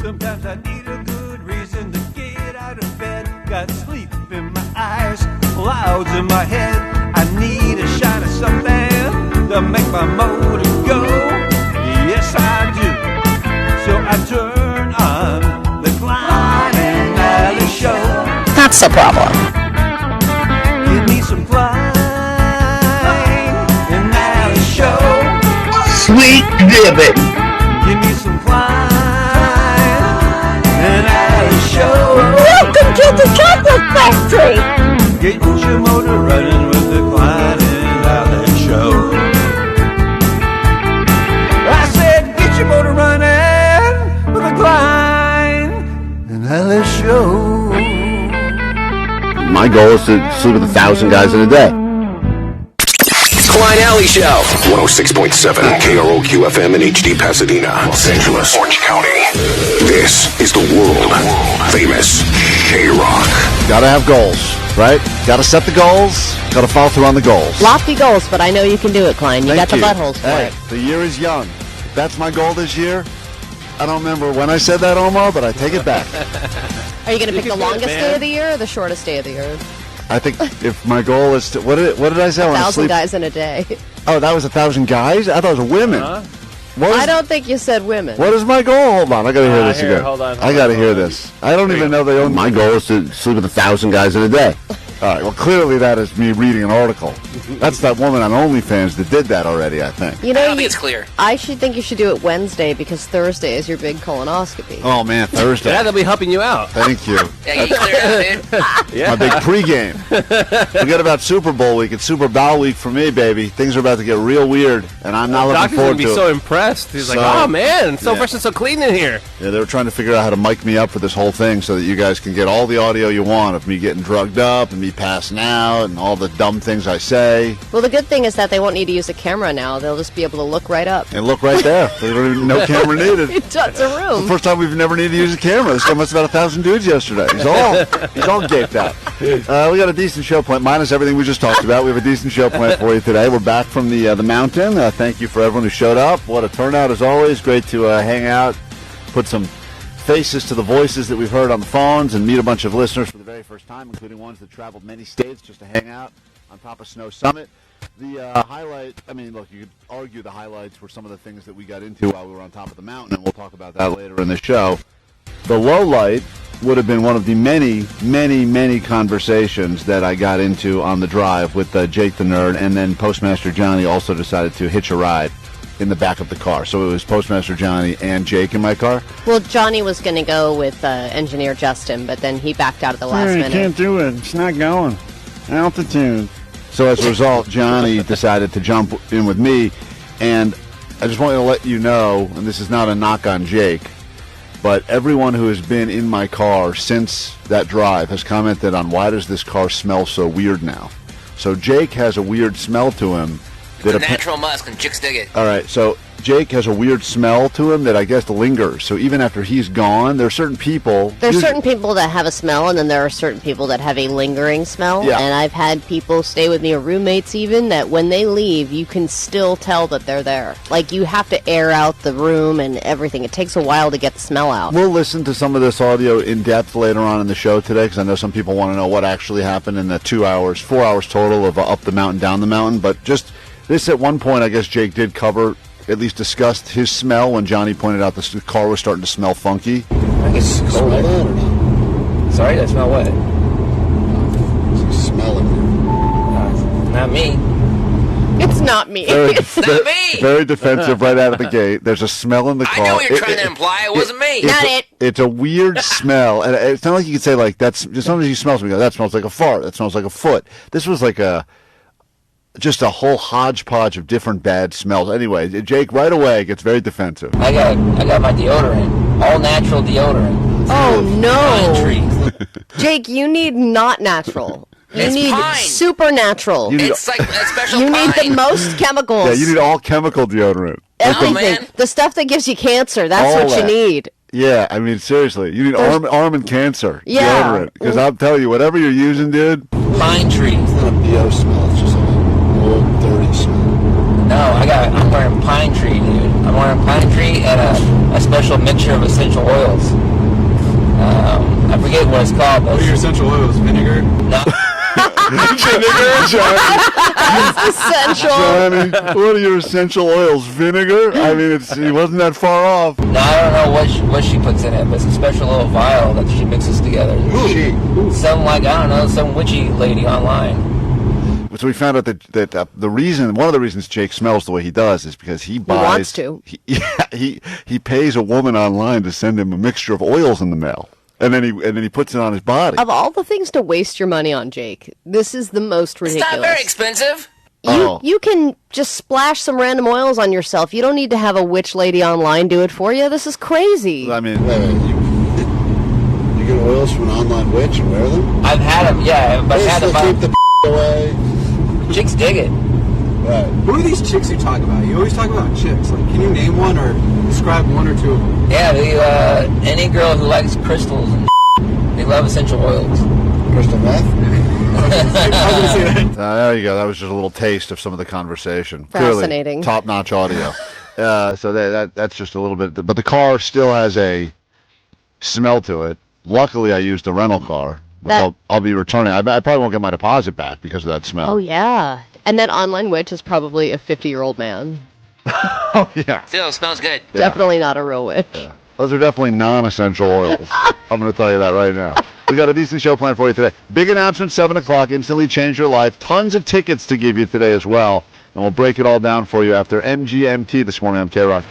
Sometimes I need a good reason to get out of bed. Got sleep in my eyes, clouds in my head. I need a shot of something to make my motor go. Yes, I do. So I turn on the Klein and Alice show. That's the problem. Give me some Klein and Alice show. Sweet ribbon. Give me some Klein and Alice show. Welcome to the chocolate factory. Get your motor running with the Klein and Alice show. I said, get your motor running with the Klein and Alice show. My goal is to sleep with 1,000 guys in a day. Klein Alley Show. 106.7 KROQ FM in HD Pasadena, Los Angeles, Orange County. This is the world famous KROQ. Gotta have goals, right? Gotta set the goals. Gotta follow through on the goals. Lofty goals, but I know you can do it, Klein. You got the buttholes for Hey, it. the year is young. If that's my goal this year, I don't remember when I said that, Omar, but I take it back. Are you going to pick the longest day of the year or the shortest day of the year? I think if my goal is to... What did I say? I want to 1,000 sleep. guys in a day. Oh, that was 1,000 guys? I thought it was women. I don't think you said women. What is my goal? Hold on, I gotta hear this again. I gotta hear this. I don't even know they own. My goal is to sleep with 1,000 guys in a day. All right. Well, clearly that is me reading an article. That's that woman on OnlyFans that did that already, I think. You know, I don't think it's clear. I should think you should do it Wednesday because Thursday is your big colonoscopy. Oh man, Thursday. Yeah, they'll be helping you out. Thank you. Yeah, you clear it out, dude. My big pregame. Forget about Super Bowl week. It's Super Bowl week for me, baby. Things are about to get real weird, and I'm not looking Doctor's forward gonna to be it. so impressed. He's like, So- "Oh man, so Yeah. fresh and so clean in here." Yeah, they were trying to figure out how to mic me up for this whole thing so that you guys can get all the audio you want of me getting drugged up and me passing out and all the dumb things I say. Well, the good thing is that they won't need to use a camera now. They'll just be able to look right up. And look right there. They don't even no camera needed. It's a It's the room. first time we've never needed to use a camera. This guy must have had 1,000 dudes yesterday. He's all gaped out. We got a decent show plan, minus everything we just talked about. We have a decent show plan for you today. We're back from the mountain. Thank you for everyone who showed up. What a turnout as always. Great to hang out, put some faces to the voices that we've heard on the phones, and meet a bunch of listeners for the very first time, including ones that traveled many states just to hang out on top of Snow Summit. The highlight, I mean, look, you could argue the highlights were some of the things that we got into while we were on top of the mountain, and we'll talk about that later in the show. The low light would have been one of the many, many, many conversations that I got into on the drive with Jake the Nerd, and then Postmaster Johnny also decided to hitch a ride in the back of the car. So it was Postmaster Johnny and Jake in my car. Well, Johnny was going to go with engineer Justin, but then he backed out at the last minute. Can't do it. It's not going. Altitude. So as a result, Johnny decided to jump in with me, and I just wanted to let you know, and this is not a knock on Jake, but everyone who has been in my car since that drive has commented on why does this car smell so weird now. So Jake has a weird smell to him. The natural musk, and chicks dig it. All right, so Jake has a weird smell to him that I guess lingers. So even after he's gone, there are certain people... There's certain people that have a smell, and then there are certain people that have a lingering smell. Yeah. And I've had people stay with me, or roommates even, that when they leave, you can still tell that they're there. Like, you have to air out the room and everything. It takes a while to get the smell out. We'll listen to some of this audio in depth later on in the show today, because I know some people want to know what actually happened in the 4 hours total of up the mountain, down the mountain. But just this at one point, I guess Jake did cover, at least discussed his smell when Johnny pointed out the car was starting to smell funky. I guess it's cold. Sorry, I smell what? Smell it. Not me. It's not me. Not me. Very defensive right out of the gate. There's a smell in the car. I know what you're trying to imply. It wasn't me. Not it. It's a weird smell, and it's not like you could say like that's. Just sometimes you smell something. That smells like a fart. That smells like a foot. This was like just a whole hodgepodge of different bad smells. Anyway, Jake right away gets very defensive. I got my deodorant, all natural deodorant. Oh, no. Pine tree. Jake, you need not natural. You It's need pine. supernatural. It's like a special You need pine. the most chemicals. Yeah, you need all chemical deodorant. everything. man. The stuff that gives you cancer, that's All what you that. need. Yeah, I mean, seriously. You need arm and cancer Yeah. deodorant. Because I'll tell you, whatever you're using, dude. Pine tree. It's not a BO smell. It's just a old, dirty smell. No, I'm wearing pine tree, dude. I'm wearing pine tree and a special special mixture of essential oils. I forget what it's called. What are your essential oils? Vinegar? No. Essential. Johnny, what are your essential oils? Vinegar? I mean, it wasn't that far off. No, I don't know what she puts in it, but it's a special little vial that she mixes together. Some some witchy lady online. So we found out that one of the reasons Jake smells the way he does is because he buys. He wants to. He pays a woman online to send him a mixture of oils in the mail. And then he puts it on his body. Of all the things to waste your money on, Jake, this is the most ridiculous. It's not very expensive. You can just splash some random oils on yourself. You don't need to have a witch lady online do it for you. This is crazy. I mean, you get oils from an online witch and wear them? I've had them, yeah, but I've had them. Keep the away. Chicks dig it. Right. Who are these chicks you talk about? You always talk about chicks. Like, can you name one or describe one or two of them? Yeah, any girl who likes crystals and they love essential oils. Crystal meth? there you go. That was just a little taste of some of the conversation. Fascinating. Clearly, top-notch audio. So that's just a little bit. But the car still has a smell to it. Luckily, I used a rental car. I'll be returning. I probably won't get my deposit back because of that smell. Oh, yeah. And that online witch is probably a 50-year-old man. Oh, yeah. Still smells good. Yeah. Definitely not a real witch. Yeah. Those are definitely non-essential oils. I'm going to tell you that right now. We got a decent show planned for you today. Big announcement, 7 o'clock, instantly change your life. Tons of tickets to give you today as well. And we'll break it all down for you after MGMT this morning on KROQ.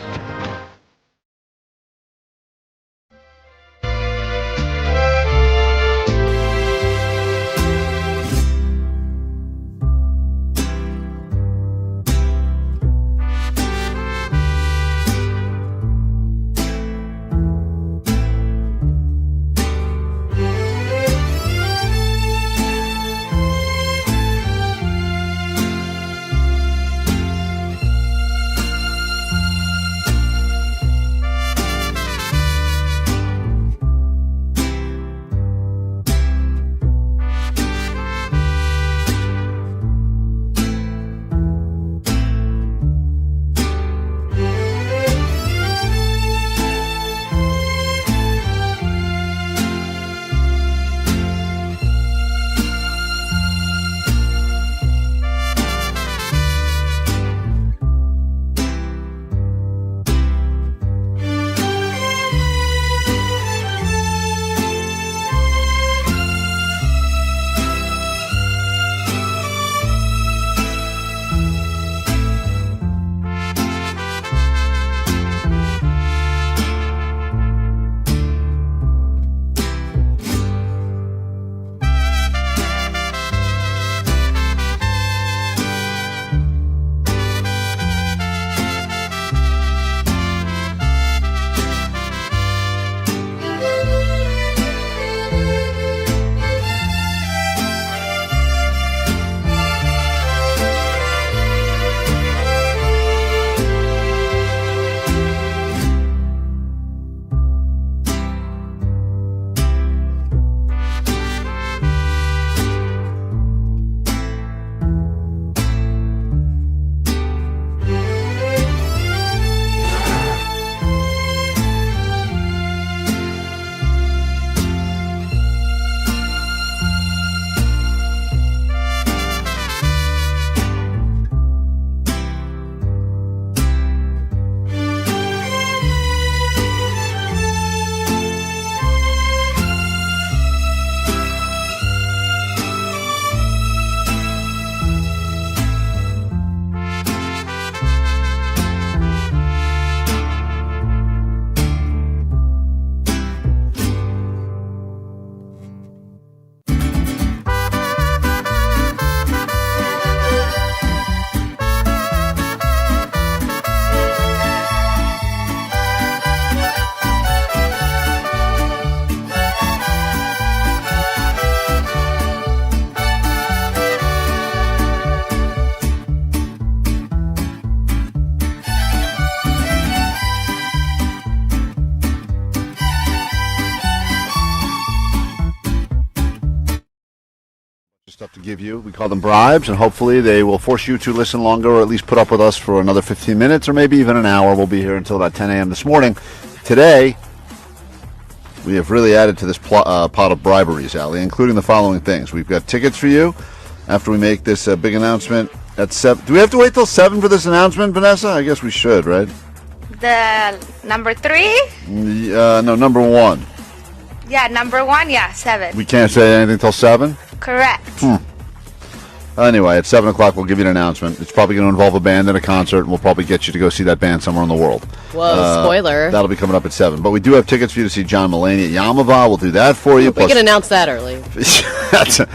Stuff to give you. We call them bribes, and hopefully they will force you to listen longer or at least put up with us for another 15 minutes or maybe even an hour. We'll be here until about 10 a.m. this morning today, we have really added to this pot of briberies, Allie, including the following things. We've got tickets for you after we make this big announcement at 7. Do we have to wait till 7 for this announcement, Vanessa? I guess we should, right? The number 3? No, number 1. Yeah, number 1, yeah, 7. We can't say anything till 7? Correct. Anyway, at 7 o'clock, we'll give you an announcement. It's probably going to involve a band and a concert, and we'll probably get you to go see that band somewhere in the world. Whoa, spoiler. That'll be coming up at 7. But we do have tickets for you to see John Mulaney at Yamava. We'll do that for you. We can announce that early. That's a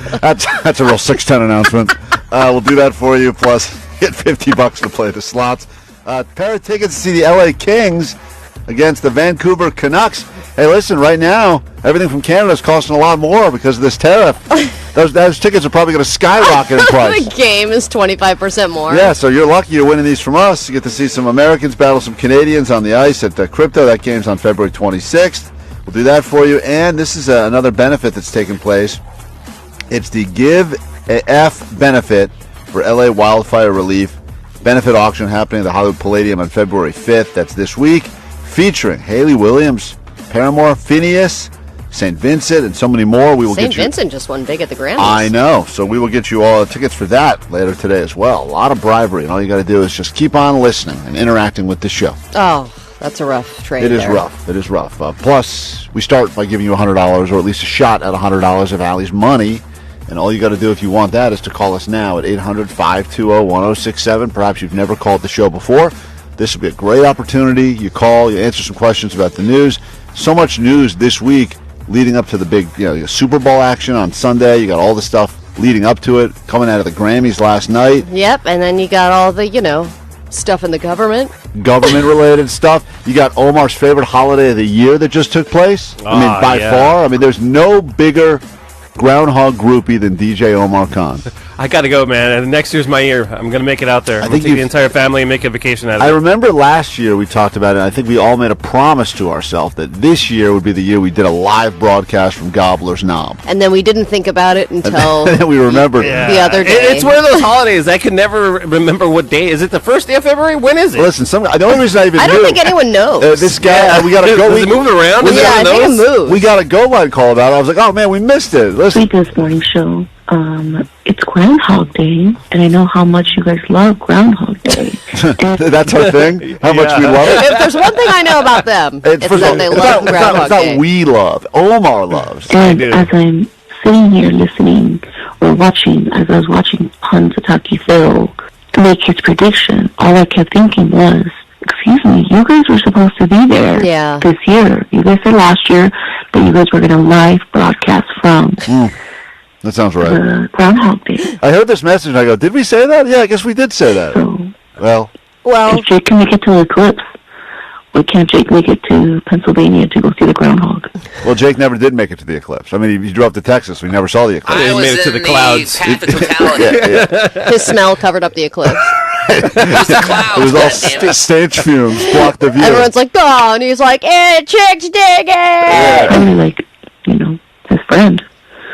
real 610 announcement. We'll do that for you, plus get $50 to play the slots. Pair of tickets to see the LA Kings against the Vancouver Canucks. Hey, listen, right now, everything from Canada is costing a lot more because of this tariff. Those tickets are probably going to skyrocket in price. The game is 25% more. Yeah, so you're lucky you're winning these from us. You get to see some Americans battle some Canadians on the ice at Crypto. That game's on February 26th. We'll do that for you. And this is another benefit that's taking place. It's the Give AF benefit for LA wildfire relief benefit auction happening at the Hollywood Palladium on February 5th. That's this week, featuring Haley Williams, Paramore, Phineas, St. Vincent, and so many more. We will St. get you. Vincent just won big at the Grammys. I know. So we will get you all tickets for that later today as well. A lot of bribery, and all you got to do is just keep on listening and interacting with the show. Oh, that's a rough trade. It is rough. It is rough. Plus, we start by giving you $100, or at least a shot at $100 of Allie's money. And all you got to do if you want that is to call us now at 800-520-1067. Perhaps you've never called the show before. This will be a great opportunity. You call, you answer some questions about the news. So much news this week leading up to the big Super Bowl action on Sunday. You got all the stuff leading up to it, coming out of the Grammys last night. Yep, and then you got all the, stuff in the government. Government-related stuff. You got Omar's favorite holiday of the year that just took place. By far. There's no bigger groundhog groupie than DJ Omar Khan. I got to go, man. And next year's my year. I'm going to make it out there. I'm going to take the entire family and make a vacation out of it. I remember last year we talked about it. I think we all made a promise to ourselves that this year would be the year we did a live broadcast from Gobbler's Knob. And then we didn't think about it until and then we remembered the other day. It's one of those holidays. I can never remember what day. Is it the first day of February? When is it? Listen, the only reason I even I don't think anyone knows. This guy, we got to go. Does it move around? I think it moves. We got a go line call about it. I was like, oh man, we missed it. Listen. This morning show. It's Groundhog Day, and I know how much you guys love Groundhog Day. That's our thing? How much we love it? If there's one thing I know about them, it's that they love Groundhog Day. It's not we love. Omar loves. And as I'm sitting here listening or watching, as I was watching Punxsutawney Phil make his prediction, all I kept thinking was, excuse me, you guys were supposed to be there this year. You guys said last year that you guys were going to live broadcast from that sounds right. Groundhog Day. I heard this message and I go, did we say that? Yeah, I guess we did say that. Well, if Jake can make it to the Eclipse, why can't Jake make it to Pennsylvania to go see the groundhog? Well, Jake never did make it to the eclipse. He drove to Texas. We never saw the eclipse. I was made it to in the clouds. Path of totality. His smell covered up the eclipse. It was all stench fumes blocked the view. Everyone's like, oh, and he's like, chicks dig it. Probably like, his friend.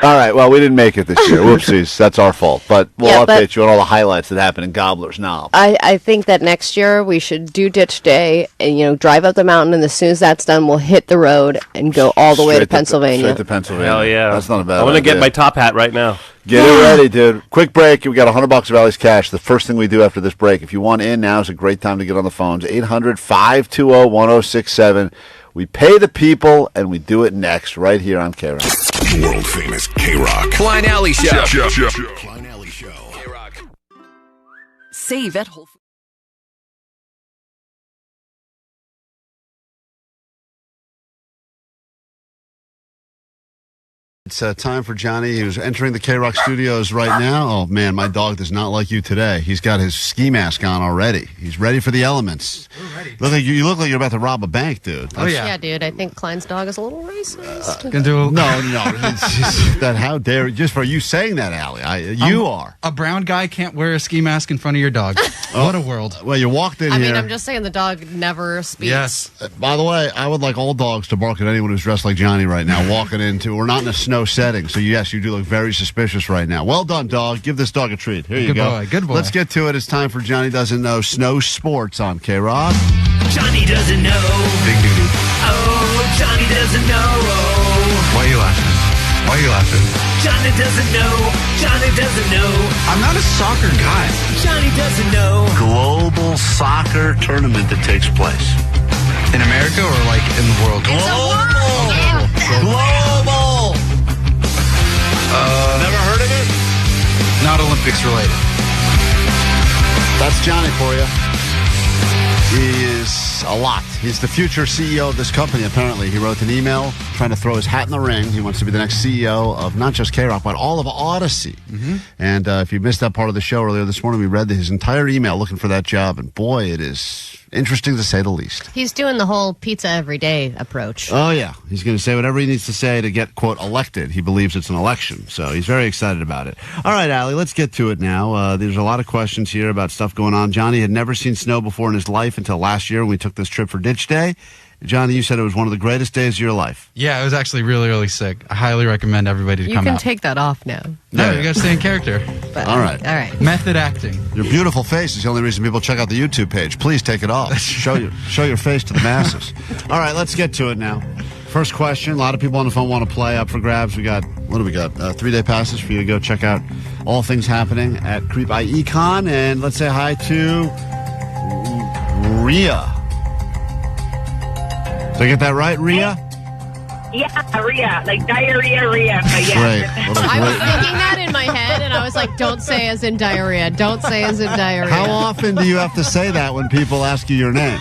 All right, well, we didn't make it this year. Whoopsies. That's our fault. But we'll update you on all the highlights that happened in Gobbler's Knob. I think that next year we should do Ditch Day and, drive up the mountain, and as soon as that's done, we'll hit the road and go all the way to Pennsylvania. Straight to Pennsylvania. Hell yeah. That's not a bad idea. I want to get my top hat right now. Get it ready, dude. Quick break. We got $100 of Allie's cash. The first thing we do after this break. If you want in, now is a great time to get on the phones. 800-520-1067. We pay the people, and we do it next right here on KROQ. World Famous KROQ. Klein Alley Show. Klein Alley Show. KROQ. Save at Whole Foods. It's time for Johnny, who's entering the KROQ studios right now. Oh, man, my dog does not like you today. He's got his ski mask on already. He's ready for the elements. We're ready. You look like you're about to rob a bank, dude. Yeah, dude. I think Klein's dog is a little racist. No. It's just that, how dare, just for you saying that, Allie. You are. A brown guy can't wear a ski mask in front of your dog. What a world. Well, you walked in here. I'm just saying the dog never speaks. Yes. By the way, I would like all dogs to bark at anyone who's dressed like Johnny right now, walking into, we're not in a snow setting, so yes, you do look very suspicious right now. Well done, dog. Give this dog a treat. Here you go. Good boy. Let's get to it. It's time for Johnny Doesn't Know Snow Sports on KROQ. Johnny doesn't know. Big doo-doo. Oh, Johnny doesn't know. Why are you laughing? Why are you laughing? Johnny doesn't know. Johnny doesn't know. I'm not a soccer guy. Johnny doesn't know. Global soccer tournament that takes place. In America or like in the world? Global! Never heard of it? Not Olympics related. That's Johnny for you. He is a lot. He's the future CEO of this company, apparently. He wrote an email trying to throw his hat in the ring. He wants to be the next CEO of not just KROQ, but all of Odyssey. Mm-hmm. And if you missed that part of the show earlier this morning, we read his entire email looking for that job. And boy, it is interesting to say the least. He's doing the whole pizza every day approach. Oh, yeah. He's going to say whatever he needs to say to get, quote, elected. He believes it's an election. So he's very excited about it. All right, Allie, let's get to it now. There's a lot of questions here about stuff going on. Johnny had never seen snow before in his life until last year when we took this trip for Ditch Day. Johnny, you said it was one of the greatest days of your life. Yeah, it was actually really, really sick. I highly recommend everybody to come out. You can take that off now. No, you got to stay in character. All right. All right. Method acting. Your beautiful face is the only reason people check out the YouTube page. Please take it off. Show your face to the masses. All right, let's get to it now. First question. A lot of people on the phone want to play. Up for grabs. What do we got? 3-day passes for you to go check out all things happening at Creep Econ. And let's say hi to Rhea. Did I get that right, Rhea? Yeah, Rhea. Like diarrhea, Rhea. But yeah. Great. I was thinking that in my head, and I was like, don't say as in diarrhea. Don't say as in diarrhea. How often do you have to say that when people ask you your name?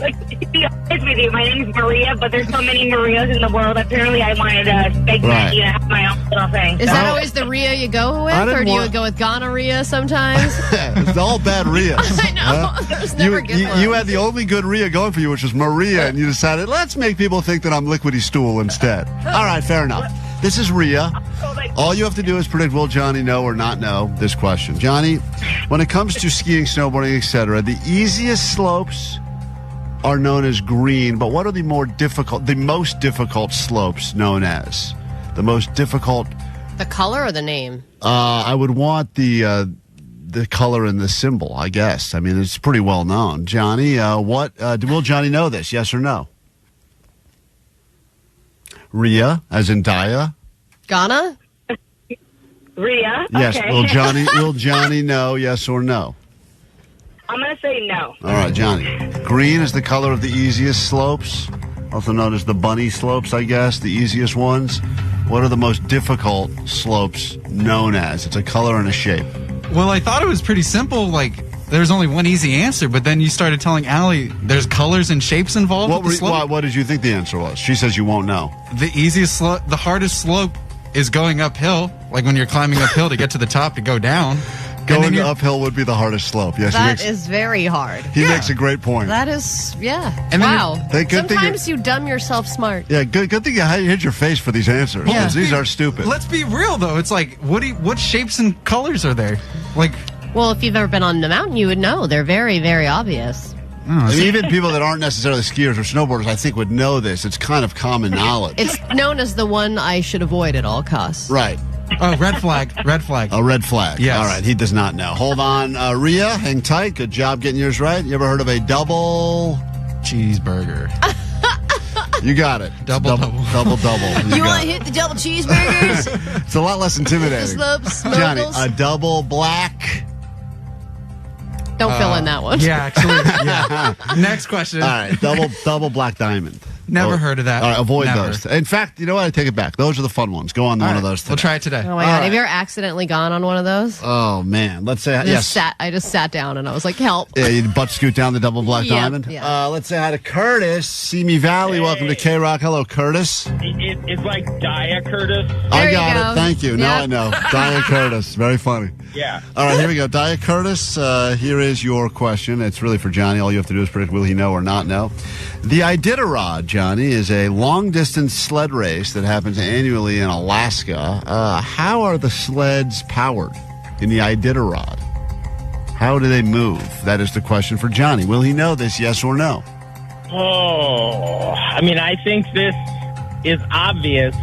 Like, to be honest with you, my name is Maria, but there's so many Marias in the world. Apparently, I wanted to segment, have my own little thing. Is that always the Rhea you go with, or do you go with gonorrhea sometimes? It's all bad Rheas. I know. There's never good ones. You had the only good Rhea going for you, which was Maria, and you decided, let's make people think that I'm liquidy stool instead. All right, fair enough. This is Rhea. All you have to do is predict, will Johnny know or not know this question. Johnny, when it comes to skiing, snowboarding, etc., the easiest slopes are known as green, but what are the most difficult slopes known as? The most difficult... The color or the name? I would want the color and the symbol, I guess. I mean, it's pretty well known. Johnny, will Johnny know this, yes or no? Rhea, as in Dia? Ghana? Rhea? Yes. Okay. Will Johnny know, yes or no? I'm going to say no. All right, Johnny. Green is the color of the easiest slopes, also known as the bunny slopes, I guess, the easiest ones. What are the most difficult slopes known as? It's a color and a shape. Well, I thought it was pretty simple. Like, there's only one easy answer, but then you started telling Allie there's colors and shapes involved with the slope. What did you think the answer was? She says you won't know. The easiest slope, the hardest slope is going uphill, like when you're climbing uphill to get to the top to go down. Going uphill would be the hardest slope. Yes, that is very hard. He makes a great point. That is, yeah. And wow. Good Sometimes you dumb yourself smart. Yeah, good thing you hid your face for these answers. Yeah. These are stupid. Let's be real, though. It's like, what shapes and colors are there? Like, well, if you've ever been on the mountain, you would know. They're very, very obvious. Even people that aren't necessarily skiers or snowboarders, I think, would know this. It's kind of common knowledge. It's known as the one I should avoid at all costs. Right. Oh, red flag. Red flag. A red flag. Yes. All right. He does not know. Hold on. Rhea, hang tight. Good job getting yours right. You ever heard of a double cheeseburger? You got it. Double. You want to hit the double cheeseburgers? It's a lot less intimidating. Slopes, Johnny, a double black. Don't fill in that one. Yeah, actually. Yeah. Next question. All right. Double black diamond. Never heard of that. All right, avoid Never. those. In fact, you know what? I take it back. Those are the fun ones. Go on one of those today. We'll try it today. Oh my God. Have you ever accidentally gone on one of those? Oh, man. Let's say, I just sat down and I was like, help. Yeah, you butt scoot down the double black Yep, diamond. yeah. Let's say hi to Curtis, Simi Valley. Welcome to KROQ. Hello, Curtis. It's like Dia Curtis. I got it. Thank you. Now I know. Dia Curtis. Very funny. Yeah. All right, here we go. Dia Curtis, here is your question. It's really for Johnny. All you have to do is predict will he know or not know. The Iditarod, Johnny, is a long-distance sled race that happens annually in Alaska. How are the sleds powered in the Iditarod? How do they move? That is the question for Johnny. Will he know this, yes or no? Oh, I mean, I think this is obvious.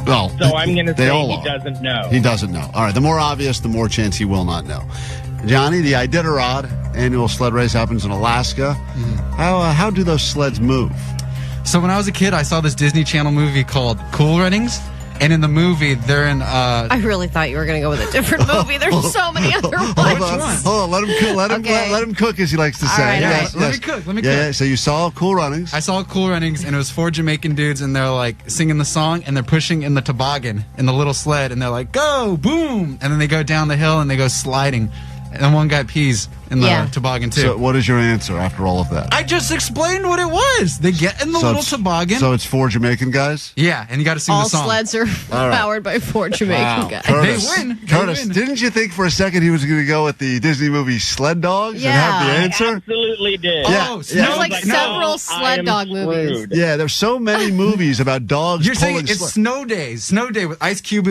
Well, so I'm going to say he are. doesn't know. He doesn't know. All right, the more obvious, the more chance he will not know. Johnny, the Iditarod annual sled race happens in Alaska. How do those sleds move? So when I was a kid, I saw this Disney Channel movie called Cool Runnings. And in the movie, they're in... I really thought you were going to go with a different movie. There's so many other ones. Hold on. Let him cook, as he likes to say. All right. Let me cook. Yeah, so you saw Cool Runnings. I saw Cool Runnings, and it was 4 Jamaican dudes, and they're like singing the song, and they're pushing in the toboggan in the little sled, and they're like, go, boom! And then they go down the hill, and they go sliding. And one guy pees in the toboggan, too. So what is your answer after all of that? I just explained what it was. They get in the little toboggan. So it's 4 Jamaican guys? Yeah, and you got to sing the song. All sleds are powered by 4 Jamaican guys. Curtis, They win. Curtis, didn't you think for a second he was going to go with the Disney movie Sled Dogs and have the answer? I absolutely did. There's like several sled dog movies. Yeah, there's so many movies about dogs. You're saying it's Snow Days. Snow Day with Ice Cube.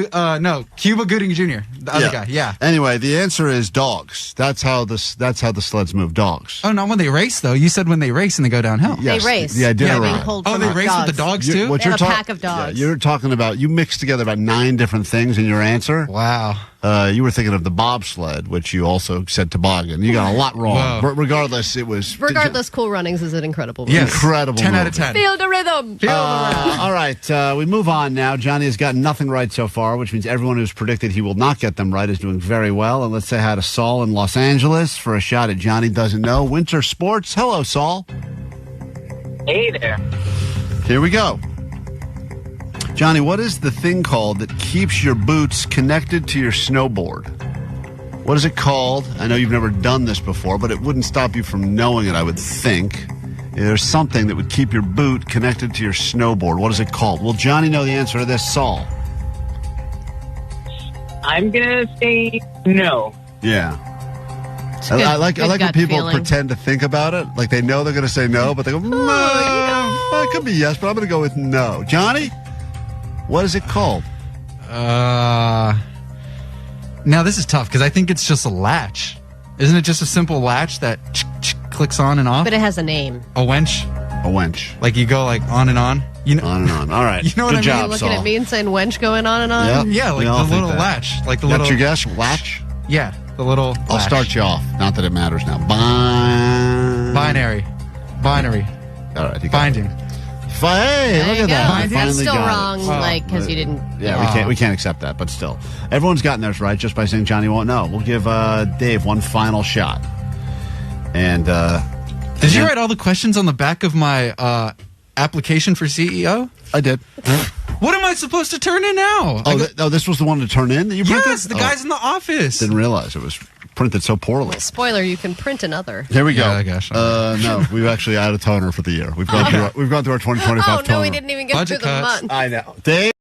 Cuba Gooding Jr. The other guy. Yeah. Anyway, the answer is dogs. That's how the sleds move. Dogs. Oh, not when they race though. You said when they race and they go downhill. Yes, they race. The Iditarod. Oh, they race with the dogs too. They have a pack of dogs. Yeah, you're talking about. You mixed together about 9 different things in your answer. Wow. You were thinking of the bobsled, which you also said toboggan. You got a lot wrong. But regardless, it was... Cool Runnings is an incredible movie. Yes. Incredible 10 movie. out of 10. Feel the rhythm. All right, we move on now. Johnny has gotten nothing right so far, which means everyone who's predicted he will not get them right is doing very well. And let's say hi to Saul in Los Angeles for a shot at Johnny Doesn't Know. Winter Sports. Hello, Saul. Hey there. Here we go. Johnny, what is the thing called that keeps your boots connected to your snowboard? What is it called? I know you've never done this before, but it wouldn't stop you from knowing it, I would think. There's something that would keep your boot connected to your snowboard. What is it called? Will Johnny know the answer to this, Saul? I'm going to say no. Yeah. I like when people pretend to think about it. Like they know they're going to say no, but they go, it could be yes, but I'm going to go with no. Johnny? What is it called? Now this is tough because I think it's just a latch. Isn't it just a simple latch that clicks on and off? But it has a name. A wench. A wench. Like you go like on and on. You know, on and on. All right. You know what I mean? Job, You're looking at me and saying wench going on and on? Yep. Yeah, like the little latch. Like the That's little. your guess? Latch? Yeah, the little. I'll latch. start you off. Not that it matters now. Binary. All right. Binding. Hey, look at that. That's still wrong, Oh, because you didn't. Yeah, we can't accept that, but still. Everyone's gotten theirs right just by saying Johnny won't know. We'll give Dave one final shot. And did you write all the questions on the back of my application for CEO? I did. What am I supposed to turn in now? This was the one to turn in that you printed? Yes, the guy's in the office. Didn't realize it was printed so poorly. Spoiler, you can print another. Here we go. Yeah, I guess. No, we've actually added a toner for the year. We've gone through our 2025 toner. Oh, no, we didn't even get through the month. I know. Dave?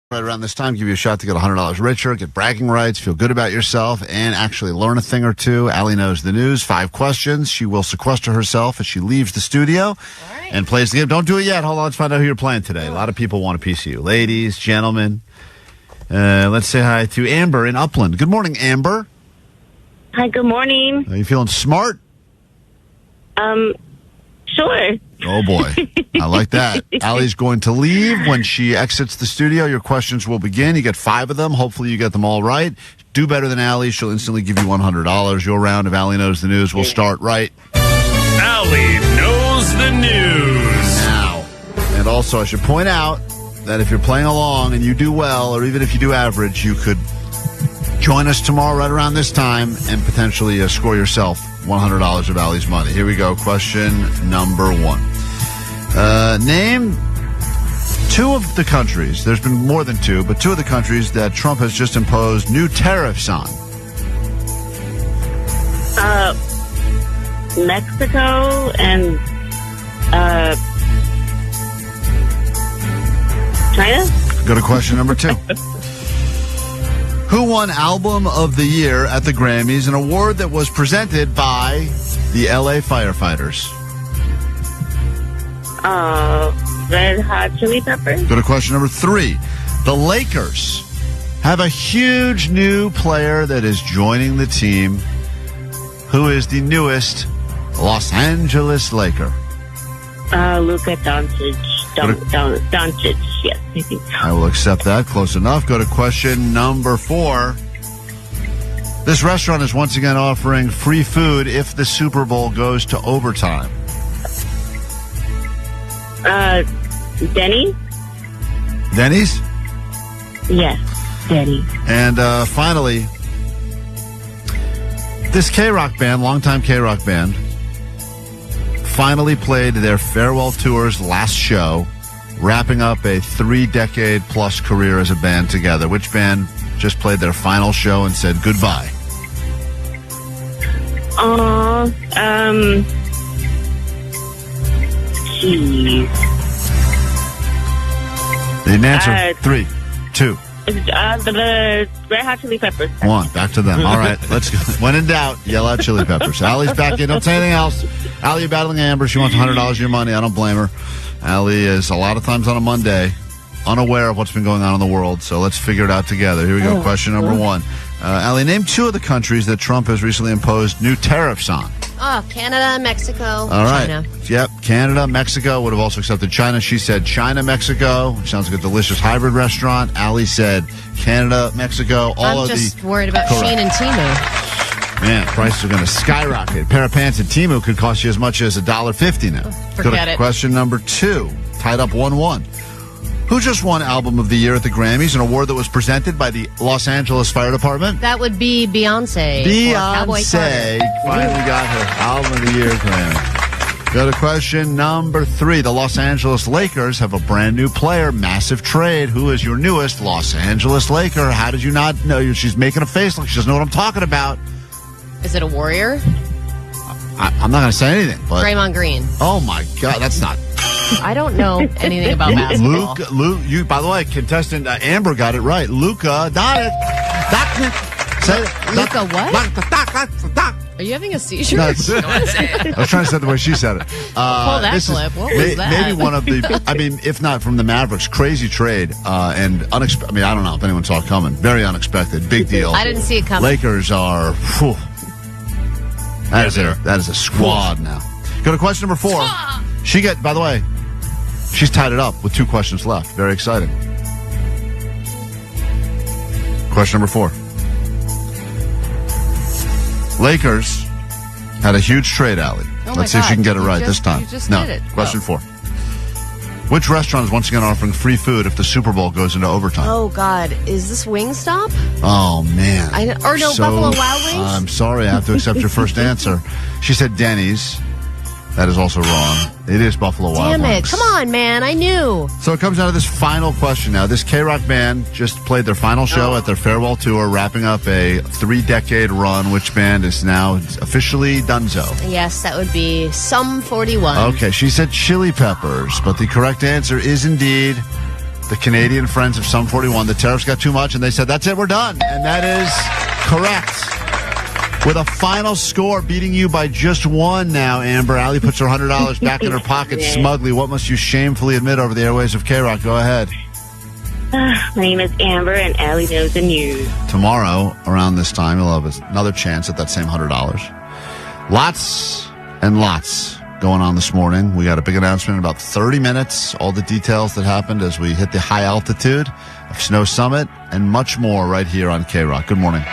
Right around this time, give you a shot to get $100 richer, get bragging rights, feel good about yourself, and actually learn a thing or two. Allie knows the news. 5 questions. She will sequester herself as she leaves the studio and plays the game. Don't do it yet. Hold on. Let's find out who you're playing today. A lot of people want a piece of you. Ladies, gentlemen. Let's say hi to Amber in Upland. Good morning, Amber. Hi, good morning. Are you feeling smart? Sure. Oh, boy. I like that. Allie's going to leave. When she exits the studio, your questions will begin. You get 5 of them. Hopefully you get them all right. Do better than Allie. She'll instantly give you $100. Your round of Allie Knows the News will start right Allie Knows the News. now. And also, I should point out that if you're playing along and you do well, or even if you do average, you could join us tomorrow right around this time and potentially score yourself $100 of Allie's money. Here we go. Question number 1. Name 2 of the countries. There's been more than 2, but 2 of the countries that Trump has just imposed new tariffs on. Mexico and China. Go to question number 2. Who won Album of the Year at the Grammys, an award that was presented by the LA Firefighters? Red Hot Chili Peppers. Go to question number 3. The Lakers have a huge new player that is joining the team. Who is the newest Los Angeles Laker? Luka Doncic. Doncic. Yes, I think so. I will accept that. Close enough. Go to question number 4. This restaurant is once again offering free food if the Super Bowl goes to overtime. Denny's? Denny's? Yes, Denny's. And finally, this KROQ band, longtime KROQ band, finally played their farewell tour's last show, wrapping up a 3-decade-plus career as a band together. Which band just played their final show and said goodbye? Jeez. The answer, 3, 2, The Red Hot Chili Peppers. 1. Back to them. All right, let's go. When in doubt, yell out Chili Peppers. Allie's back in. Don't say anything else. Allie, you're battling Amber. She wants $100 of your money. I don't blame her. Allie is a lot of times on a Monday unaware of what's been going on in the world, so let's figure it out together. Here we go. Question number 1. Allie, name 2 of the countries that Trump has recently imposed new tariffs on. Oh, Canada, Mexico, All right. China. Yep. Canada, Mexico. Would have also accepted China. She said China, Mexico. Sounds like a delicious hybrid restaurant. Allie said Canada, Mexico. All I'm of just worried about Correct. Shane and Timu. Man, prices are going to skyrocket. A pair of pants at Temu could cost you as much as $1.50 now. Forget Go to it. question number 2. Tied up 1-1. Who just won Album of the Year at the Grammys, an award that was presented by the Los Angeles Fire Department? That would be Beyonce. or Cowboy Beyonce Carter. finally got her Album of the Year Grammy. Go to question number 3. The Los Angeles Lakers have a brand new player, massive trade. Who is your newest Los Angeles Laker? How did you not know? She's making a face like she doesn't know what I'm talking about. Is it a Warrior? I'm not going to say anything. But Draymond Green. oh my God, that's not. I don't know anything about basketball. Luke, you. By the way, contestant Amber got it right. Luka Doncic. Say it. Luka what? Are you having a seizure? No, I was trying to say it the way she said it. Pull that this is clip. What was that? Maybe one of the, I mean, if not from the Mavericks, crazy trade and unexpected. I mean, I don't know if anyone saw it coming. Very unexpected. Big deal. I didn't see it coming. Lakers are, whew, that is a squad now. Go to question number 4. By the way, she's tied it up with 2 questions left. Very exciting. Question number 4. Lakers had a huge trade, Alley. Oh Let's see if she can get it right this time. You just No. did it. Question 4. Which restaurant is once again offering free food if the Super Bowl goes into overtime? Oh, God. Is this Wingstop? Oh, man. Buffalo Wild Wings? I'm sorry, I have to accept your first answer. She said Denny's. That is also wrong. It is Buffalo Wild Damn it. Wings. Come on, man. I knew. So it comes down to this final question now. This KROQ band just played their final show at their farewell tour, wrapping up a 3-decade run. Which band is now officially donezo? Yes, that would be Sum 41. Okay, she said Chili Peppers, but the correct answer is indeed the Canadian Friends of Sum 41. The tariffs got too much, and they said, that's it, we're done. And that is correct. With a final score beating you by just 1 now, Amber. Allie puts her $100 back in her pocket smugly. What must you shamefully admit over the airways of KROQ? Go ahead. My name is Amber, and Allie knows the news. Tomorrow, around this time, you'll have another chance at that same $100. Lots and lots going on this morning. We got a big announcement in about 30 minutes. All the details that happened as we hit the high altitude of Snow Summit and much more right here on KROQ. Good morning.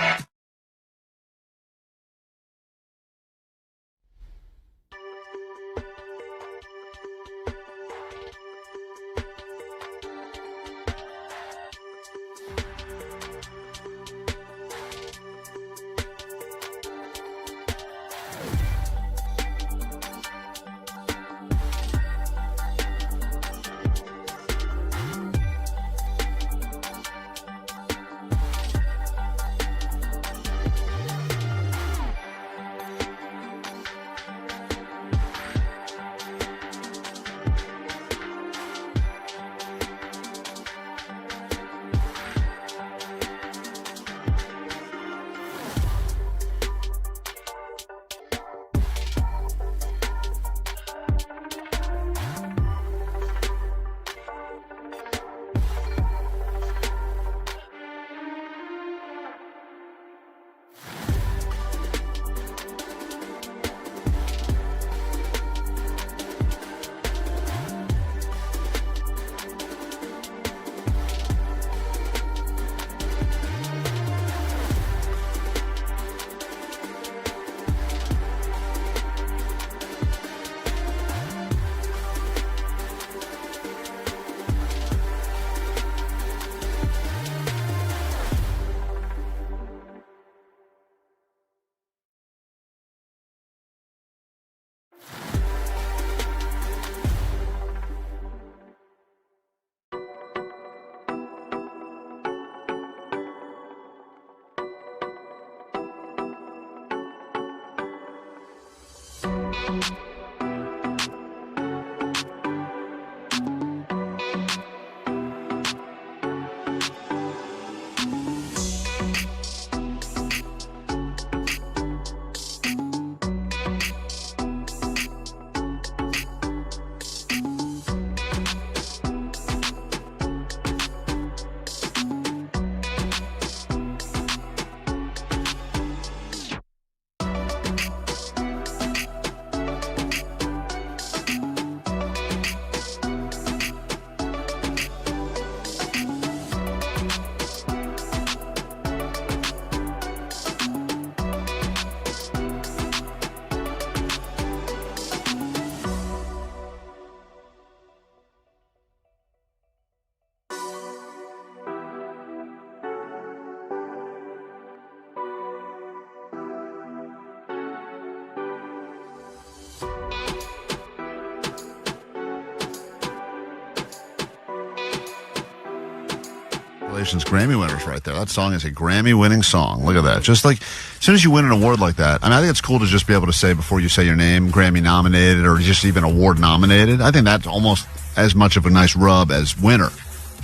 Congratulations, Grammy winners right there. That song is a Grammy-winning song. Look at that. Just like, as soon as you win an award like that, I think it's cool to just be able to say before you say your name, Grammy-nominated, or just even award-nominated. I think that's almost as much of a nice rub as winner.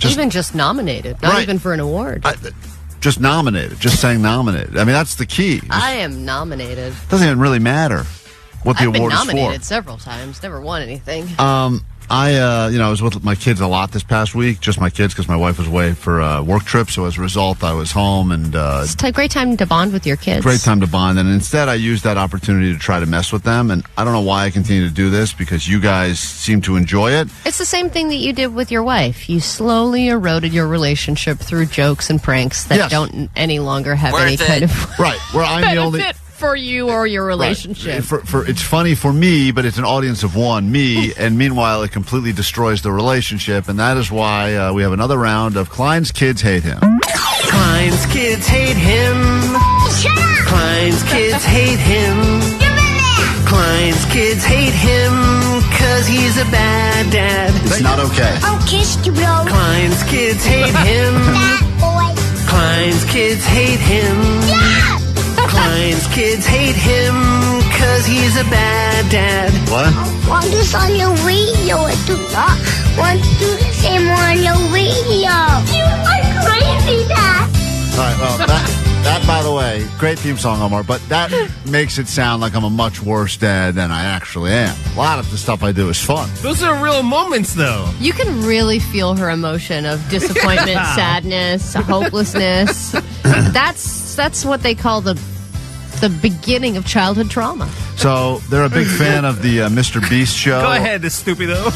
Even just nominated, not even for an award. Just nominated, just saying nominated. That's the key. I am nominated. Doesn't even really matter what the award is for. I've been nominated several times, never won anything. I was with my kids a lot this past week, just my kids, because my wife was away for a work trip. So as a result, I was home, and it's a great time to bond with your kids. Great time to bond, and instead I used that opportunity to try to mess with them. And I don't know why I continue to do this, because you guys seem to enjoy it. It's the same thing that you did with your wife. You slowly eroded your relationship through jokes and pranks that don't any longer have any kind of right. Where I'm the only. For you or your relationship. Right. For it's funny for me, but it's an audience of one, me, and meanwhile it completely destroys the relationship, and that is why we have another round of Klein's Kids Hate Him. Klein's kids hate him. Shut up! Klein's kids hate him. Klein's kids hate him cause he's a bad dad. It's not okay. I'll kiss you, bro. Klein's kids hate him. That boy. Klein's kids hate him. Yeah! Klein's kids hate him cause he's a bad dad. What? I want this on your radio. I do not want to do the same on your radio. You are crazy, Dad. All right, well, that, by the way, great theme song, Omar, but that makes it sound like I'm a much worse dad than I actually am. A lot of the stuff I do is fun. Those are real moments, though. You can really feel her emotion of disappointment, sadness, hopelessness. That's what they call the beginning of childhood trauma. So they're a big fan of the Mr. Beast show. Go ahead, this stupido.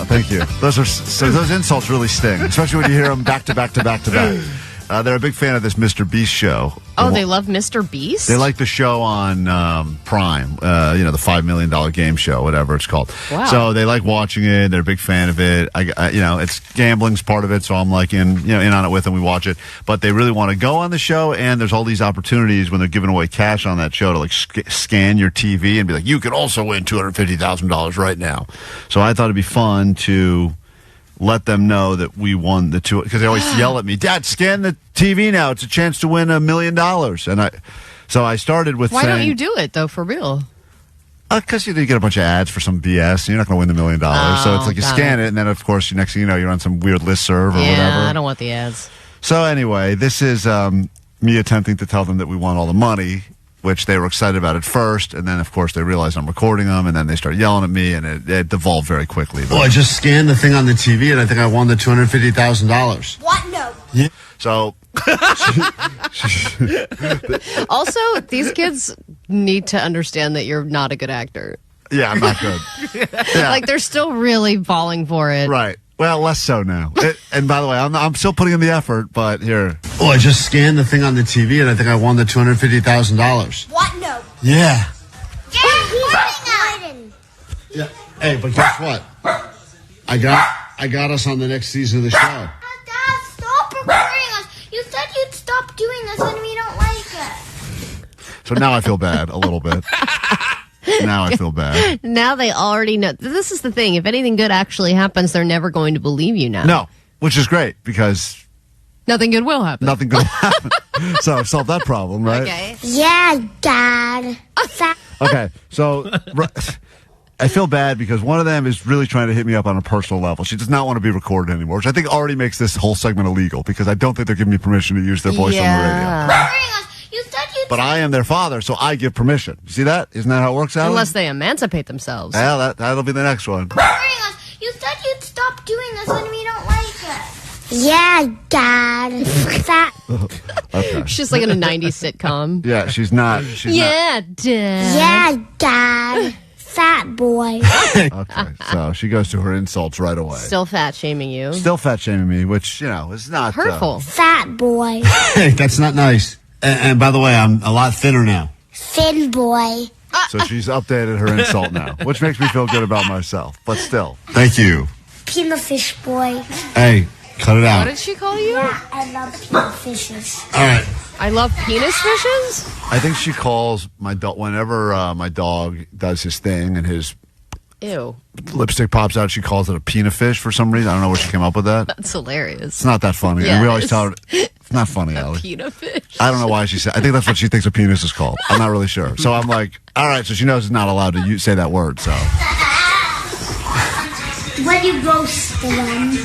Thank you. Those insults really sting, especially when you hear them back to back to back to back. They're a big fan of this Mr. Beast show. Oh, they love Mr. Beast? They like the show on Prime, the $5 million game show, whatever it's called. Wow. So they like watching it. They're a big fan of it. It's gambling's part of it, so I'm like in on it with them. We watch it, but they really want to go on the show. And there's all these opportunities when they're giving away cash on that show to like scan your TV and be like, you could also win $250,000 right now. So I thought it'd be fun to let them know that we won the two, because they always yell at me, Dad, scan the TV now. It's a chance to win $1 million. And so I started with Why saying, don't you do it, though, for real? Because you get a bunch of ads for some BS, and you're not going to win $1 million. So it's like you scan it, and then, of course, next thing you know, you're on some weird listserv or whatever. Yeah, I don't want the ads. So anyway, this is me attempting to tell them that we won all the money, which they were excited about at first, and then, of course, they realized I'm recording them, and then they start yelling at me, and it devolved very quickly. Oh, I just scanned the thing on the TV, and I think I won the $250,000. What? No. Yeah. So... Also, these kids need to understand that you're not a good actor. Yeah, I'm not good. Yeah. Like, they're still really falling for it. Right. Well, less so now. And by the way, I'm still putting in the effort, but here. Oh, I just scanned the thing on the TV, and I think I won the $250,000. What? No. Yeah. Yeah. Yeah. Hey, but guess what? I got us on the next season of the show. Dad, stop recording us. You said you'd stop doing this, and we don't like it. So now I feel bad a little bit. Now I feel bad. Now they already know. This is the thing. If anything good actually happens, they're never going to believe you now. No, which is great because nothing good will happen. Nothing good will happen. So I've solved that problem, right? Okay. Yeah, Dad. Okay, so I feel bad because one of them is really trying to hit me up on a personal level. She does not want to be recorded anymore, which I think already makes this whole segment illegal because I don't think they're giving me permission to use their voice on the radio. But I am their father, so I give permission. You see that? Isn't that how it works out? Unless they emancipate themselves. Yeah, that'll be the next one. You said you'd stop doing this when we don't like it. Yeah, Dad. Fat. Okay. She's like in a 90s sitcom. Yeah, she's not. Yeah, Dad. Yeah, Dad. Fat boy. Okay, so she goes to her insults right away. Still fat shaming you. Still fat shaming me, which, is not hurtful. Fat boy. Hey, that's not nice. And by the way, I'm a lot thinner now. Thin boy. So she's updated her insult now, which makes me feel good about myself. But still. Thank you. Peanut fish boy. Hey, cut it out. What did she call you? Yeah, I love peanut fishes. All right. I love penis fishes? I think she calls my dog, whenever my dog does his thing and his Ew. lipstick pops out, she calls it a peanut fish for some reason. I don't know where she came up with that. That's hilarious. It's not that funny. Yeah, and we it always is. tell her, it's not funny, Allie. Peanut fish. I don't know why she said. I think that's what she thinks a penis is called. I'm not really sure. So I'm like, all right. So she knows it's not allowed to say that word. So. When you roast them.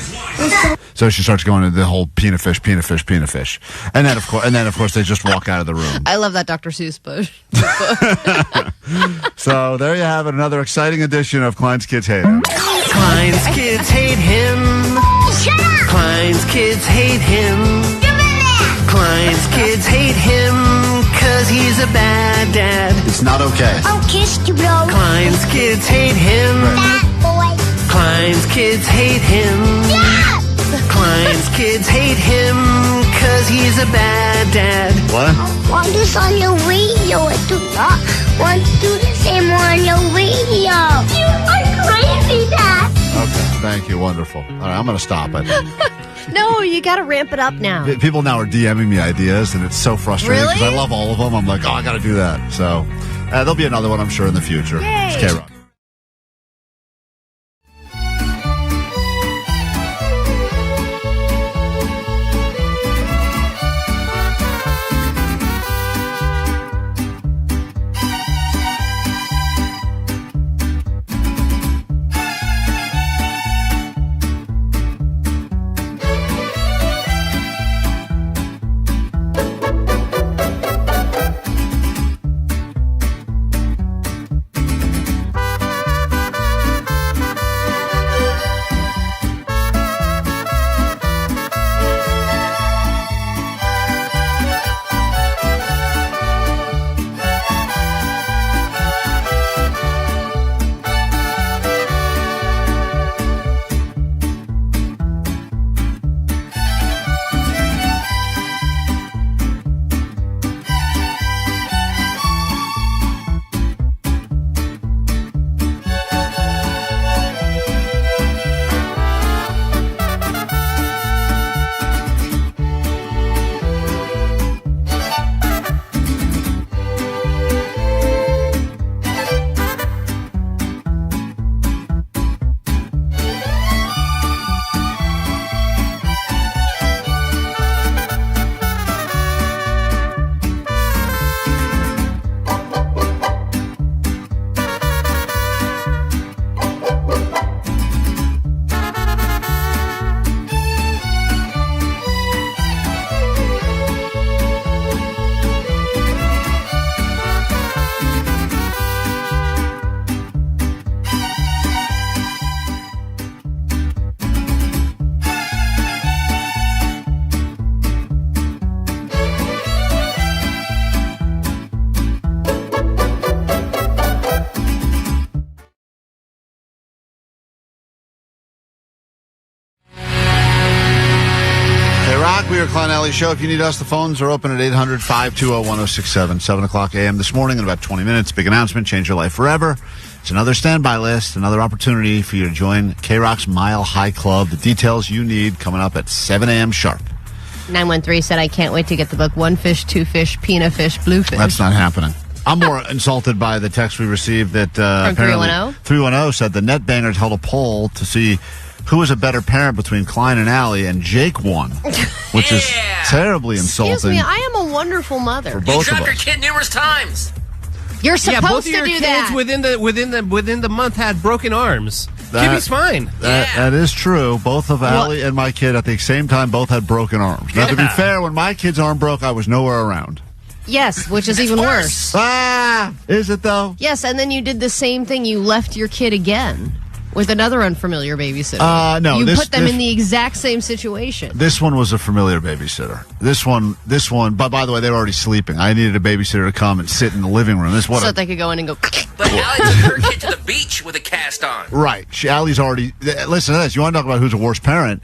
So she starts going into the whole peanut fish, and then of course they just walk out of the room. I love that Dr. Seuss book. So there you have it, another exciting edition of Klein's Kids Hate Him. Klein's kids hate him. Shut up! Klein's kids hate him. Klein's kids hate him 'cause he's a bad dad. It's not okay. I'll kiss you, bro. Klein's kids hate him. Fat boy. Klein's kids hate him. Yeah! Klein's kids hate him 'cause he's a bad dad. What? I want this on your radio. I do not want to do the same on your radio. You are crazy, Dad. Okay, thank you, wonderful. All right, I'm going to stop it. No, you got to ramp it up now. People now are DMing me ideas, and it's so frustrating because Really? I love all of them. I'm like, I got to do that. So there'll be another one, I'm sure, in the future. Yay. It's KROQ. We are Klein Alley Show. If you need us, the phones are open at 800-520-1067. 7 o'clock a.m. this morning in about 20 minutes. Big announcement, change your life forever. It's another standby list, another opportunity for you to join KROQ's Mile High Club. The details you need coming up at 7 a.m. sharp. 913 said, I can't wait to get the book One Fish, Two Fish, Peanut Fish, Blue Fish. That's not happening. I'm more insulted by the text we received that From apparently 310? 310 said the net bangers held a poll to see who was a better parent between Klein and Allie, and Jake won, which is terribly insulting. Excuse me, I am a wonderful mother. For both of us. Your kid numerous times. You're supposed both of to your do kids that. within the month had broken arms. Kimmy's fine. That is true. Both of Allie and my kid at the same time both had broken arms. Now, to be fair, when my kid's arm broke, I was nowhere around. Yes, which is even worse. Is it though? Yes, and then you did the same thing. You left your kid again with another unfamiliar babysitter. No, you put them in the exact same situation. This one was a familiar babysitter. This one. But by the way, they were already sleeping. I needed a babysitter to come and sit in the living room. So they could go in and go. But Allie took her kid to the beach with a cast on. Right. Allie's already. Listen to this. You want to talk about who's a worse parent?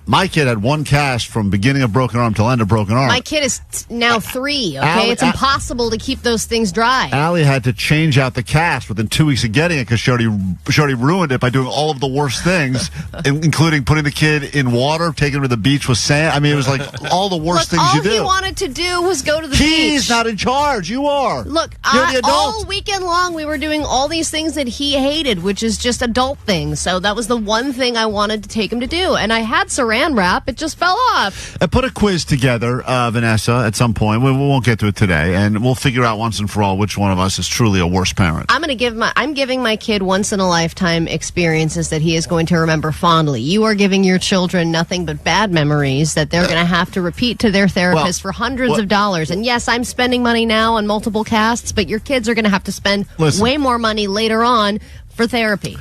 My kid had one cast from beginning of broken arm till end of broken arm. My kid is now 3, okay? It's impossible to keep those things dry. Allie had to change out the cast within 2 weeks of getting it because she already ruined it by doing all of the worst things, including putting the kid in water, taking her to the beach with sand. I mean, it was like all the worst things you do. All he wanted to do was go to the beach. He's not in charge. You are. Look, you're the adult. All weekend long we were doing all these things that he hated, which is just adult things. So that was the one thing I wanted to take him to do. And I had saran wrap. It just fell off. I put a quiz together, Vanessa, at some point. We won't get to it today, and we'll figure out once and for all which one of us is truly a worse parent. I'm giving my kid once in a lifetime experiences that he is going to remember fondly. You are giving your children nothing but bad memories that they're going to have to repeat to their therapist for hundreds of dollars. And yes, I'm spending money now on multiple casts, but your kids are going to have to spend way more money later on for therapy.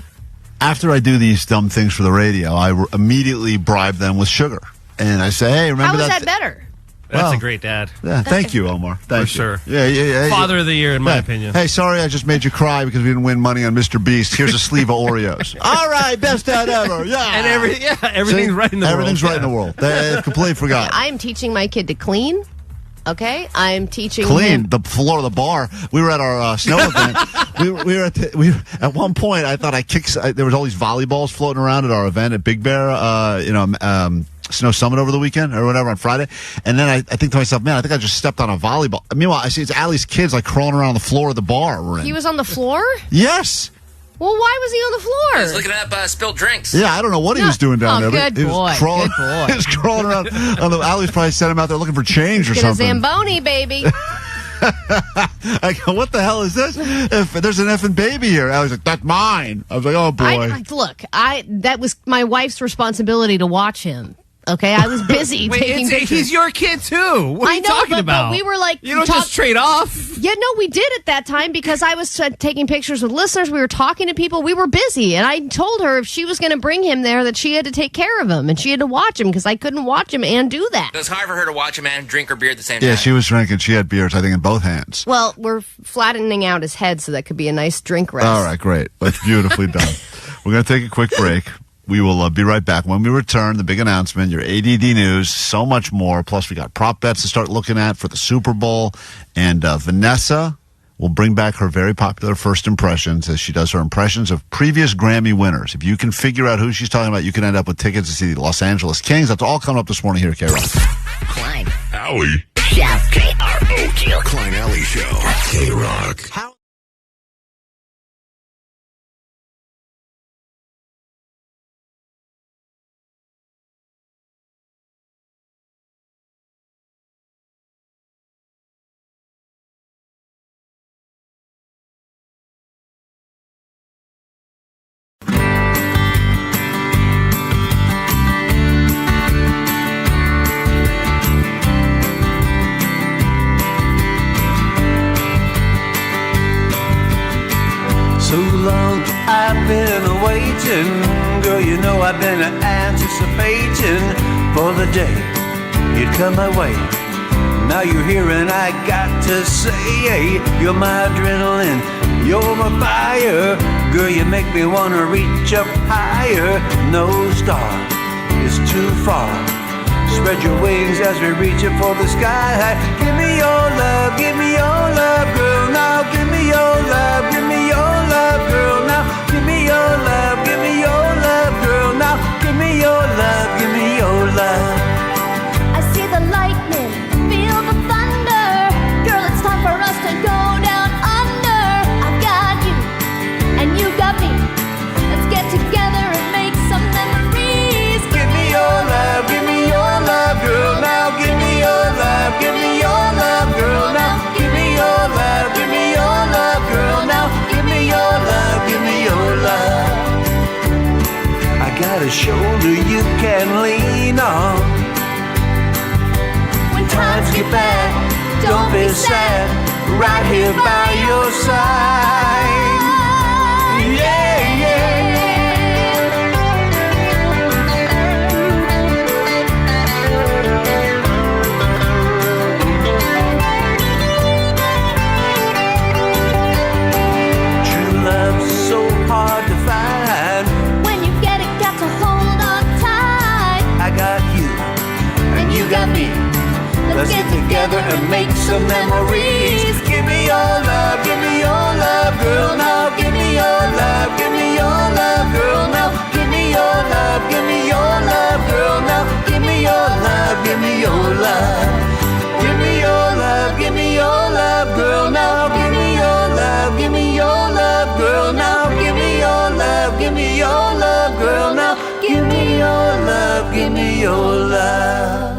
After I do these dumb things for the radio, I immediately bribe them with sugar. And I say, hey, remember that? How is that better? That's a great dad. Yeah, thank you, Omar. Thank you. Sure. Yeah. Father of the year, in my opinion. Hey, sorry I just made you cry because we didn't win money on Mr. Beast. Here's a sleeve of Oreos. All right, best dad ever. Yeah. And everything's right in the world. Everything's right in the world. They completely forgot. I'm teaching my kid to clean. Okay, I'm teaching clean him. The floor of the bar. We were at our snow event. we were at one point. I thought there was all these volleyballs floating around at our event at Big Bear. Snow Summit over the weekend or whatever on Friday, and then I think to myself, man, I think I just stepped on a volleyball. Meanwhile, I see it's Allie's kids like crawling around the floor of the bar we're in. He was on the floor? Yes. Well, why was he on the floor? He was looking up spilled drinks. Yeah, I don't know what he was doing down there. Good boy. Good boy. He was crawling around. Allie's probably sent him out there looking for change or Get something. a Zamboni, baby. I go, what the hell is this? If there's an effing baby here. I was like, that's mine. I was like, oh boy. That was my wife's responsibility to watch him. Okay, I was busy taking pictures. He's your kid too. What are you talking about? But we were like, you don't just trade off. Yeah, no, we did at that time because I was taking pictures with listeners. We were talking to people. We were busy, and I told her if she was going to bring him there, that she had to take care of him and she had to watch him because I couldn't watch him and do that. It was hard for her to watch a man drink her beer at the same time. Yeah, she was drinking. She had beers, I think, in both hands. Well, we're flattening out his head so that could be a nice drink rest. All right, great. That's beautifully done. We're going to take a quick break. We will be right back. When we return, the big announcement, your ADD news, so much more. Plus, we got prop bets to start looking at for the Super Bowl. And Vanessa will bring back her very popular first impressions as she does her impressions of previous Grammy winners. If you can figure out who she's talking about, you can end up with tickets to see the Los Angeles Kings. That's all coming up this morning here at KROQ. Klein. Alley. Shout KROQ. Klein Alley Show. KROQ. So long I've been waiting, girl, you know I've been anticipating for the day you'd come my way. Now you're here and I got to say, you're my adrenaline, you're my fire. Girl, you make me wanna reach up higher. No star is too far. Spread your wings as we reach up for the sky. Give me your love, give me your love, girl. Now give me your love, give me your love, girl. Now give me your love, give me your love, girl. Now give me your love, give me your love. I see the lightning, feel the thunder. Girl, it's time for us to go down under. I've got you, and you got me. Let's get together and make some memories. Give me your love, give me your love, girl. Now give me your love, give me your love, girl. Now give me your love. you can lean on. When times get bad, don't be sad, right here by your side. Yeah, yeah. True love's so hard to find. When you get it, got to hold on tight. I got you, and you got me. Let's get together and make some memories. Give me your love, give me your love, girl, now. Give me your love, give me your love, girl, now. Give me your love, give me your love, girl, now. Give me your love, give me your love. Give me your love, give me your love, girl, now. Give me your love, give me your love, girl, now. Give me your love, give me your love, girl, now. Give me your love, give me your love.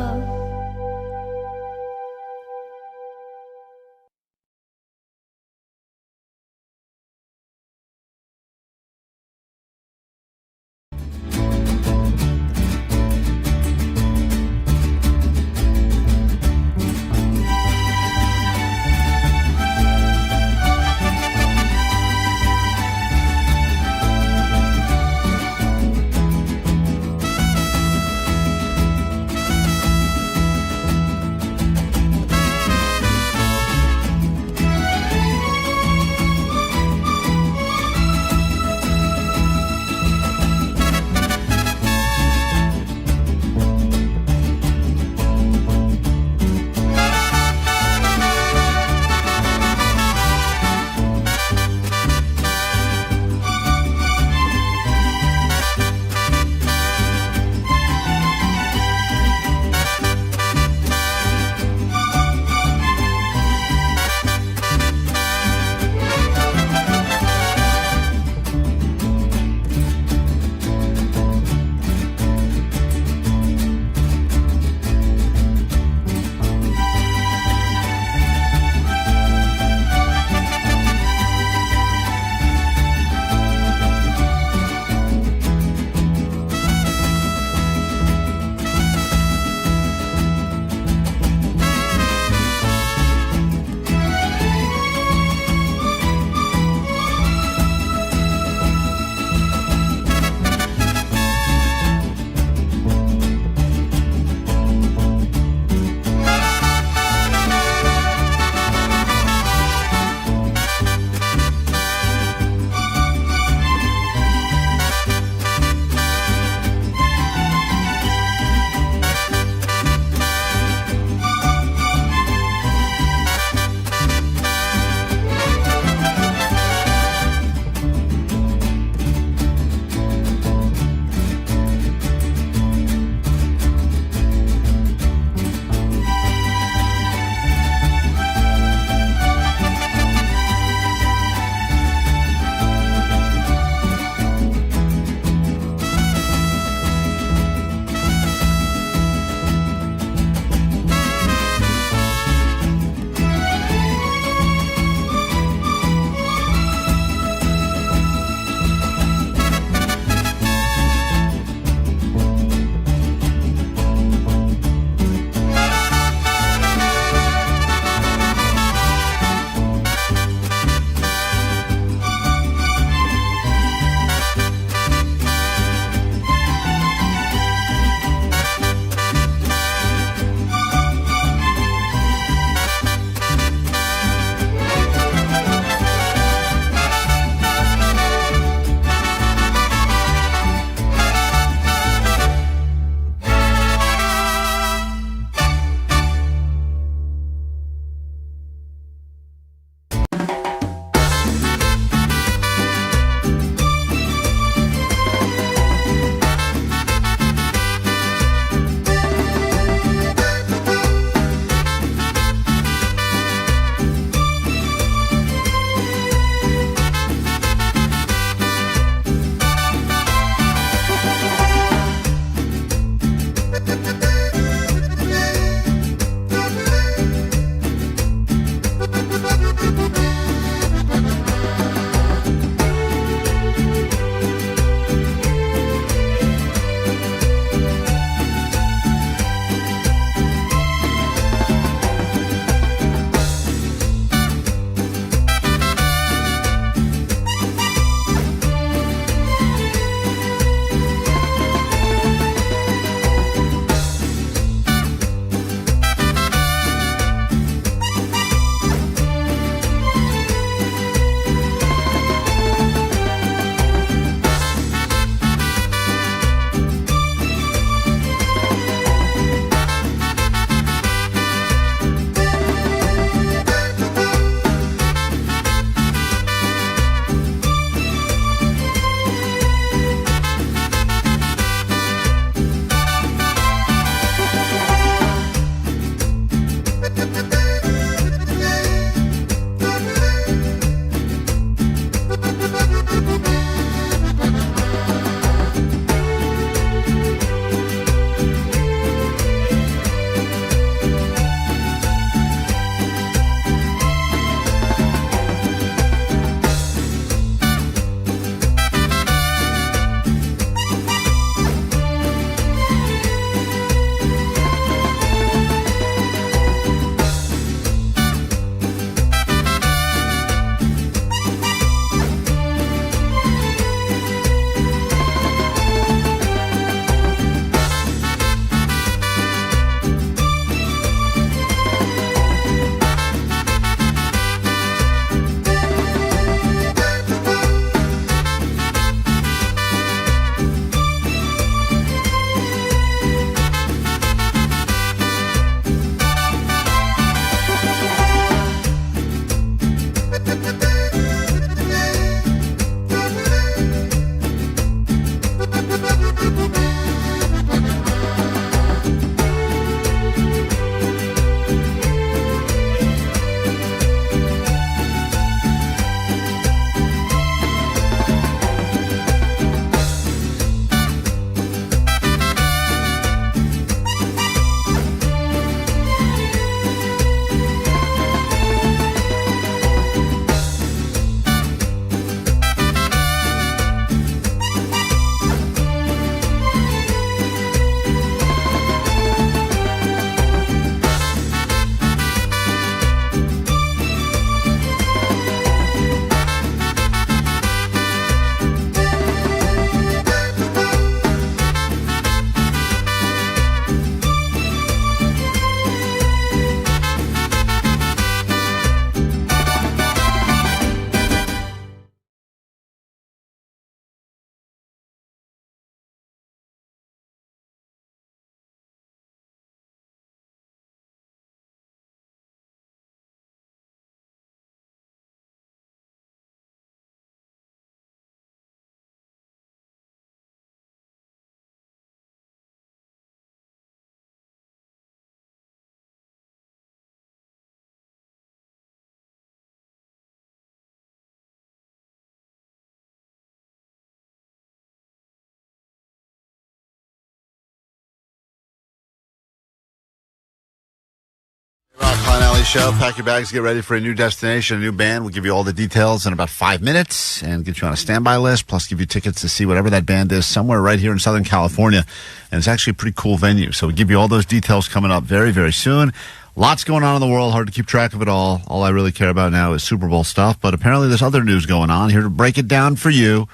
Alley Show. Pack your bags, get ready for a new destination, a new band. We'll give you all the details in about 5 minutes and get you on a standby list, plus give you tickets to see whatever that band is somewhere right here in Southern California. And it's actually a pretty cool venue. So we'll give you all those details coming up very, very soon. Lots going on in the world. Hard to keep track of it all. All I really care about now is Super Bowl stuff. But apparently there's other news going on. Here to break it down for you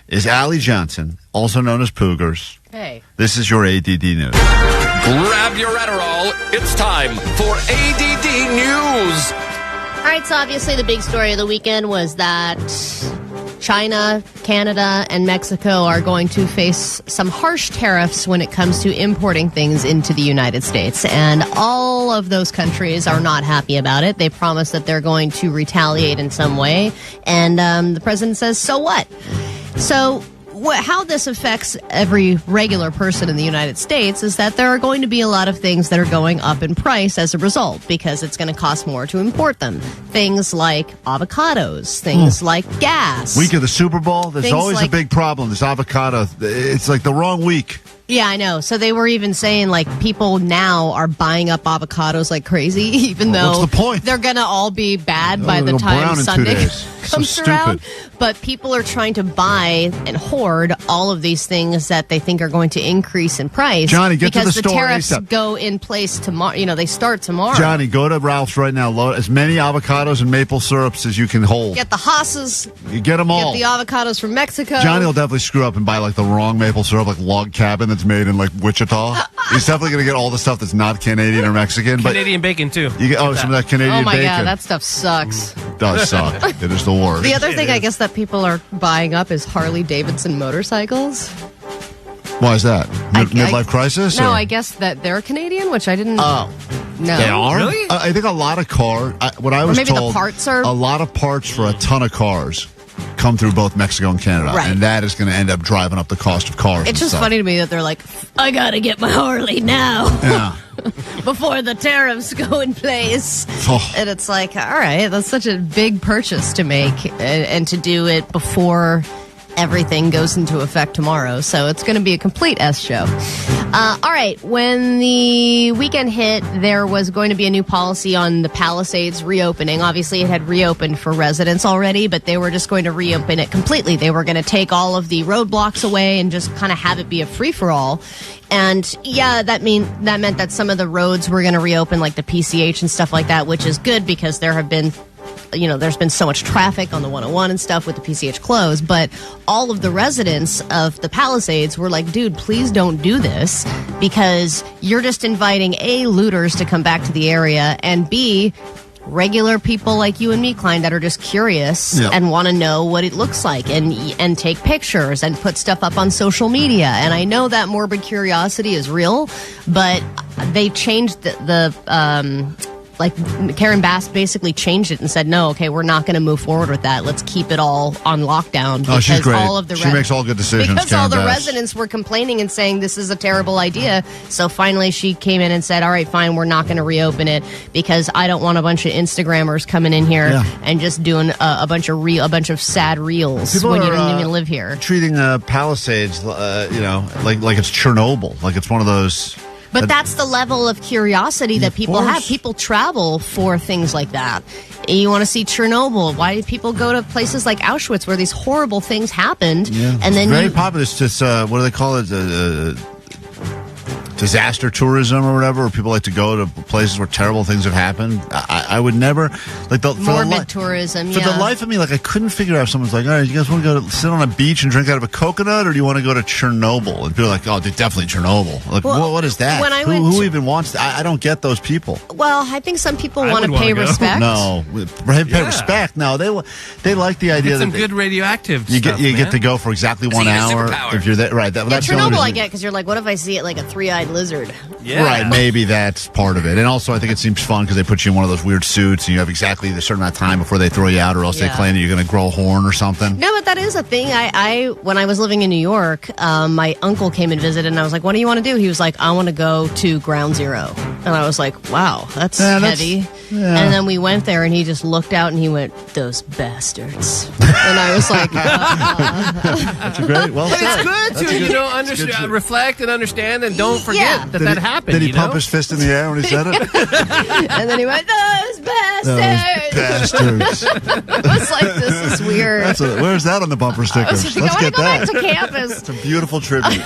is Allie Johnson, also known as Poogers. Hey. This is your ADD news. Grab your Adderall. It's time for ADD News. All right, so obviously the big story of the weekend was that China, Canada, and Mexico are going to face some harsh tariffs when it comes to importing things into the United States. And all of those countries are not happy about it. They promise that they're going to retaliate in some way. And the president says, so what? So how this affects every regular person in the United States is that there are going to be a lot of things that are going up in price as a result because it's going to cost more to import them. Things like avocados, things like gas. Week of the Super Bowl, there's Things always like- a big problem. This avocado, it's like the wrong week. Yeah, I know. So they were even saying, like, people now are buying up avocados like crazy, even though what's the point? they're going to all be bad by the It'll time brown in 2 Sunday days. comes So around. stupid. But people are trying to buy and hoard all of these things that they think are going to increase in price. Johnny, get to because the store tariffs ASAP. go in place tomorrow. You know, they start tomorrow. Johnny, go to Ralph's right now. Load as many avocados and maple syrups as you can hold. Get the Haas's. You get them all. Get the avocados from Mexico. Johnny will definitely screw up and buy like the wrong maple syrup, like Log Cabin that's made in like Wichita. He's definitely going to get all the stuff that's not Canadian or Mexican. But Canadian bacon, too. you get some of that Canadian Oh my bacon. God, that stuff sucks. does suck. It is the worst. The other thing I guess that people are buying up is Harley Davidson motorcycles. Why is that? Midlife crisis? No, or? I guess that they're Canadian, which I didn't. Oh. No. They are? Really? I think a lot of what I Or was maybe the told, parts are- a lot of parts for a ton of cars come through both Mexico and Canada. Right. And that is going to end up driving up the cost of cars. It's and just stuff. funny to me that they're like, I gotta get my Harley now. Yeah. Before the tariffs go in place. Oh. And it's like, all right, that's such a big purchase to make and to do it before everything goes into effect tomorrow. So it's going to be a complete S show. All right. When the weekend hit, there was going to be a new policy on the Palisades reopening. Obviously, it had reopened for residents already, but they were just going to reopen it completely. They were going to take all of the roadblocks away and just kind of have it be a free-for-all. And yeah, that meant that some of the roads were going to reopen, like the PCH and stuff like that, which is good because there's been so much traffic on the 101 and stuff with the PCH closed. But all of the residents of the Palisades were like, dude, please don't do this because you're just inviting A, looters to come back to the area, and B, regular people like you and me, Klein, that are just curious and want to know what it looks like and take pictures and put stuff up on social media. And I know that morbid curiosity is real, but they changed like Karen Bass basically changed it and said, no, okay, we're not going to move forward with that. Let's keep it all on lockdown. Oh, she's great. All of the She makes all good decisions, Because Karen all the Bass. residents were complaining and saying this is a terrible idea. So finally she came in and said, all right, fine, we're not going to reopen it because I don't want a bunch of Instagrammers coming in here and just doing a bunch of sad reels People when you are, don't even live here. treating Palisades, like it's Chernobyl. Like it's one of those. But that's the level of curiosity that people have. People travel for things like that. You want to see Chernobyl. Why do people go to places like Auschwitz where these horrible things happened? Yeah. And then very popular. It's just what do they call it? Disaster tourism or whatever, where people like to go to places where terrible things have happened. I would never like morbid tourism. For the life of me, like I couldn't figure out if someone's like, all right, you guys want to go to sit on a beach and drink out of a coconut, or do you want to go to Chernobyl? And people are like, oh, definitely Chernobyl. Like, Well, what is that? when I Who even wants that? I don't get those people. Well, I think some people want to pay respect. No, pay respect. No, they like the idea Get some that good radioactive you stuff, get to go for exactly 1 hour if you're there. Right. That's the only Chernobyl reason. I get because you're like, what if I see it like a three-eyed lizard? Right, maybe that's part of it. And also, I think it seems fun because they put you in one of those weird suits and you have exactly a certain amount of time before they throw you out, or else they claim that you're going to grow a horn or something. No, but that is a thing. I when I was living in New York, my uncle came and visited, and I was like, what do you want to do? He was like, I want to go to Ground Zero. And I was like, wow, that's heavy. And then we went there, and he just looked out, and he went, those bastards. And I was like, That's a great, well said. It's good to understand, reflect and understand, and don't forget that happened. Did he pump his fist in the air when he said it? And then he went, those bastards. Bastards. It was like, this is weird. Where's that on the bumper stickers? Let's get that. Back to campus. It's a beautiful tribute.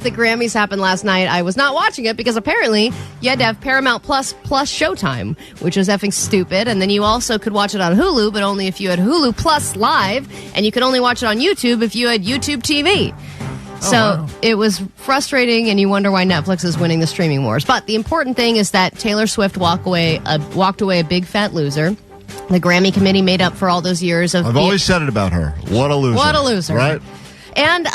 The Grammys happened last night. I was not watching it because apparently you had to have Paramount Plus Showtime, which was effing stupid. And then you also could watch it on Hulu, but only if you had Hulu Plus Live. And you could only watch it on YouTube if you had YouTube TV. So it was frustrating, and you wonder why Netflix is winning the streaming wars. But the important thing is that Taylor Swift walked away a big fat loser. The Grammy committee made up for all those years of... I've always said it about her. What a loser. What a loser. Right? And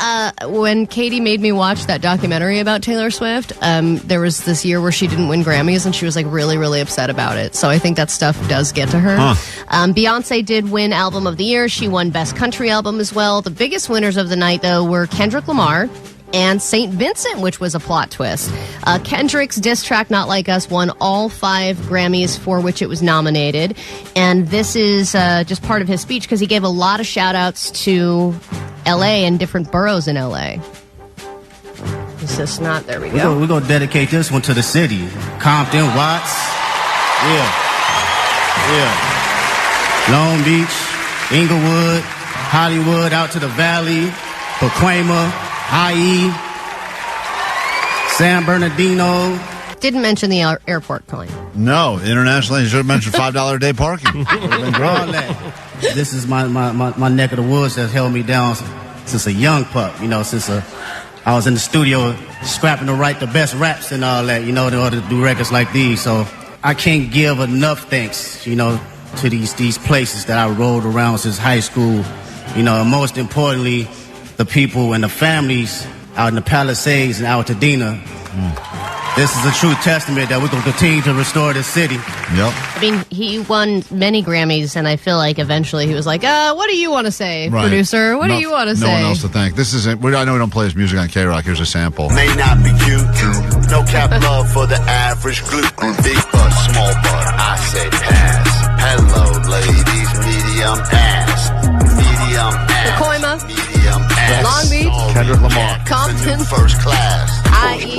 when Katie made me watch that documentary about Taylor Swift, there was this year where she didn't win Grammys, and she was like really, really upset about it. So I think that stuff does get to her. Beyonce did win Album of the Year. She won Best Country Album as well. The biggest winners of the night, though, were Kendrick Lamar and St. Vincent, which was a plot twist. Kendrick's diss track, Not Like Us, won all 5 Grammys for which it was nominated. And this is just part of his speech because he gave a lot of shout-outs to L.A. and different boroughs in L.A. Is this not? There we go. We're going to dedicate this one to the city. Compton, Watts. Yeah. Long Beach, Inglewood, Hollywood, out to the Valley, Pacoima, IE, San Bernardino. Didn't mention the airport, Klein. No, internationally, you should have mentioned $5 a day parking. This is my neck of the woods that held me down since a young pup, since I was in the studio scrapping to write the best raps and all that, in order to do records like these. So I can't give enough thanks, to these places that I rode around since high school, and most importantly, the people and the families out in the Palisades and Altadena. This is a true testament that we're going to continue to restore this city. Yep. I mean, he won many Grammys, and I feel like eventually he was like, what do you want to say, Right. producer? What do you want to say? No one else to thank. This isn't. I know we don't play his music on KROQ. Here's a sample. May not be cute, no cap love for the average glute. Big butt, small butt, I say pass. Hello, ladies, medium ass. Medium ass. Pacoima. Medium ass. Long Beach. Kendrick Lamar. Compton. First class. IE.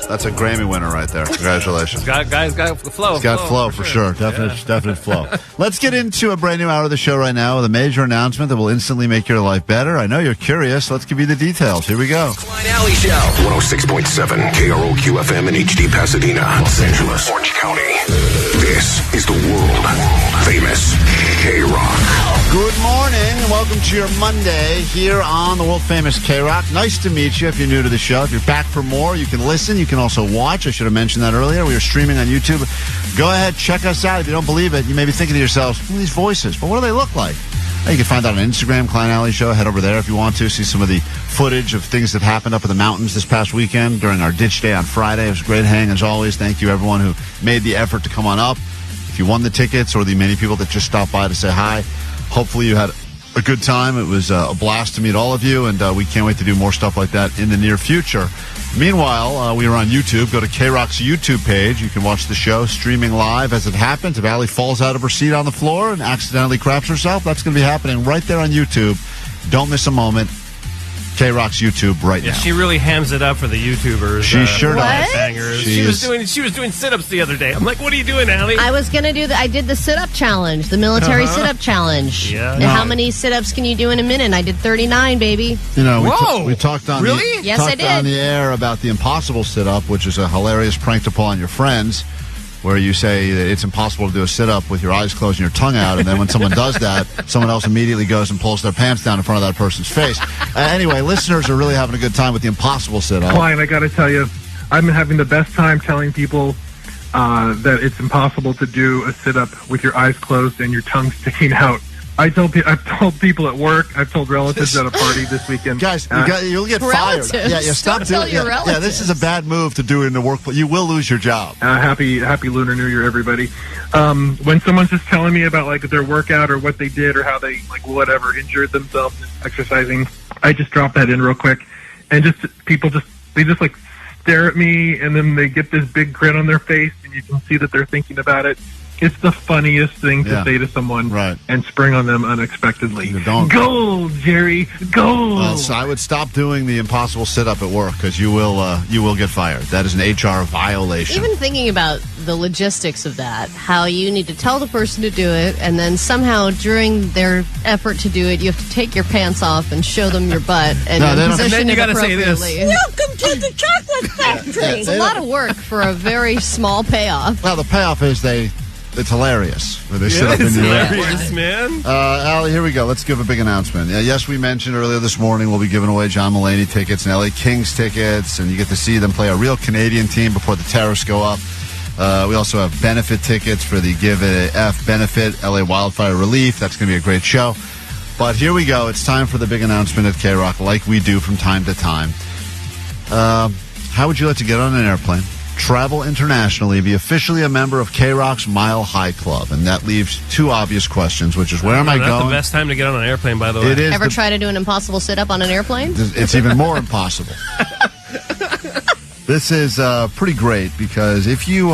That's a Grammy winner right there. Congratulations. Guy's got flow. It's got flow for sure. Definite flow. Let's get into a brand new hour of the show right now with a major announcement that will instantly make your life better. I know you're curious. Let's give you the details. Here we go. Klein Alley Show. 106.7 KROQ FM in HD Pasadena, Los Angeles, Orange County. This is the world famous KROQ. Good morning and welcome to your Monday here on the world famous KROQ. Nice to meet you if you're new to the show. If you're back for more, you can listen. You can also watch. I should have mentioned that earlier. We are streaming on YouTube. Go ahead, check us out. If you don't believe it, you may be thinking to yourselves, what are these voices? But what do they look like? You can find that on Instagram, Klein Alley Show. Head over there if you want to. See some of the footage of things that happened up in the mountains this past weekend during our ditch day on Friday. It was a great hang as always. Thank you everyone who made the effort to come on up. If you won the tickets or the many people that just stopped by to say hi, hopefully you had a good time. It was a blast to meet all of you, and we can't wait to do more stuff like that in the near future. Meanwhile, we are on YouTube. Go to KROQ's YouTube page. You can watch the show streaming live as it happens. If Allie falls out of her seat on the floor and accidentally craps herself, that's going to be happening right there on YouTube. Don't miss a moment. KROQ's YouTube right now. She really hams it up for the YouTubers. She sure does. Bangers. She was doing sit-ups the other day. I'm like, what are you doing, Allie? I was going to do I did the sit-up challenge, the military sit-up challenge. Yeah. And how many sit-ups can you do in a minute? I did 39, baby. We talked on Yes, I did. on the air about the impossible sit-up, which is a hilarious prank to pull on your friends, where you say that it's impossible to do a sit-up with your eyes closed and your tongue out, and then when someone does that, someone else immediately goes and pulls their pants down in front of that person's face. Anyway, listeners are really having a good time with the impossible sit-up. Klein, I got to tell you, I've been having the best time telling people that it's impossible to do a sit-up with your eyes closed and your tongue sticking out. I've told people at work. I've told relatives at a party this weekend. Guys, you'll get fired. Yeah, stop doing it. Yeah, this is a bad move to do in the workplace. You will lose your job. Happy Lunar New Year, everybody. When someone's just telling me about like their workout or what they did or how they whatever injured themselves exercising, I just drop that in real quick, and people just stare at me, and then they get this big grin on their face, and you can see that they're thinking about it. It's the funniest thing to say to someone and spring on them unexpectedly. Gold, Jerry, gold. So I would stop doing the impossible sit-up at work because you will get fired. That is an HR violation. Even thinking about the logistics of that, how you need to tell the person to do it, and then somehow during their effort to do it, you have to take your pants off and show them your butt and position it appropriately. Welcome to the chocolate factory. It's a lot of work for a very small payoff. Well, the payoff is it's hilarious. When they sit up in the air. Hilarious, man. Allie, here we go. Let's give a big announcement. Yes, we mentioned earlier this morning we'll be giving away John Mulaney tickets and LA Kings tickets, and you get to see them play a real Canadian team before the tariffs go up. We also have benefit tickets for the Give It a F benefit, LA Wildfire Relief. That's going to be a great show. But here we go. It's time for the big announcement at KROQ, like we do from time to time. How would you like to get on an airplane, travel internationally, be officially a member of KROQ's Mile High Club? And that leaves two obvious questions, which is where am I going? Not the best time to get on an airplane, by the way. It is. Ever try to do an impossible sit-up on an airplane? It's even more impossible. This is pretty great because if you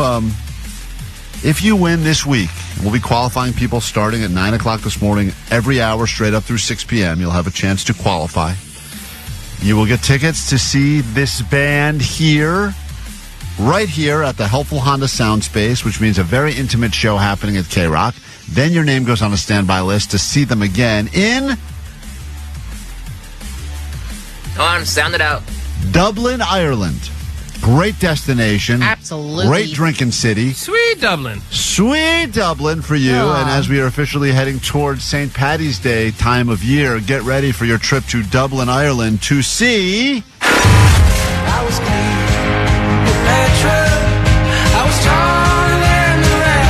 win this week, we'll be qualifying people starting at 9 o'clock this morning, every hour straight up through 6 p.m. You'll have a chance to qualify. You will get tickets to see this band here, right here at the Helpful Honda Sound Space, which means a very intimate show happening at KROQ. Then your name goes on a standby list to see them again in... Come on, sound it out. Dublin, Ireland. Great destination. Absolutely. Great drinking city. Sweet Dublin. Sweet Dublin for you. Aww. And as we are officially heading towards St. Paddy's Day time of year, get ready for your trip to Dublin, Ireland to see... I was clean with petrol. I was taller than the rest.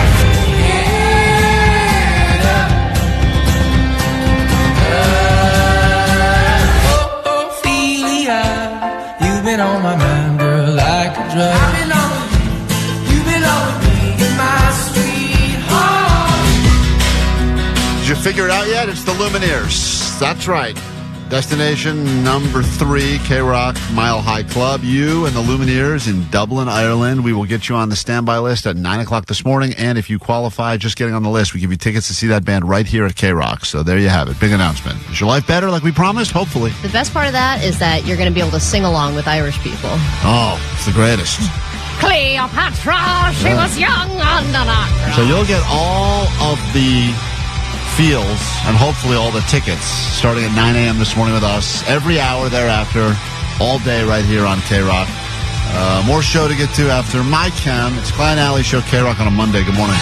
Ophelia, you've been on my mind, girl, like a drug. I've been on you been on me, my sweetheart. Did you figure it out yet? It's the Lumineers. That's right. Destination number 3, KROQ Mile High Club. You and the Lumineers in Dublin, Ireland. We will get you on the standby list at 9 o'clock this morning. And if you qualify, just getting on the list, we give you tickets to see that band right here at KROQ. So there you have it. Big announcement. Is your life better like we promised? Hopefully. The best part of that is that you're going to be able to sing along with Irish people. Oh, it's the greatest. Cleopatra, she was young and an actor. So you'll get all of the feels and hopefully all the tickets starting at 9 a.m. this morning with us. Every hour thereafter, all day right here on KROQ. More show to get to after my chem. It's Klein Alley Show, KROQ on a Monday. Good morning.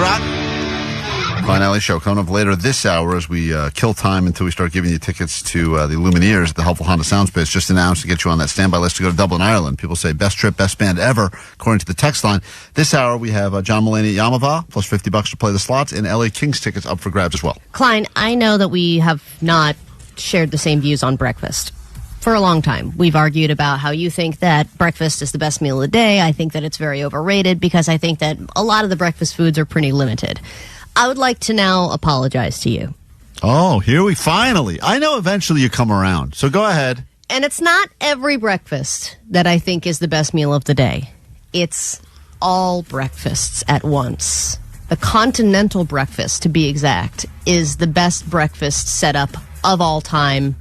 KROQ. Klein Alley Show coming up later this hour as we kill time until we start giving you tickets to the Lumineers at the Helpful Honda Soundspace. Just announced to get you on that standby list to go to Dublin, Ireland. People say best trip, best band ever, according to the text line. This hour we have John Mulaney at Yamava, plus $50 to play the slots, and LA Kings tickets up for grabs as well. Klein, I know that we have not shared the same views on breakfast. For a long time, we've argued about how you think that breakfast is the best meal of the day. I think that it's very overrated because I think that a lot of the breakfast foods are pretty limited. I would like to now apologize to you. Oh, here we finally. I know eventually you come around, so go ahead. And it's not every breakfast that I think is the best meal of the day. It's all breakfasts at once. The continental breakfast, to be exact, is the best breakfast setup of all time.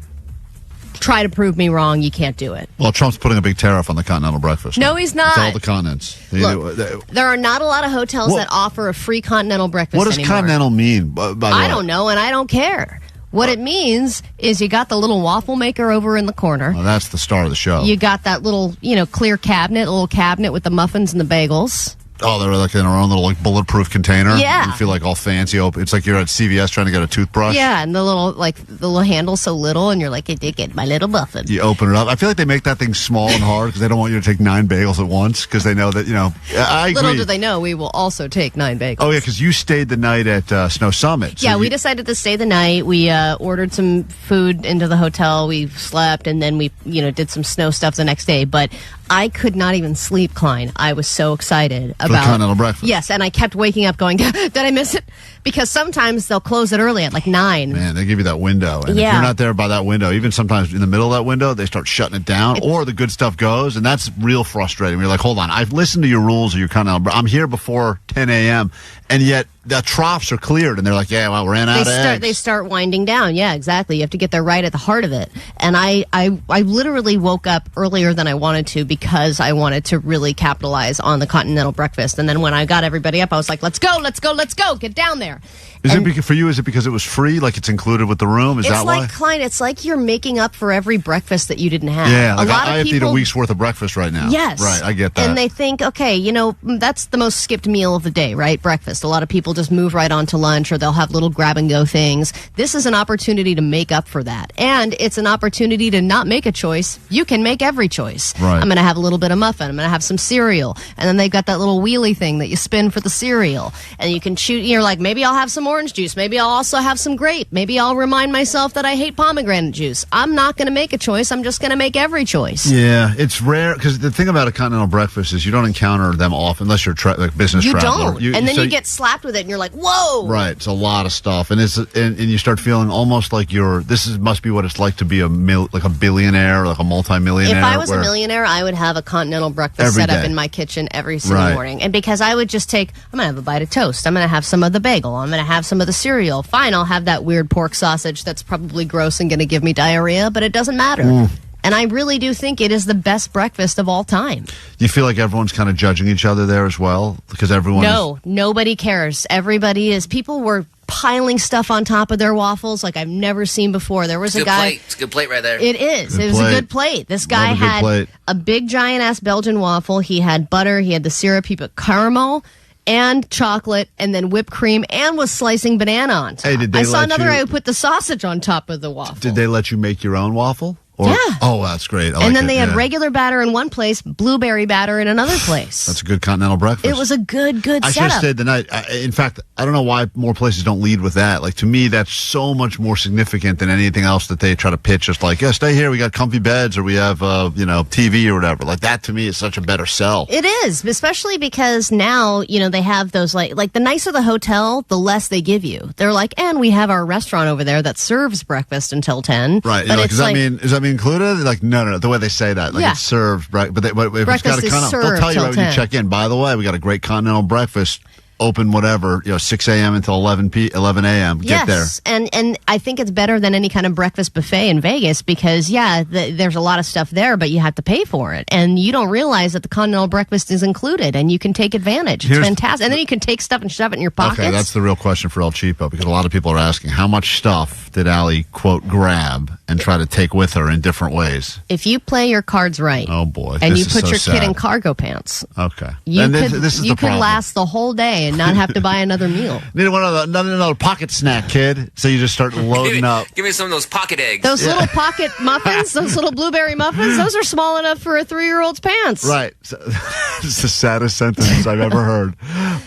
Try to prove me wrong, you can't do it. Well, Trump's putting a big tariff on the continental breakfast. No, he's not. It's all the continents. Look, there are not a lot of hotels that offer a free continental breakfast What does anymore. continental mean, by the way? I don't know, and I don't care. What it means is you got the little waffle maker over in the corner. Well, that's the star of the show. You got that little, clear cabinet, little cabinet with the muffins and the bagels. Oh, they're like in their own little bulletproof container. Yeah. You feel like all fancy. It's like you're at CVS trying to get a toothbrush. Yeah, and the little handle's so little, and you're like, get my little muffin. You open it up. I feel like they make that thing small and hard because they don't want you to take 9 bagels at once because they know that, I agree. Little do they know, we will also take 9 bagels. Oh, yeah, because you stayed the night at Snow Summit. So yeah, we decided to stay the night. We ordered some food into the hotel. We slept, and then we, did some snow stuff the next day. But I could not even sleep, Klein. I was so excited about the continental breakfast. Yes, and I kept waking up going, did I miss it? Because sometimes they'll close it early at like 9. Man, they give you that window. And if you're not there by that window, even sometimes in the middle of that window, they start shutting it down or the good stuff goes. And that's real frustrating. You're like, hold on, I've listened to your rules of your continental. I'm here before 10 a.m. And yet the troughs are cleared. And they're like, yeah, well, we ran out of eggs. They start winding down. Yeah, exactly. You have to get there right at the heart of it. And I literally woke up earlier than I wanted to because I wanted to really capitalize on the continental breakfast. And then when I got everybody up, I was like, let's go, get down there. For you, is it because it was free? Like it's included with the room? Is that why? It's like, Klein, it's like you're making up for every breakfast that you didn't have. Yeah, like a lot I of have people, to eat a week's worth of breakfast right now. Yes. Right, I get that. And they think, okay, that's the most skipped meal of the day, right? Breakfast. A lot of people just move right on to lunch or they'll have little grab-and-go things. This is an opportunity to make up for that. And it's an opportunity to not make a choice. You can make every choice. Right. I'm going to have a little bit of muffin. I'm going to have some cereal. And then they've got that little wheelie thing that you spin for the cereal. And you can you're like, maybe I'll have some orange juice. Maybe I'll also have some grape. Maybe I'll remind myself that I hate pomegranate juice. I'm not going to make a choice. I'm just going to make every choice. Yeah, it's rare because the thing about a continental breakfast is you don't encounter them often unless you're like business traveler. You don't. You get slapped with it and you're like, whoa. Right. It's a lot of stuff. And and you start feeling almost like must be what it's like to be like a billionaire, like a multimillionaire. If I was a millionaire, I would have a continental breakfast set up in my kitchen every single morning. And because I would just I'm going to have a bite of toast. I'm going to have some of the bagel. I'm going to have some of the cereal. Fine, I'll have that weird pork sausage that's probably gross and going to give me diarrhea, but it doesn't matter. And I really do think it is the best breakfast of all time. Do you feel like everyone's kind of judging each other there as well? Because nobody cares. People were piling stuff on top of their waffles like I've never seen before. There was a guy. It's a good plate right there. It is. It was a good plate. This guy had a big giant ass Belgian waffle. He had butter. He had the syrup. He put caramel and chocolate and then whipped cream and was slicing banana on top. Hey, I saw another guy who put the sausage on top of the waffle. Did they let you make your own waffle? Yeah. Oh, that's great. And then they had regular batter in one place, blueberry batter in another place. That's a good continental breakfast. It was a good setup. I should have stayed the night. In fact, I don't know why more places don't lead with that. Like, to me, that's so much more significant than anything else that they try to pitch. Just like, yeah, stay here. We got comfy beds or we have, TV or whatever. Like, that to me is such a better sell. It is, especially because now, they have those, like the nicer the hotel, the less they give you. They're like, and we have our restaurant over there that serves breakfast until 10. Right. But does that mean included? Like, no. The way they say that, like it's served, right? But if it's got they'll tell you right when you check in. By the way, we got a great continental breakfast. Open whatever, 6 a.m. until 11 a.m. Get there. And I think it's better than any kind of breakfast buffet in Vegas because, there's a lot of stuff there, but you have to pay for it. And you don't realize that the continental breakfast is included, and you can take advantage. It's fantastic. And then you can take stuff and shove it in your pockets. Okay, that's the real question for El Cheapo, because a lot of people are asking, how much stuff did Allie, quote, grab and try to take with her in different ways? If you play your cards right. Oh, boy. And you put your kid in cargo pants. Okay. You could last the whole day and not have to buy another meal. Need another pocket snack, kid. So you just start loading up. Give me some of those pocket eggs. Those little pocket muffins, those little blueberry muffins, those are small enough for a 3-year-old's pants. Right. So, it's the saddest sentence I've ever heard.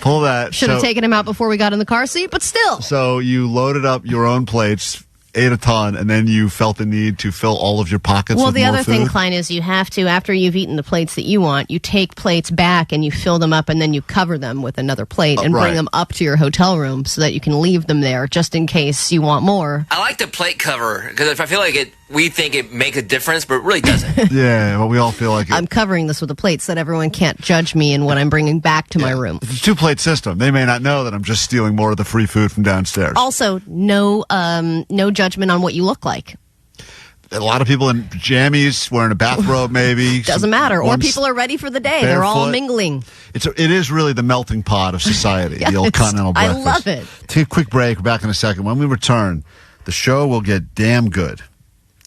Pull that. Should have taken him out before we got in the car seat, but still. So you loaded up your own plates, ate a ton, and then you felt the need to fill all of your pockets with more food? Well, the other thing, Klein, is you have to, after you've eaten the plates that you want, you take plates back and you fill them up and then you cover them with another plate and bring them up to your hotel room so that you can leave them there just in case you want more. I like the plate cover because if I feel like we think it makes a difference, but it really doesn't. Yeah, but we all feel like it. I'm covering this with a plate so that everyone can't judge me in what I'm bringing back to my room. It's a 2-plate system. They may not know that I'm just stealing more of the free food from downstairs. Also, no judgment on what you look like. A lot of people in jammies, wearing a bathrobe maybe. Doesn't matter. Or people are ready for the day. They're all mingling. It is really the melting pot of society, the old continental breakfast. I love it. Take a quick break. We're back in a second. When we return, the show will get damn good.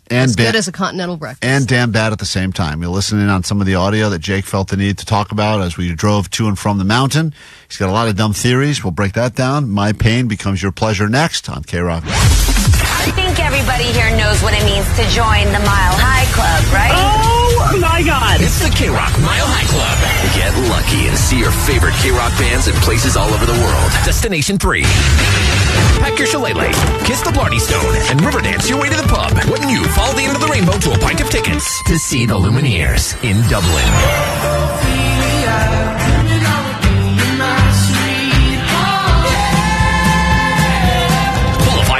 And as good as a continental breakfast. And damn bad at the same time. You'll listen in on some of the audio that Jake felt the need to talk about as we drove to and from the mountain. He's got a lot of dumb theories. We'll break that down. My pain becomes your pleasure next on KROQ. I think everybody here knows what it means to join the Mile High Club, right? Oh my God! It's the KROQ Mile High Club. Get lucky and see your favorite KROQ bands in places all over the world. Destination 3. Pack your shillelagh, kiss the Blarney Stone, and river dance your way to the pub. When you follow the end of the rainbow to a pint of tickets to see the Lumineers in Dublin.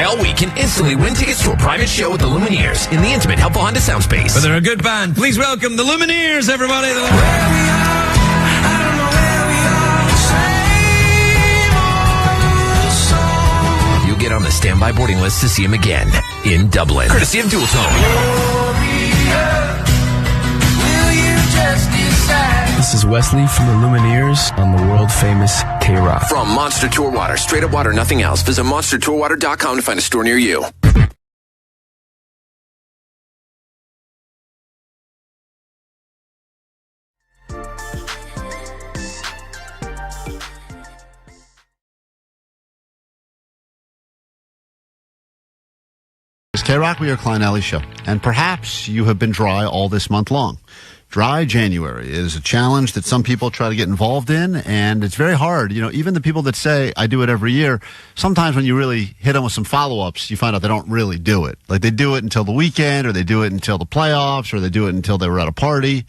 All week and instantly win tickets to a private show with the Lumineers in the intimate, helpful Honda sound space. But they're a good band. Please welcome the Lumineers, everybody. You'll get on the standby boarding list to see him again in Dublin. Courtesy of Dual Tone. This is Wesley from the Lumineers on the World Famous KROQ. From Monster Tour Water, straight up water, nothing else. Visit monstertourwater.com to find a store near you. It's KROQ, we are Klein Alley Show. And perhaps you have been dry all this month long. Dry January is a challenge that some people try to get involved in, and it's very hard. You know, even the people that say, I do it every year, sometimes when you really hit them with some follow-ups, you find out they don't really do it. Like, they do it until the weekend, or they do it until the playoffs, or they do it until they were at a party.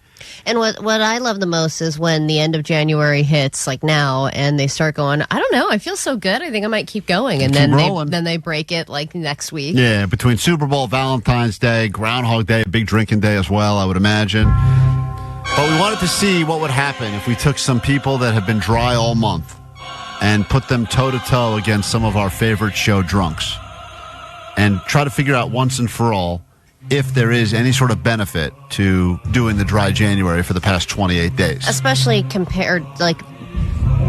And what I love the most is when the end of January hits, like now, and they start going, I don't know, I feel so good, I think I might keep going. And then they break it like next week. Yeah, between Super Bowl, Valentine's Day, Groundhog Day, big drinking day as well, I would imagine. But we wanted to see what would happen if we took some people that have been dry all month and put them toe-to-toe against some of our favorite show drunks and try to figure out once and for all if there is any sort of benefit to doing the dry January for the past 28 days. Especially compared, like,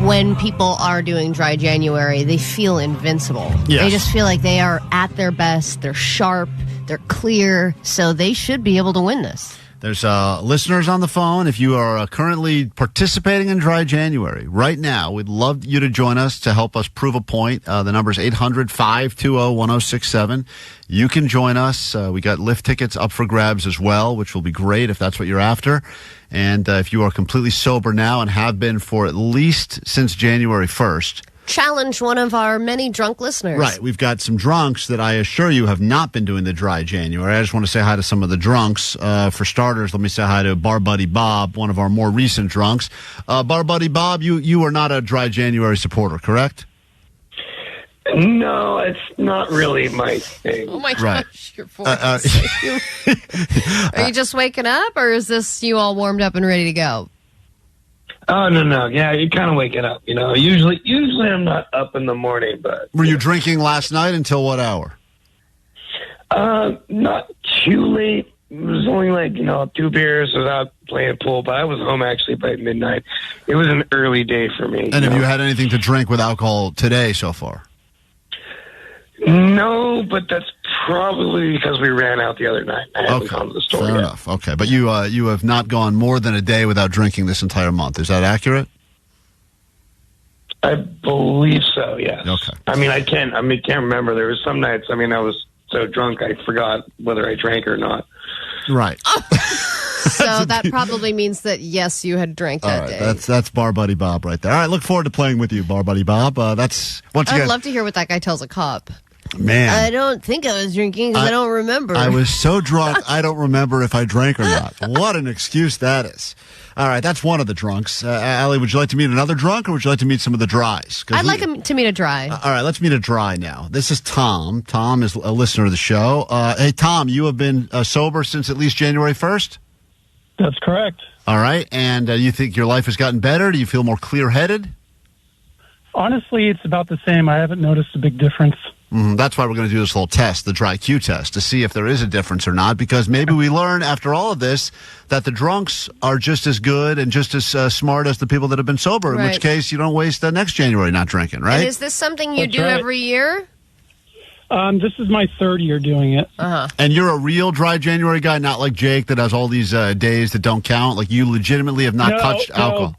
when people are doing dry January, they feel invincible. Yes. They just feel like they are at their best, they're sharp, they're clear, so they should be able to win this. There's listeners on the phone. If you are currently participating in Dry January right now, we'd love you to join us to help us prove a point. The number is 800-520-1067. You can join us. We got lift tickets up for grabs as well, which will be great if that's what you're after. And if you are completely sober now and have been for at least since January 1st, challenge one of our many drunk listeners. Right. We've got some drunks that I assure you have not been doing the dry January. I just want to say hi to some of the drunks. For starters, let me say hi to Bar Buddy Bob, one of our more recent drunks. Bar Buddy Bob, you are not a dry January supporter, correct? No, it's not really my thing. Oh my gosh, your voice. Are you just waking up, or is this you all warmed up and ready to go? Oh, no. Yeah, you're kind of waking up, you know. Usually I'm not up in the morning, but... Were you drinking last night until what hour? Not too late. It was only 2 beers without playing pool, but I was home actually by midnight. It was an early day for me. And have you had anything to drink with alcohol today so far? No, but that's probably because we ran out the other night. I haven't gone to the store yet. Fair enough. Okay, but you have not gone more than a day without drinking this entire month. Is that accurate? I believe so, yes. Okay. I can't remember. There was some nights, I was so drunk I forgot whether I drank or not. Right. So that probably means that, yes, you had drank that day. That's Bar Buddy Bob right there. All right, look forward to playing with you, Bar Buddy Bob. That's once again. I'd love to hear what that guy tells a cop. Man. I don't think I was drinking because I don't remember. I was so drunk, I don't remember if I drank or not. What an excuse that is. All right, that's one of the drunks. Allie, would you like to meet another drunk, or would you like to meet some of the dries? I'd like to meet a dry. All right, let's meet a dry now. This is Tom. Tom is a listener of the show. Hey, Tom, you have been sober since at least January 1st? That's correct. All right, and you think your life has gotten better? Do you feel more clear-headed? Honestly, it's about the same. I haven't noticed a big difference. That's why we're going to do this little test, the dry Q test, to see if there is a difference or not, because maybe we learn after all of this that the drunks are just as good and just as smart as the people that have been sober, in which case you don't waste next January not drinking, right? And is this something you do every year? This is my third year doing it. And you're a real dry January guy, not like Jake that has all these days that don't count? Like you legitimately have not touched alcohol?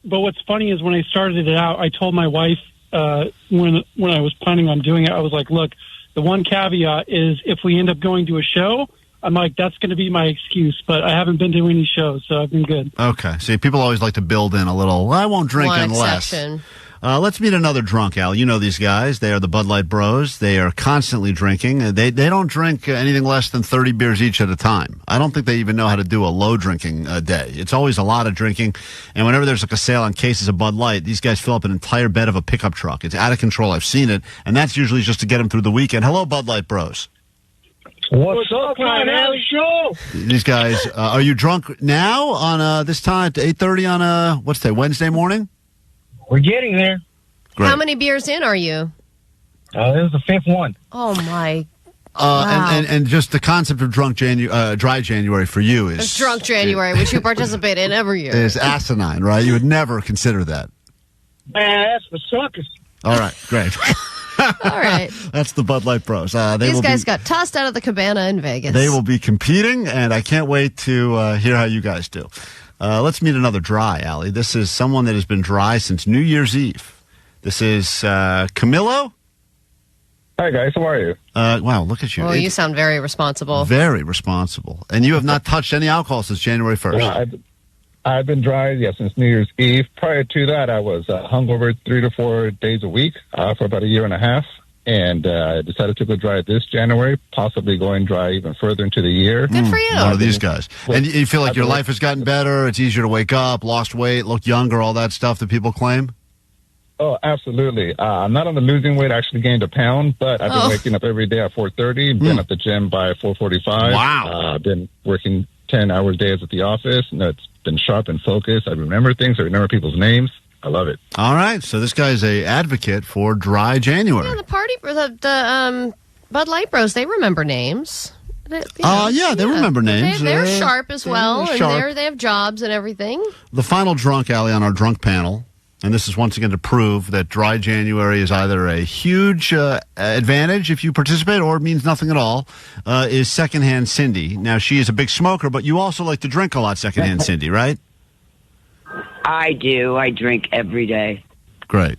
But what's funny is when I started it out, I told my wife when I was planning on doing it, I was like, look, the one caveat is if we end up going to a show, I'm like, that's going to be my excuse. But I haven't been to any shows, so I've been good. Okay. See, people always like to build in a little, I won't drink unless. Let's meet another drunk, Al. You know these guys. They are the Bud Light Bros. They are constantly drinking. They don't drink anything less than 30 beers each at a time. I don't think they even know how to do a low drinking day. It's always a lot of drinking. And whenever there's like a sale on cases of Bud Light, these guys fill up an entire bed of a pickup truck. It's out of control. I've seen it. And that's usually just to get them through the weekend. Hello, Bud Light Bros. What's up, Klein Alley Show? These guys, are you drunk now on this time at 8:30 on what's that, Wednesday morning? We're getting there. Great. How many beers in are you? This is the fifth one. Oh, my And just the concept of dry January for you is... It's drunk January, which you participate in every year. Is asinine, right? You would never consider that. Man, that's for suckers. All right, great. All right. That's the Bud Light Bros. These guys got tossed out of the cabana in Vegas. They will be competing, and I can't wait to hear how you guys do. Let's meet another dry, Allie. This is someone that has been dry since New Year's Eve. This is Camilo. Hi, guys. How are you? Wow, look at you. Oh, you sound very responsible. Very responsible. And you have not touched any alcohol since January 1st. Yeah, I've been dry, since New Year's Eve. Prior to that, I was hungover 3 to 4 days a week for about a year and a half. And I decided to go dry this January, possibly going dry even further into the year. Good for you. One of these guys. And you feel like your life has gotten better, it's easier to wake up, lost weight, look younger, all that stuff that people claim? Oh, absolutely. I'm not on the losing weight. I actually gained a pound, but I've been waking up every day at 4:30, been at the gym by 4:45. Wow. I've been working 10-hour days at the office, and it's been sharp and focused. I remember things. I remember people's names. I love it. All right. So this guy's a advocate for dry January. Yeah, the Bud Light Bros, they remember names. They remember names. They're sharp as well, sharp. And they have jobs and everything. The final drunk, Allie, on our drunk panel, and this is once again to prove that dry January is either a huge advantage if you participate or it means nothing at all, is secondhand Cindy. Now, she is a big smoker, but you also like to drink a lot, secondhand Cindy, right? I do. I drink every day. Great.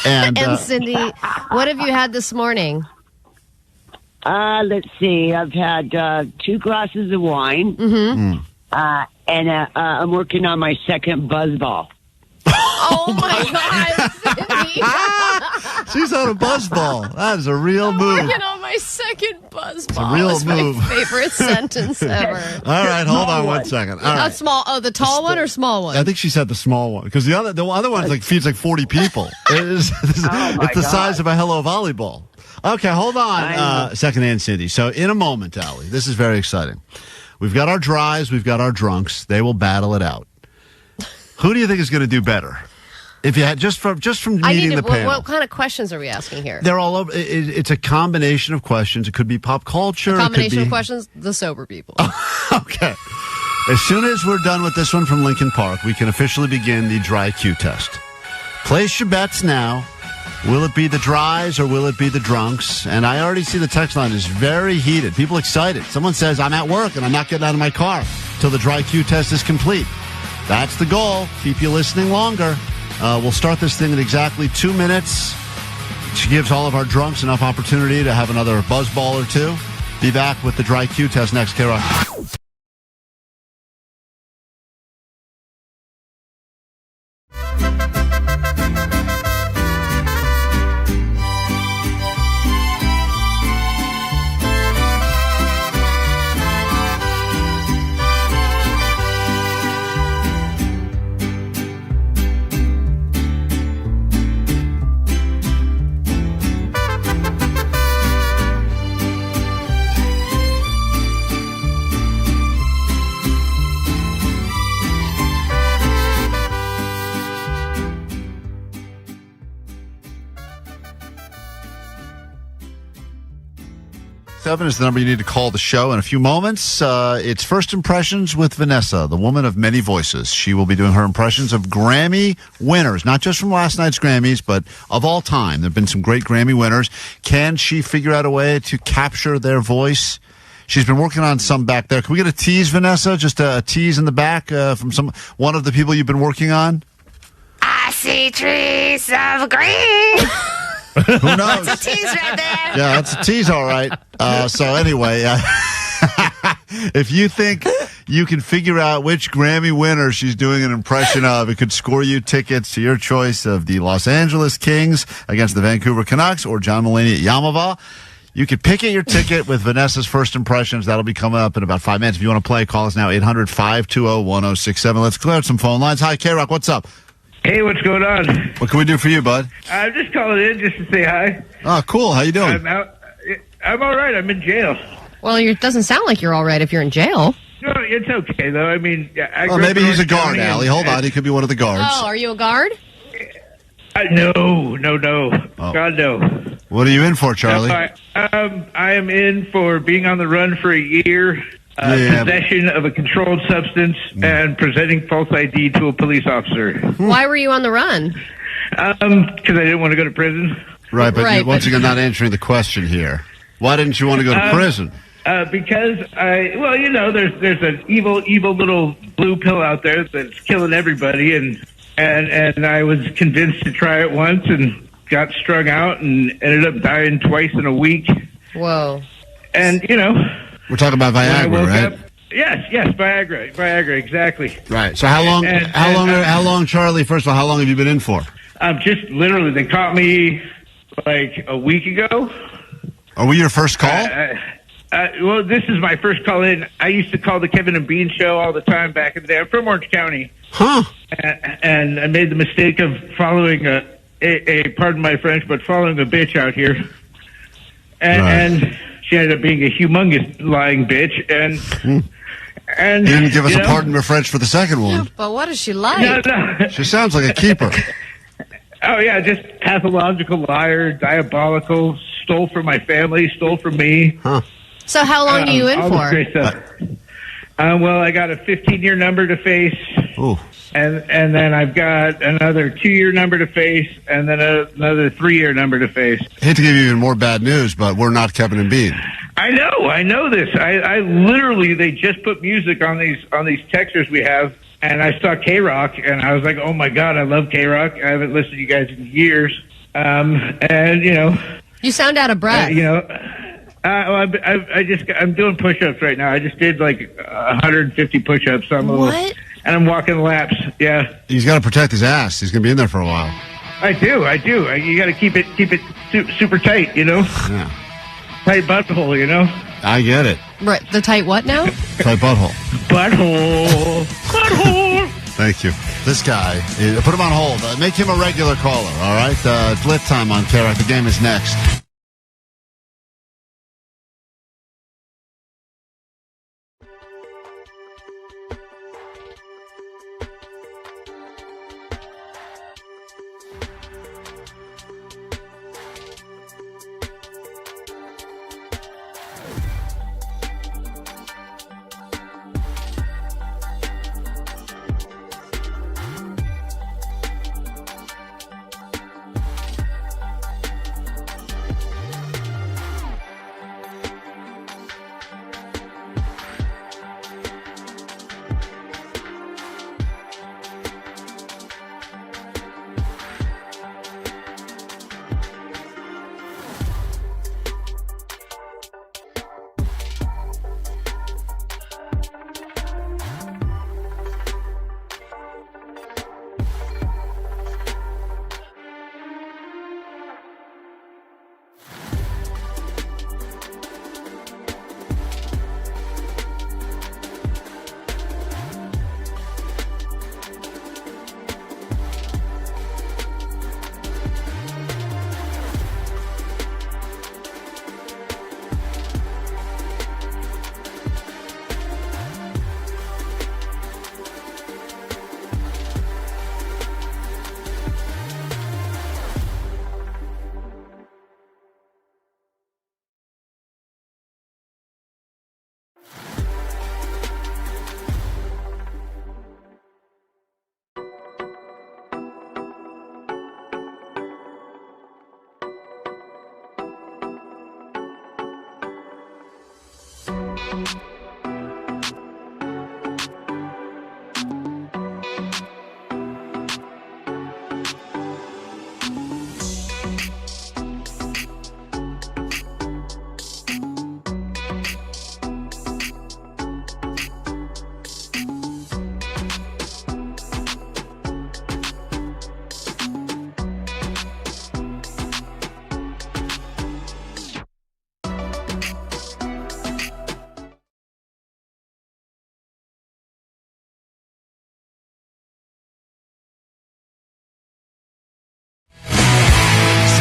And, Cindy, what have you had this morning? Let's see. I've had 2 glasses of wine, and I'm working on my second buzzball. Oh, my God, Cindy. She's on a buzzball. That is a real move. I'm working on my second buzzball. It's a real That's move. my favorite sentence ever. All right, hold on one second. All right. The tall one or small one? I think she said the small one because the other one feeds like 40 people. It's the size of a Hello Volleyball. Okay, hold on, secondhand Cindy. So in a moment, Allie, this is very exciting. We've got our dries, we've got our drunks. They will battle it out. Who do you think is going to do better? If you had just from meeting the panel. What kind of questions are we asking here? They're all over. It's a combination of questions. It could be pop culture. A combination of questions. The sober people. Okay. As soon as we're done with this one from Lincoln Park, we can officially begin the dry Q test. Place your bets now. Will it be the dries or will it be the drunks? And I already see the text line is very heated. People excited. Someone says, I'm at work and I'm not getting out of my car till the dry Q test is complete. That's the goal. Keep you listening longer. We'll start this thing in exactly 2 minutes. She gives all of our drunks enough opportunity to have another buzzball or two. Be back with the dry Q test next, KROQ. Seven is the number you need to call the show in a few moments. It's First Impressions with Vanessa, the woman of many voices. She will be doing her impressions of Grammy winners, not just from last night's Grammys, but of all time. There have been some great Grammy winners. Can she figure out a way to capture their voice? She's been working on some back there. Can we get a tease, Vanessa? Just a tease in the back from one of the people you've been working on? I see trees of green. Who knows? That's a tease right there. Yeah, that's a tease, all right. So anyway, if you think you can figure out which Grammy winner she's doing an impression of, it could score you tickets to your choice of the Los Angeles Kings against the Vancouver Canucks or John Mulaney at Yamava. You could pick your ticket with Vanessa's First Impressions. That'll be coming up in about 5 minutes. If you want to play, call us now, 800-520-1067. Let's clear out some phone lines. Hi, KROQ, what's up? Hey, what's going on? What can we do for you, bud? I'm just calling in just to say hi. Oh, cool. How you doing? I'm all right. I'm in jail. Well, it doesn't sound like you're all right if you're in jail. No, it's okay, though. I mean, I well, maybe he's a guard, Allie. Hold on. He could be one of the guards. Oh, are you a guard? No. Oh. God, no. What are you in for, Charlie? No, I am in for being on the run for a year. Possession of a controlled substance and presenting false ID to a police officer. Why were you on the run? Because I didn't want to go to prison. Right, but once again, not answering the question here. Why didn't you want to go to prison? Because there's an evil little blue pill out there that's killing everybody, and I was convinced to try it once and got strung out and ended up dying twice in a week. Whoa. And we're talking about Viagra, right? Yes, Viagra, exactly. Right. So how long, Charlie? First of all, how long have you been in for? Just literally, they caught me like a week ago. Are we your first call? Well, this is my first call in. I used to call the Kevin and Bean show all the time back in the day. I'm from Orange County. Huh. And I made the mistake of following pardon my French, but following a bitch out here. And she ended up being a humongous lying bitch, and you didn't give us a pardon my French for the second one. But what is she like? No. She sounds like a keeper. Oh yeah, just pathological liar, diabolical, stole from my family, stole from me. Huh. So how long are you in all for? This great stuff. Well, I got a 15-year number to face. Ooh. And then I've got another 2-year number to face, and then another 3-year number to face. I hate to give you even more bad news, but we're not Kevin and Bean. I know this. I literally, they just put music on these texters we have, and I saw KROQ, and I was like, oh my God, I love KROQ. I haven't listened to you guys in years. And you sound out of breath. I'm doing push-ups right now. I just did like 150 push-ups. So and I'm walking laps. Yeah. He's got to protect his ass. He's going to be in there for a while. I do. You got to keep it super tight. Yeah. Tight butthole. I get it. Right. The tight what now? Tight butthole. Butthole. Thank you. This guy, put him on hold. Make him a regular caller. All right. It's lit time on KROQ. The game is next.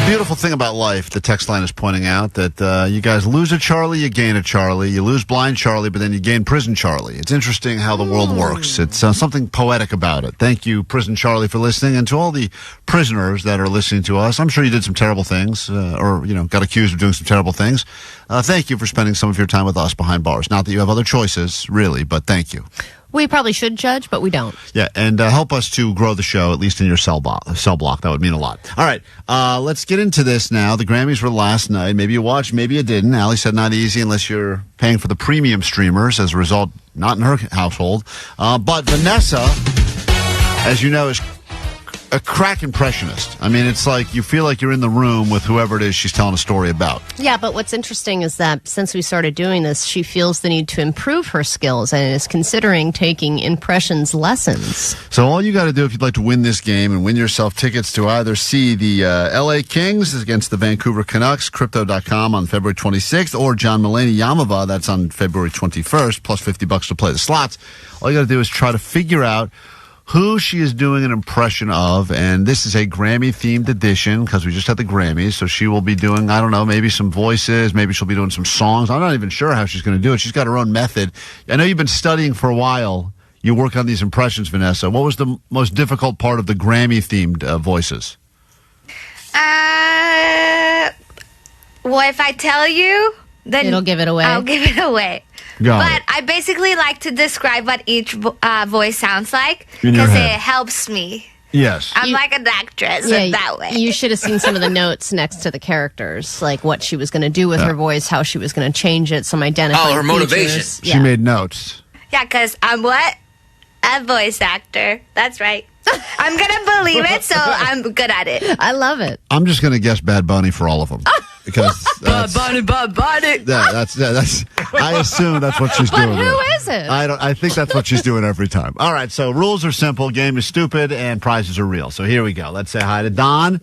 a beautiful thing about life, the text line is pointing out, that you guys lose a Charlie, you gain a Charlie. You lose blind Charlie, but then you gain prison Charlie. It's interesting how the world works. It's something poetic about it. Thank you, Prison Charlie, for listening. And to all the prisoners that are listening to us, I'm sure you did some terrible things or got accused of doing some terrible things. Thank you for spending some of your time with us behind bars. Not that you have other choices, really, but thank you. We probably should judge, but we don't. Yeah, and help us to grow the show, at least in your cell block. That would mean a lot. All right, let's get into this now. The Grammys were last night. Maybe you watched, maybe you didn't. Allie said not easy unless you're paying for the premium streamers. As a result, not in her household. But Vanessa, as you know, is a crack impressionist. I mean, it's like you feel like you're in the room with whoever it is she's telling a story about. Yeah, but what's interesting is that since we started doing this, she feels the need to improve her skills and is considering taking impressions lessons. So all you got to do if you'd like to win this game and win yourself tickets to either see the LA Kings against the Vancouver Canucks, Crypto.com on February 26th, or John Mulaney Yamava, that's on February 21st, plus $50 to play the slots. All you got to do is try to figure out who she is doing an impression of, and this is a Grammy-themed edition because we just had the Grammys, so she will be doing, I don't know, maybe some voices, maybe she'll be doing some songs. I'm not even sure how she's going to do it. She's got her own method. I know you've been studying for a while. You work on these impressions, Vanessa. What was the most difficult part of the Grammy-themed voices? Well, if I tell you, then it'll give it away. I'll give it away. Got but it. I basically like to describe what each voice sounds like In your because head. it helps me. Yes. I'm like an actress in that way. You should have seen some of the notes next to the characters, like what she was going to do with her voice, how she was going to change it, some identifying her motivation. features. She made notes. Yeah, because I'm what? A voice actor. That's right. I'm going to believe it, so I'm good at it. I love it. I'm just going to guess Bad Bunny for all of them. Because that's, Bad Bunny. that's I assume that's what she's doing. But who is it? I think that's what she's doing every time. All right, so rules are simple, game is stupid, and prizes are real. So here we go. Let's say hi to Don.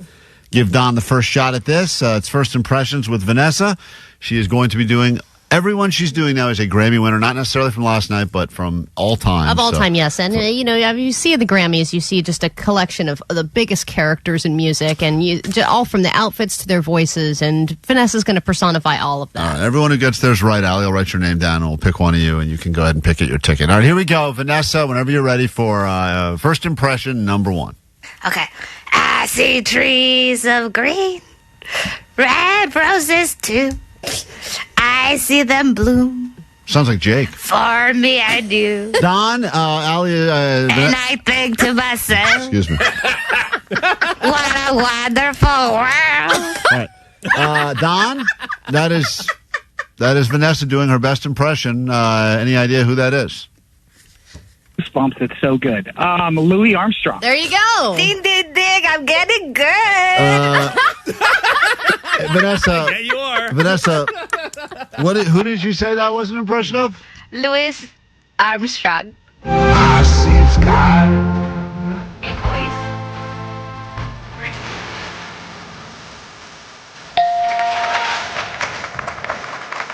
Give Don the first shot at this. It's first impressions with Vanessa. She is going to be doing. Everyone she's doing now is a Grammy winner, not necessarily from last night, but from all time. Of all time, yes. And, you see the Grammys, you see just a collection of the biggest characters in music, and all from the outfits to their voices, and Vanessa's going to personify all of that. All right, everyone who gets theirs right, Allie, I'll write your name down, and we'll pick one of you, and you can go ahead and pick your ticket. All right, here we go. Vanessa, whenever you're ready for first impression number one. Okay. I see trees of green, red roses too. I see them bloom. Sounds like Jake. For me, I do. Don, Allie, and I think to myself, excuse me. what a wonderful world. All right. Don, that is Vanessa doing her best impression. Any idea who that is? Goosebumps, it's so good. Louis Armstrong. There you go. Ding, ding, ding. I'm getting good. Vanessa. Yeah, you are. Vanessa, who did you say that was an impression of? Louis Armstrong. I see sky.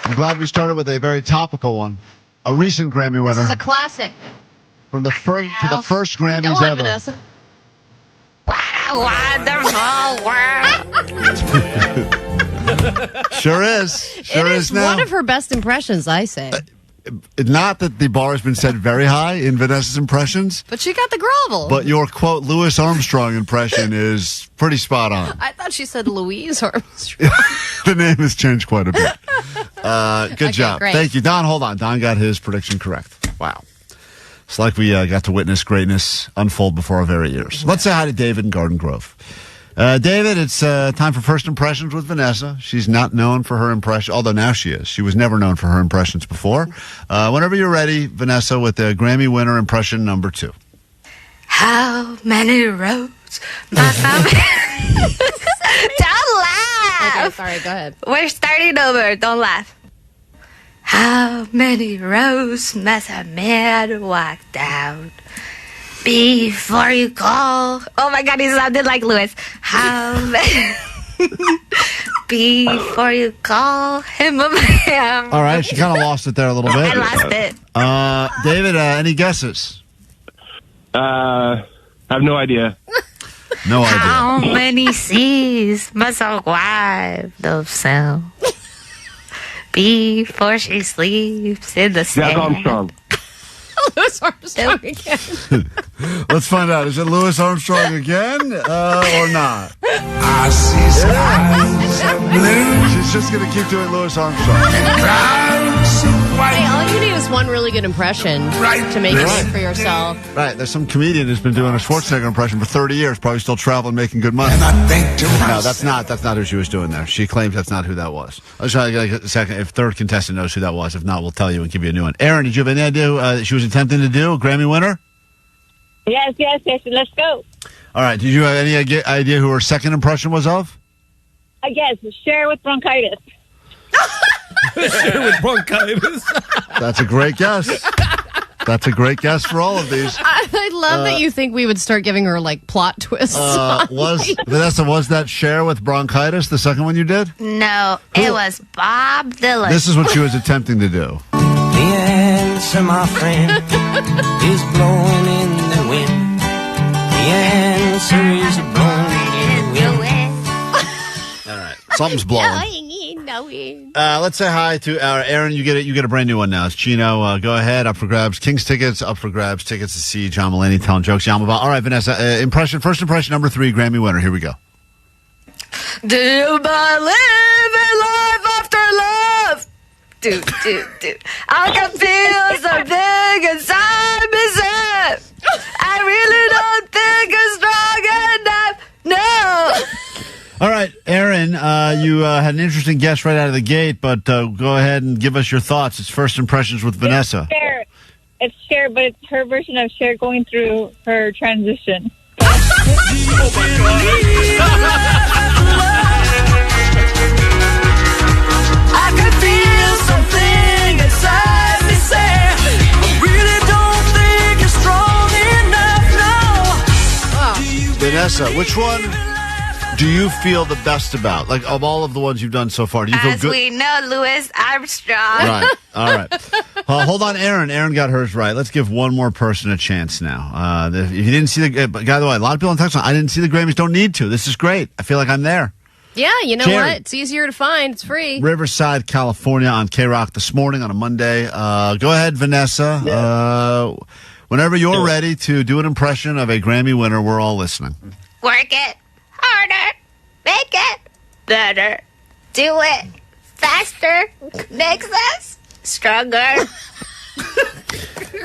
I'm glad we started with a very topical one. A recent Grammy winner. This is a classic. From the first to the first Grammys Go on, ever. Vanessa. What a wonderful world. Sure is. Sure It is is now. one of her best impressions, I say. Not that the bar has been set very high in Vanessa's impressions, But she got the grovel. but your quote Louis Armstrong impression is pretty spot on. I thought she said Louise Armstrong. The name has changed quite a bit. Good job. great. Thank you. Don, hold on. Don got his prediction correct. Wow. It's like we got to witness greatness unfold before our very ears. Let's say hi to David in Garden Grove. David, it's time for first impressions with Vanessa. She's not known for her impression, although now she is. She was never known for her impressions before. Whenever you're ready, Vanessa, with the Grammy winner impression number 2. How many roads must I Don't laugh. Okay, sorry, go ahead. We're starting over. Don't laugh. How many roads must a man walk down before you call? Oh my God, he sounded like Louis. How many before you call him a man? All right, she kind of lost it there a little bit. I lost it. David, any guesses? I have no idea. No idea. How many seas must a wife sail before she sleeps in the sand? Jack Armstrong. Louis Armstrong again. Let's find out. Is it Louis Armstrong again or not? I see skies of blue. She's just going to keep doing Louis Armstrong. Hey, all you need is one really good impression to make a name for yourself. Right. There's some comedian who's been doing a Schwarzenegger impression for 30 years, probably still traveling, making good money. No, that's not who she was doing there. She claims that's not who that was. I'll try to get a second. If third contestant knows who that was, if not, we'll tell you and give you a new one. Aaron, did you have any idea who she was attempting to do? A Grammy winner? Yes. Let's go. All right. Did you have any idea who her second impression was of? I guess share with bronchitis. Share with bronchitis. That's a great guess. That's a great guess for all of these. I love that you think we would start giving her like plot twists. Vanessa, was that Cher with bronchitis the second one you did? No, it was Bob Dylan. This is what she was attempting to do. The answer, my friend, is blowing in the wind. The answer is blowing in the wind. All right, something's blowing. Let's say hi to our Aaron. You get a brand new one now. It's Chino. Go ahead. Up for grabs. Kings tickets. Up for grabs. Tickets to see John Mulaney telling jokes. All right, Vanessa. First impression number 3. Grammy winner. Here we go. Do you believe in life after love? Do. I can feel something inside me. I really don't think it's strong enough. No. All right, Aaron, you had an interesting guess right out of the gate, but go ahead and give us your thoughts. It's first impressions with Vanessa. It's Cher, but it's her version of Cher going through her transition. I can feel something inside me say, I really don't think it's strong enough, no. Vanessa, which one do you feel the best about? Like, of all of the ones you've done so far, do you feel As good? we know, Louis Armstrong. Right. All right. Hold on, Aaron. Aaron got hers right. Let's give one more person a chance now. If you didn't see by the way, a lot of people on text, I didn't see the Grammys. Don't need to. This is great. I feel like I'm there. Yeah, you know Jerry. what? It's easier to find. It's free. Riverside, California on KROQ this morning on a Monday. Go ahead, Vanessa. Yeah. Whenever you're ready to do an impression of a Grammy winner, we're all listening. Work it harder. Make it better. Do it faster. Makes us stronger.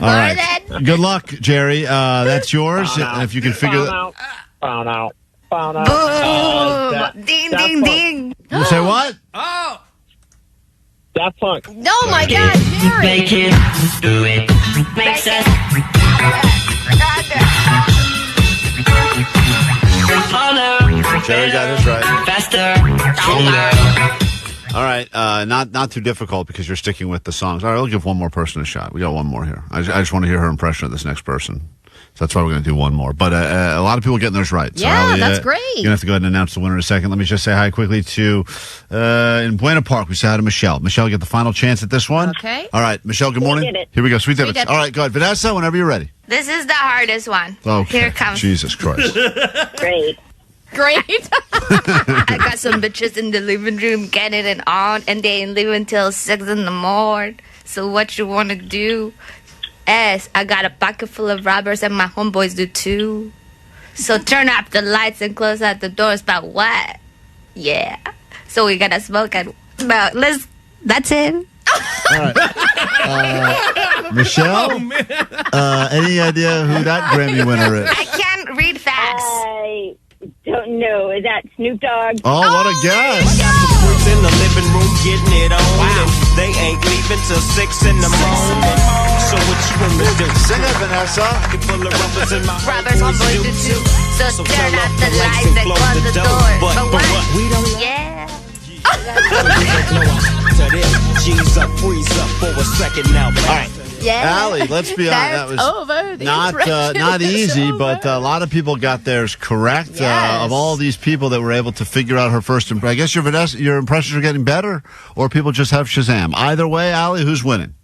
All right. Good luck, Jerry. That's yours. And if you can figure that. Found out. Boom. Ding, ding. You say what? Oh. Daft Punk. Oh, my God, Jerry. Make it, do it, makes us Jerry got his right. faster, All right, not too difficult because you're sticking with the songs. All right, we'll give one more person a shot. We got one more here. I just want to hear her impression of this next person. So that's why we're going to do one more. But a lot of people getting theirs right. So Yeah, Ali, that's great. You're going to have to go ahead and announce the winner in a second. Let me just say hi quickly to, in Buena Park, we say hi to Michelle. Michelle, you get the final chance at this one. Okay. All right, Michelle, good morning. did it. Here we go, Sweet Sweet Divots. Divots. All right, go ahead. Vanessa, whenever you're ready. This is the hardest one. Okay. Here it comes. Jesus Christ. Great. I got some bitches in the living room getting it on, and they ain't leaving till 6 in the morning. So what you want to do? I got a pocket full of robbers, and my homeboys do too. So turn off the lights and close out the doors. About what? Yeah. So we gotta smoke and that's it. All right. Michelle, any idea who that Grammy winner is? I can't read fast. I don't know. Is that Snoop Dogg? Oh, what a guess. in the living room getting it on. And they ain't leaving till 6 in the morning. So what you wanna do? Sing it, Vanessa. Full of rubbers in my Robbers, homeboys do too. So turn out the lights and close the doors. But what? We don't. Yeah. G's up, freeze up for a second now. All right. Yeah. Allie, let's be honest. That was over. not easy, but a lot of people got theirs correct. Yes. Of all these people that were able to figure out her first impression, I guess your impressions are getting better, or people just have Shazam. Either way, Allie, who's winning?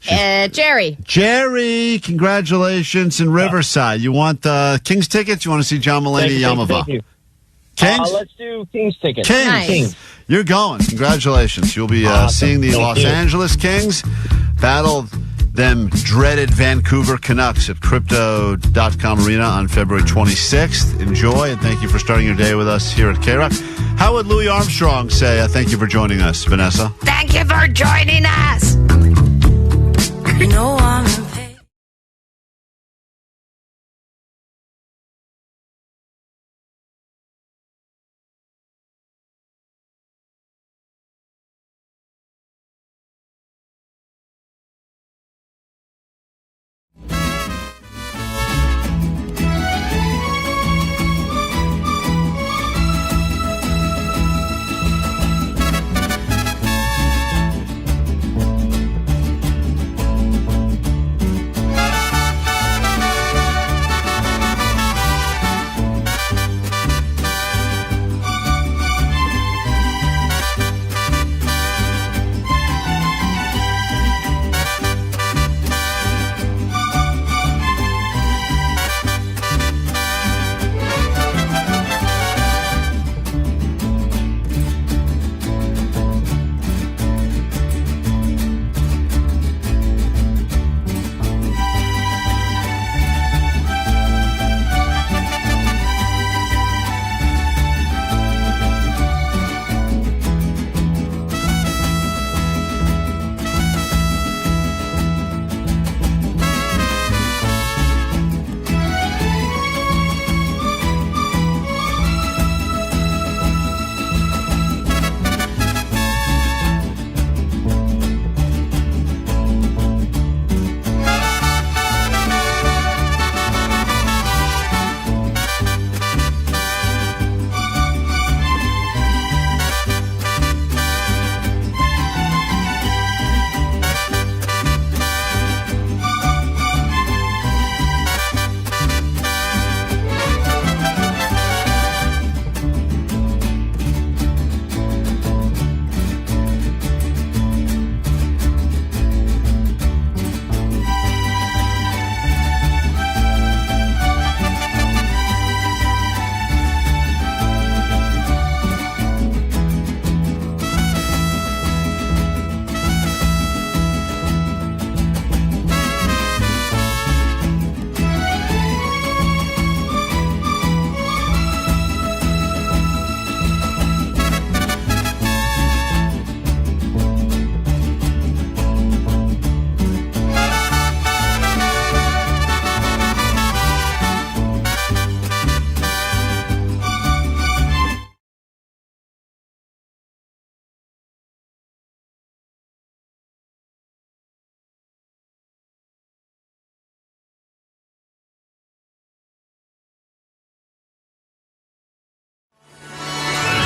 Jerry. Jerry, congratulations in Riverside. You want Kings tickets? You want to see John Mulaney Yamava? Thank you. Kings? Let's do Kings tickets. Kings. Nice. Kings. You're going. Congratulations. You'll be seeing the Thank Los you. Angeles Kings battle them dreaded Vancouver Canucks at Crypto.com Arena on February 26th. Enjoy, and thank you for starting your day with us here at KROQ. How would Louis Armstrong say thank you for joining us, Vanessa? Thank you for joining us. You know I'm in pain.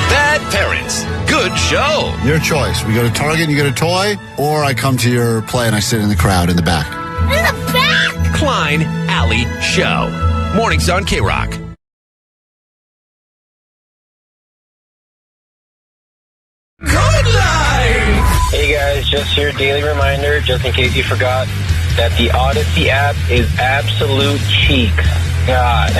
Bad Parents. Good show. Your choice. We go to Target and you get a toy, or I come to your play and I sit in the crowd in the back. In the back! Klein Alley Show. Mornings on KROQ. Code Line! Hey guys, just your daily reminder, just in case you forgot, that the Odyssey app is absolute cheek. God,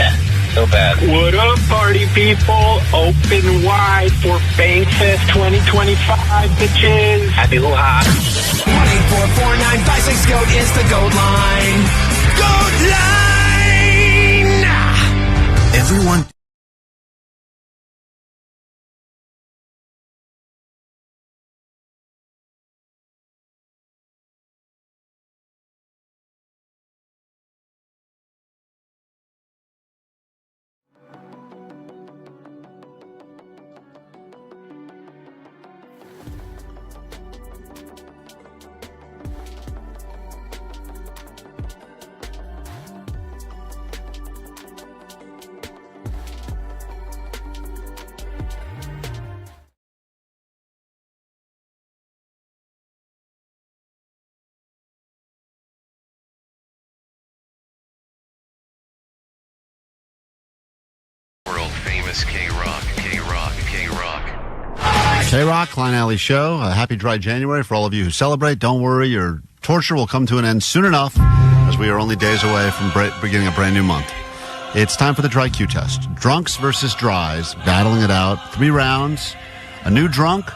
so bad. What up, party people? Open wide for Bankfest 2025, bitches. Happy hoo-ha. 1-844-956 GOAT is the Goat Line. Goat Line! Everyone. World Famous KROQ. KROQ, Klein Alley Show. Happy dry January for all of you who celebrate. Don't worry, your torture will come to an end soon enough, as we are only days away from beginning a brand new month. It's time for the dry Q test. Drunks versus dries, battling it out. 3 rounds, a new drunk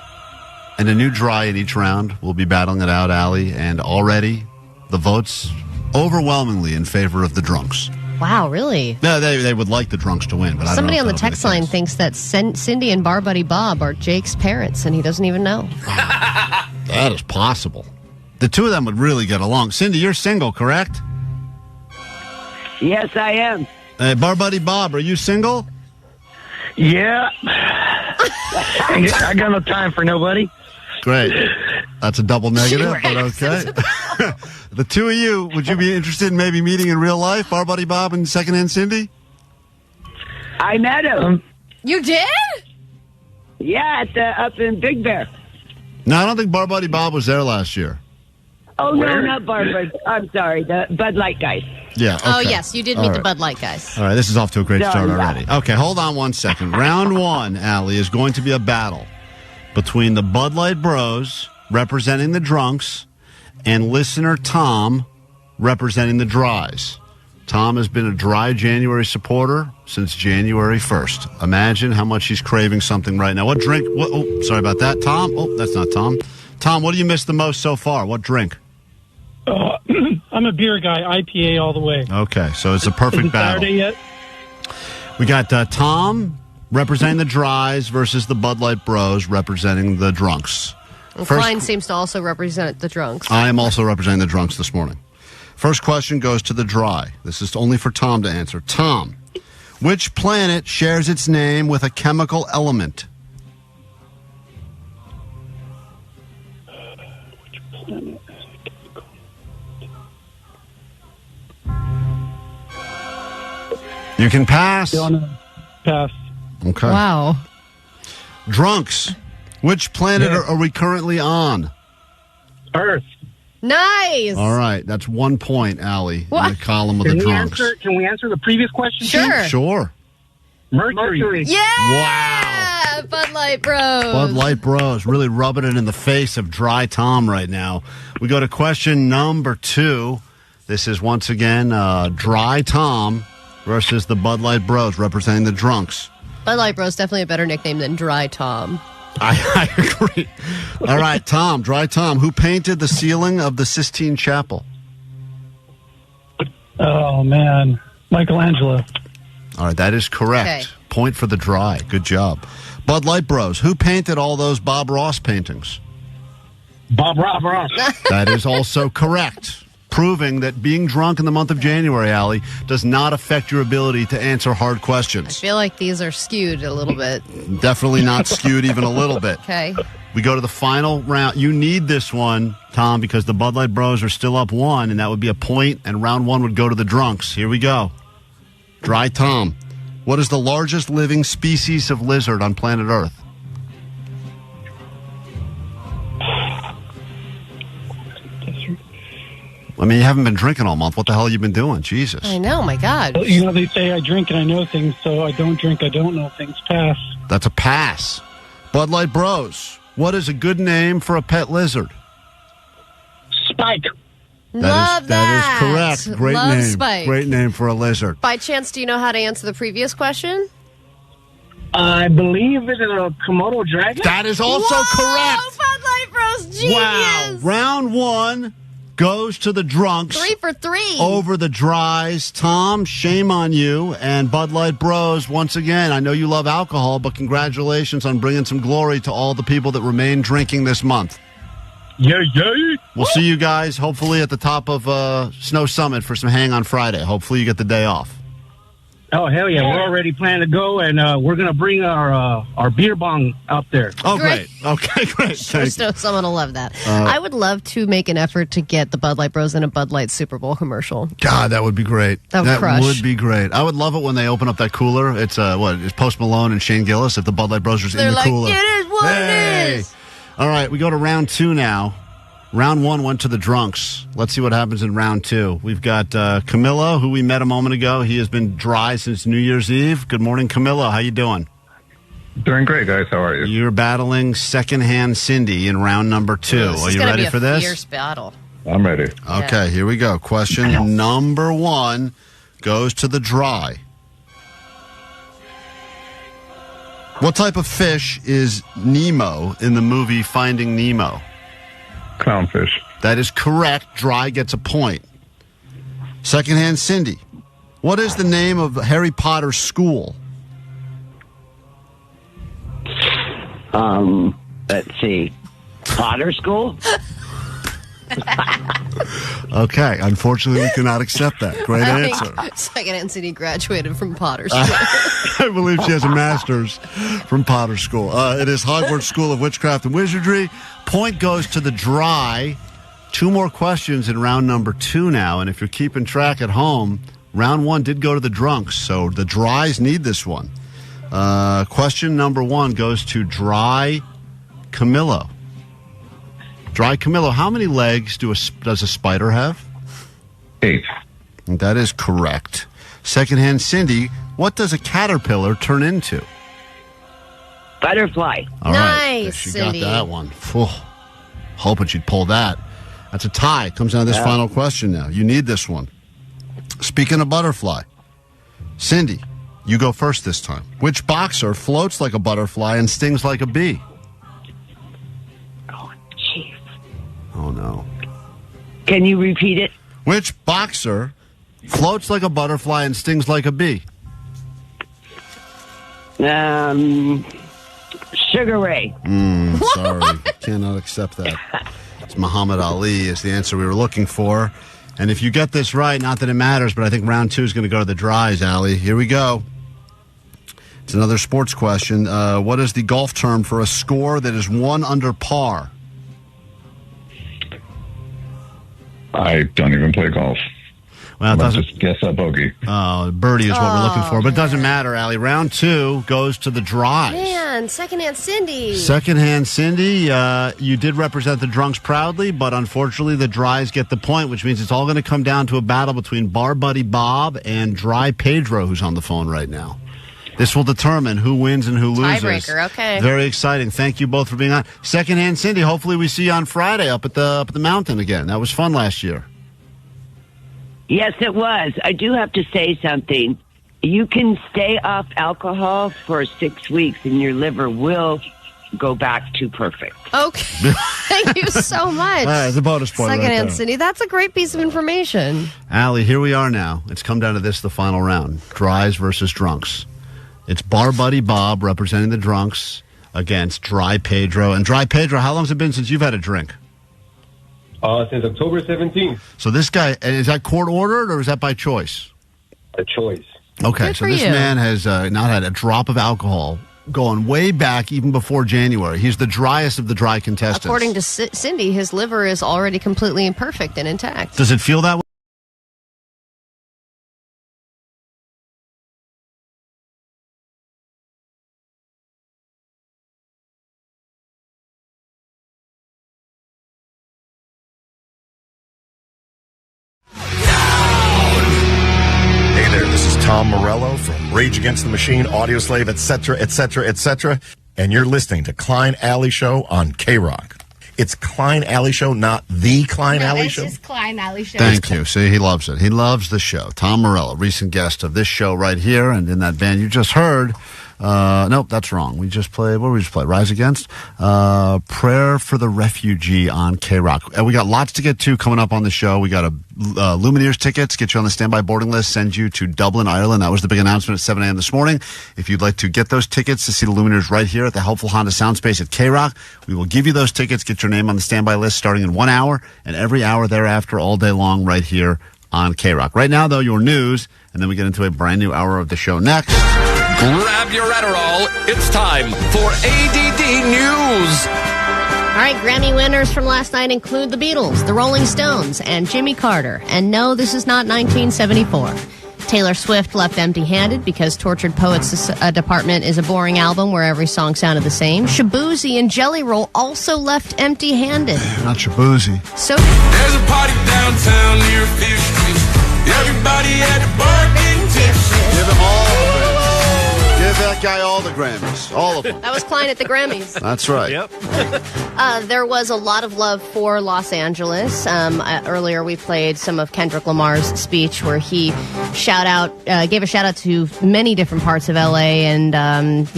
and a new dry in each round. We'll be battling it out, Allie, and already the votes overwhelmingly in favor of the drunks. Wow, really? No, they would like the drunks to win, but somebody I don't know on the text line thinks that Cindy and Bar Buddy Bob are Jake's parents, and he doesn't even know. That is possible. The two of them would really get along. Cindy, you're single, correct? Yes, I am. Bar Buddy Bob, are you single? Yeah. I got no time for nobody. Great. That's a double negative, but okay. The two of you, would you be interested in maybe meeting in real life, Bar Buddy Bob and Secondhand Cindy? I met him. You did? Yeah, up in Big Bear. No, I don't think Bar Buddy Bob was there last year. Oh, no, not Barbara. I'm sorry, the Bud Light guys. Yeah, okay. Oh, yes, you did meet the Bud Light guys. All right, this is off to a great No, start yeah. already. Okay, hold on one second. Round 1, Allie, is going to be a battle between the Bud Light Bros, representing the drunks, and listener Tom, representing the dries. Tom has been a dry January supporter since January 1st. Imagine how much he's craving something right now. What drink? Oh, sorry about that. Tom? Oh, that's not Tom. Tom, what do you miss the most so far? What drink? I'm a beer guy, IPA all the way. Okay, so it's a perfect battle. Saturday yet? We got Tom representing the dries versus the Bud Light Bros representing the drunks. And Klein seems to also represent the drunks. I am also representing the drunks this morning. First question goes to the dry. This is only for Tom to answer. Tom, which planet shares its name with a chemical element? You can pass. Pass. Okay. Wow. Drunks, which planet are we currently on? Earth. Nice. All right, that's 1 point, Allie, in the column of the drunks. Can we answer the previous question? Sure. Mercury. Yeah. Wow. Bud Light Bros. Bud Light Bros really rubbing it in the face of dry Tom right now. We go to question number 2. This is once again dry Tom versus the Bud Light Bros representing the drunks. Bud Light Bros definitely a better nickname than Dry Tom. I agree. All right, Tom, dry Tom. Who painted the ceiling of the Sistine Chapel? Oh, man. Michelangelo. All right, that is correct. Okay. Point for the dry. Good job. Bud Light Bros. Who painted all those Bob Ross paintings? Bob Ross. That is also correct. Proving that being drunk in the month of January, Allie, does not affect your ability to answer hard I questions. feel like these are skewed a little bit. Definitely not skewed even a little bit. Okay. We go to the final round. You need this one, Tom, because the Bud Light Bros are still up 1, and that would be a point, and round 1 would go to the drunks. Here we go. Dry Tom. What is the largest living species of lizard on planet Earth? I mean, you haven't been drinking all month. What the hell have you been doing? Jesus. I know, my God. Well, you know, they say I drink and I know things, so I don't drink, I don't know things. Pass. That's a pass. Bud Light Bros. What is a good name for a pet lizard? Spike. Love that. That is correct. Great Love name. Spike. Great name for a lizard. By chance, do you know how to answer the previous question? I believe it's a Komodo dragon. That is also correct. Bud Light Bros, genius. Wow. Round 1 goes to the drunks. 3 for 3. Over the dries. Tom, shame on you. And Bud Light Bros, once again, I know you love alcohol, but congratulations on bringing some glory to all the people that remain drinking this month. Yeah. We'll see you guys, hopefully, at the top of Snow Summit for some hang on Friday. Hopefully you get the day off. Oh, hell yeah. We're already planning to go, and we're going to bring our beer bong up there. Oh, great. Okay, great. Someone will love that. I would love to make an effort to get the Bud Light Bros in a Bud Light Super Bowl commercial. God, that would be great. That would be great. I would love it when they open up that cooler. It's it's Post Malone and Shane Gillis if the Bud Light Bros are in the cooler. It is what it is. All right, we go to round 2 now. Round 1 went to the drunks. Let's see what happens in round 2. We've got Camilla, who we met a moment ago. He has been dry since New Year's Eve. Good morning, Camilla. How you doing? Doing great, guys. How are you? You're battling Secondhand Cindy in round number 2. Are you ready for this? Fierce battle. I'm ready. Okay, here we go. Question number 1 goes to the dry. What type of fish is Nemo in the movie Finding Nemo? Clownfish. That is correct. Dry gets a point. Secondhand Cindy. What is the name of Harry Potter's school? Let's see. Potter School? Okay, unfortunately, we cannot accept that. Great I answer. think Secondhand City graduated from Potter School. I believe she has a master's from Potter School. It is Hogwarts School of Witchcraft and Wizardry. Point goes to the dry. 2 more questions in round number 2 now. And if you're keeping track at home, round 1 did go to the drunks. So the dries need this one. Question number 1 goes to Dry Camillo. Dry Camillo, how many legs does a spider have? 8. That is correct. Secondhand Cindy, what does a caterpillar turn into? Butterfly. All right. Nice, She Cindy. got that one. Phew. Hoping she'd pull that. That's a tie. Comes down to this final question now. You need this one. Speaking of butterfly, Cindy, you go first this time. Which boxer floats like a butterfly and stings like a bee? Oh, no. Can you repeat it? Which boxer floats like a butterfly and stings like a bee? Sugar Ray. Sorry. Cannot accept that. It's Muhammad Ali is the answer we were looking for. And if you get this right, not that it matters, but I think round 2 is going to go to the dries, Allie. Here we go. It's another sports question. What is the golf term for a score that is 1 under par? I don't even play golf. Well, it doesn't. Just guess a bogey. Birdie is what we're looking for, but it doesn't matter, Allie. Round 2 goes to the dries. Man, Secondhand Cindy. Secondhand Cindy, you did represent the drunks proudly, but unfortunately the dries get the point, which means it's all going to come down to a battle between Bar Buddy Bob and Dry Pedro, who's on the phone right now. This will determine who wins and who loses. Tiebreaker, okay. Very exciting. Thank you both for being on. Secondhand Cindy, hopefully we see you on Friday up at the mountain again. That was fun last year. Yes, it was. I do have to say something. You can stay off alcohol for 6 weeks and your liver will go back to perfect. Okay. Thank you so much. It's a bonus point. Secondhand right Cindy. That's a great piece of information. Allie, here we are now. It's come down to this, the final round. Dries versus drunks. It's Bar Buddy Bob representing the drunks against Dry Pedro. And Dry Pedro, how long has it been since you've had a drink? Since October 17th. So this guy, is that court ordered or is that by choice? A choice. Okay, Good so for this you. man has not had a drop of alcohol going way back even before January. He's the driest of the dry contestants. According to Cindy, his liver is already completely imperfect and intact. Does it feel that way? Hey there, this is Tom Morello from Rage Against the Machine, Audioslave, etc., etc., etc., and you're listening to Klein Alley Show on KROQ. It's Klein Alley Show, not the Klein Alley Show. It's just Klein Alley Show. Thank you. See, he loves it. He loves the show. Tom Morello, recent guest of this show right here, and in that band you just heard. Nope, that's wrong. We just played, what did we just play? Rise Against? Prayer for the Refugee on KROQ. We got lots to get to coming up on the show. We got a Lumineers tickets, get you on the standby boarding list, send you to Dublin, Ireland. That was the big announcement at 7 a.m. this morning. If you'd like to get those tickets to see the Lumineers right here at the helpful Honda Sound Space at KROQ, we will give you those tickets, get your name on the standby list starting in 1 hour and every hour thereafter all day long right here on KROQ. Right now, though, your news, and then we get into a brand new hour of the show next. Grab your Adderall. It's time for ADD News. All right, Grammy winners from last night include the Beatles, the Rolling Stones, and Jimmy Carter. And no, this is not 1974. Taylor Swift left empty-handed because Tortured Poets Department is a boring album where every song sounded the same. Shaboozey and Jelly Roll also left empty-handed. Not Shaboozey. So There's a party downtown near Fish Street. Everybody at the bar getting tipsy. Give him all of it. that guy all the Grammys. All of them. That was Klein at the Grammys. That's right. Yep. There was a lot of love for Los Angeles. Earlier, we played some of Kendrick Lamar's speech where he gave a shout out to many different parts of LA and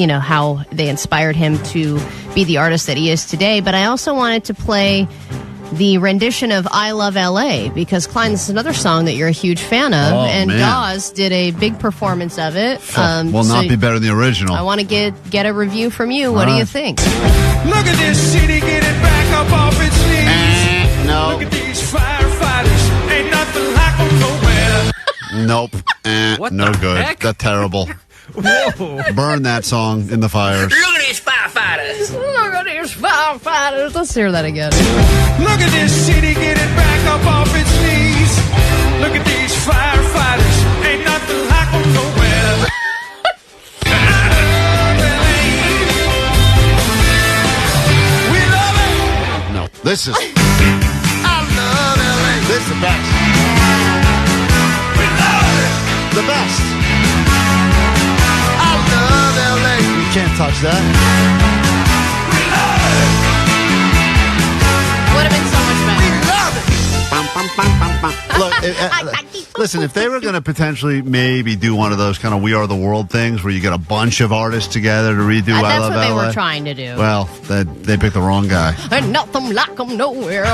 how they inspired him to be the artist that he is today. But I also wanted to play the rendition of I Love LA because, Klein, this is another song that you're a huge fan of, and man. Dawes did a big performance of it. Will not be better than the original. I want to get a review from you. What do you think? Look at this city getting back up off its knees. No. Look at these firefighters. Ain't nothing like them nowhere. Nope. No good. heck? That's terrible. Whoa. Burn that song in the fires. Look at these firefighters. Look at these firefighters. Let's hear that again. Look at this city getting back up off its knees. Look at these firefighters. Ain't nothing like them nowhere. We love it. No. This is... I love LA. This is the best. We love it. The best. I love LA. You can't touch that. We love it. Would have been so much better. Look, listen, if they were going to potentially maybe do one of those kind of We Are the World things where you get a bunch of artists together to redo I That's Love what they LA. were trying to do. Well, they picked the wrong guy. And nothing like them nowhere.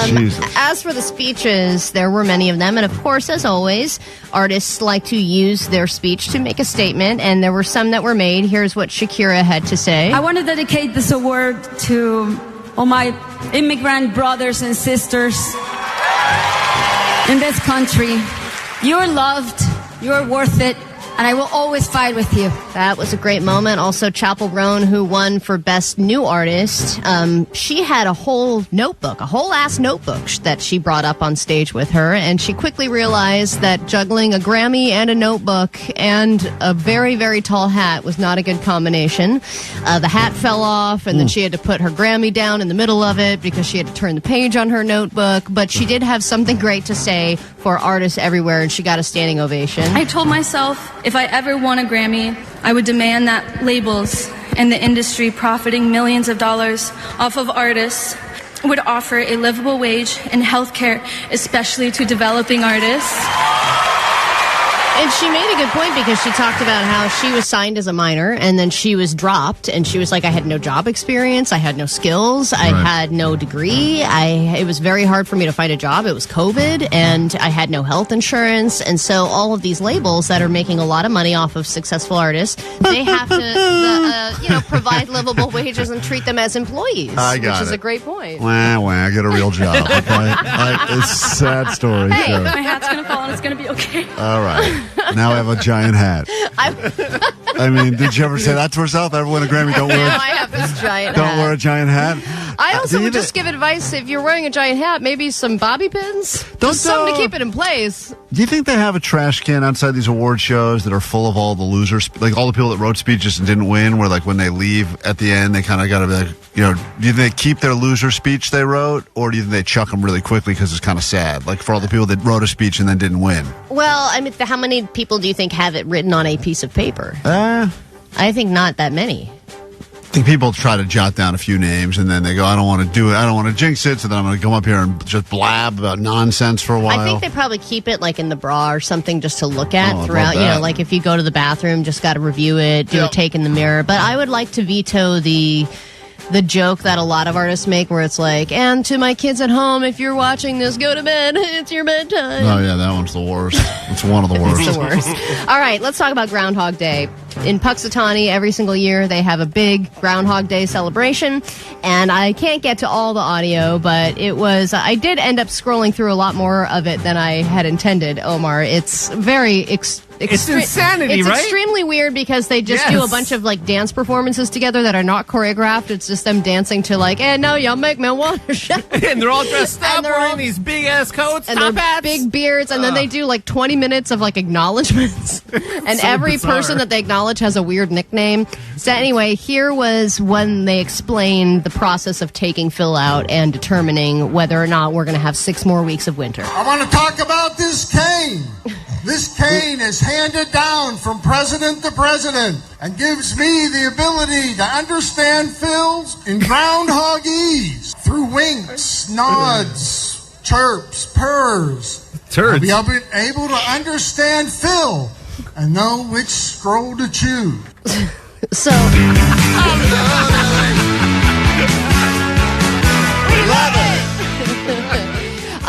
Jesus. As for the speeches, there were many of them. And of course, as always, artists like to use their speech to make a statement. And there were some that were made. Here's what Shakira had to say. I want to dedicate this award to all my immigrant brothers and sisters in this country. You're loved, you're worth it, and I will always fight with you. That was a great moment. Also, Chapel Roan, who won for Best New Artist, she had a whole ass notebook that she brought up on stage with her, and she quickly realized that juggling a Grammy and a notebook and a very, very tall hat was not a good combination. The hat fell off, and then she had to put her Grammy down in the middle of it because she had to turn the page on her notebook, but she did have something great to say for artists everywhere, and she got a standing ovation. I told myself if I ever won a Grammy, I would demand that labels and the industry profiting millions of dollars off of artists would offer a livable wage and health care, especially to developing artists. And she made a good point because she talked about how she was signed as a minor and then she was dropped and she was like, I had no job experience, I had no skills, I had no degree, it was very hard for me to find a job, it was COVID, and I had no health insurance, and so all of these labels that are making a lot of money off of successful artists, they have to provide livable wages and treat them as employees, which is a great point. Wah, get a real job, okay? It's a sad story. Hey, sure. my hat's going to fall and it's going to be okay. All right. Now I have a giant hat. I mean, did you ever say that to yourself? Ever win a Grammy? Don't wear. Now I have this giant hat. Don't wear a giant hat. I also would just give advice if you're wearing a giant hat, maybe some bobby pins, just something to keep it in place. Do you think they have a trash can outside these award shows that are full of all the losers, like all the people that wrote speeches and didn't win, where like when they leave at the end, they kind of got to be like, do you think they keep their loser speech they wrote, or do you think they chuck them really quickly because it's kind of sad, like for all the people that wrote a speech and then didn't win? Well, I mean, how many people do you think have it written on a piece of paper? I think not that many. I think people try to jot down a few names and then they go, I don't want to do it. I don't want to jinx it. So then I'm going to come up here and just blab about nonsense for a while. I think they probably keep it like in the bra or something just to look at throughout. Like if you go to the bathroom, just got to review it, do a take in the mirror. But I would like to veto the joke that a lot of artists make where it's like, and to my kids at home, if you're watching this, go to bed. It's your bedtime. Oh, yeah, that one's the worst. It's one of the worst. It's the worst. All right, let's talk about Groundhog Day. In Puxatawny, every single year, they have a big Groundhog Day celebration, and I can't get to all the audio, but it was, I did end up scrolling through a lot more of it than I had intended, Omar. It's very it's insanity, it's right? extremely weird because they just do a bunch of like dance performances together that are not choreographed. It's just them dancing to like, and now y'all make me want to shout. And they're all dressed up, wearing these big ass coats, and top their hats, big beards, and then they do like 20 minutes of like acknowledgments. And So every bizarre. person that they acknowledge has a weird nickname. So anyway, here was when they explained the process of taking Phil out and determining whether or not we're going to have 6 more weeks of winter. I want to talk about this cane. This cane is handed down from president to president and gives me the ability to understand Phil's in groundhogese through winks, nods, chirps, purrs. I'll be able to understand Phil and know which scroll to choose. So.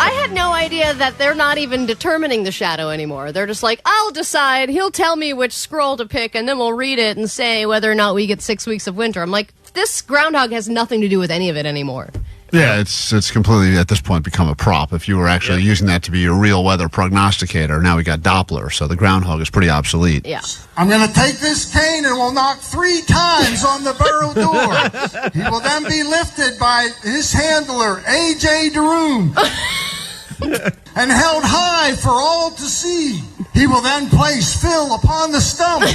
I had no idea that they're not even determining the shadow anymore. They're just like, I'll decide. He'll tell me which scroll to pick, and then we'll read it and say whether or not we get 6 weeks of winter. I'm like, this groundhog has nothing to do with any of it anymore. Yeah, it's completely, at this point, become a prop. If you were actually using that to be your real weather prognosticator, now we got Doppler, so the groundhog is pretty obsolete. Yeah. I'm going to take this cane and will knock 3 times on the burrow door. He will then be lifted by his handler, A.J. DeRoom, and held high for all to see. He will then place Phil upon the stump.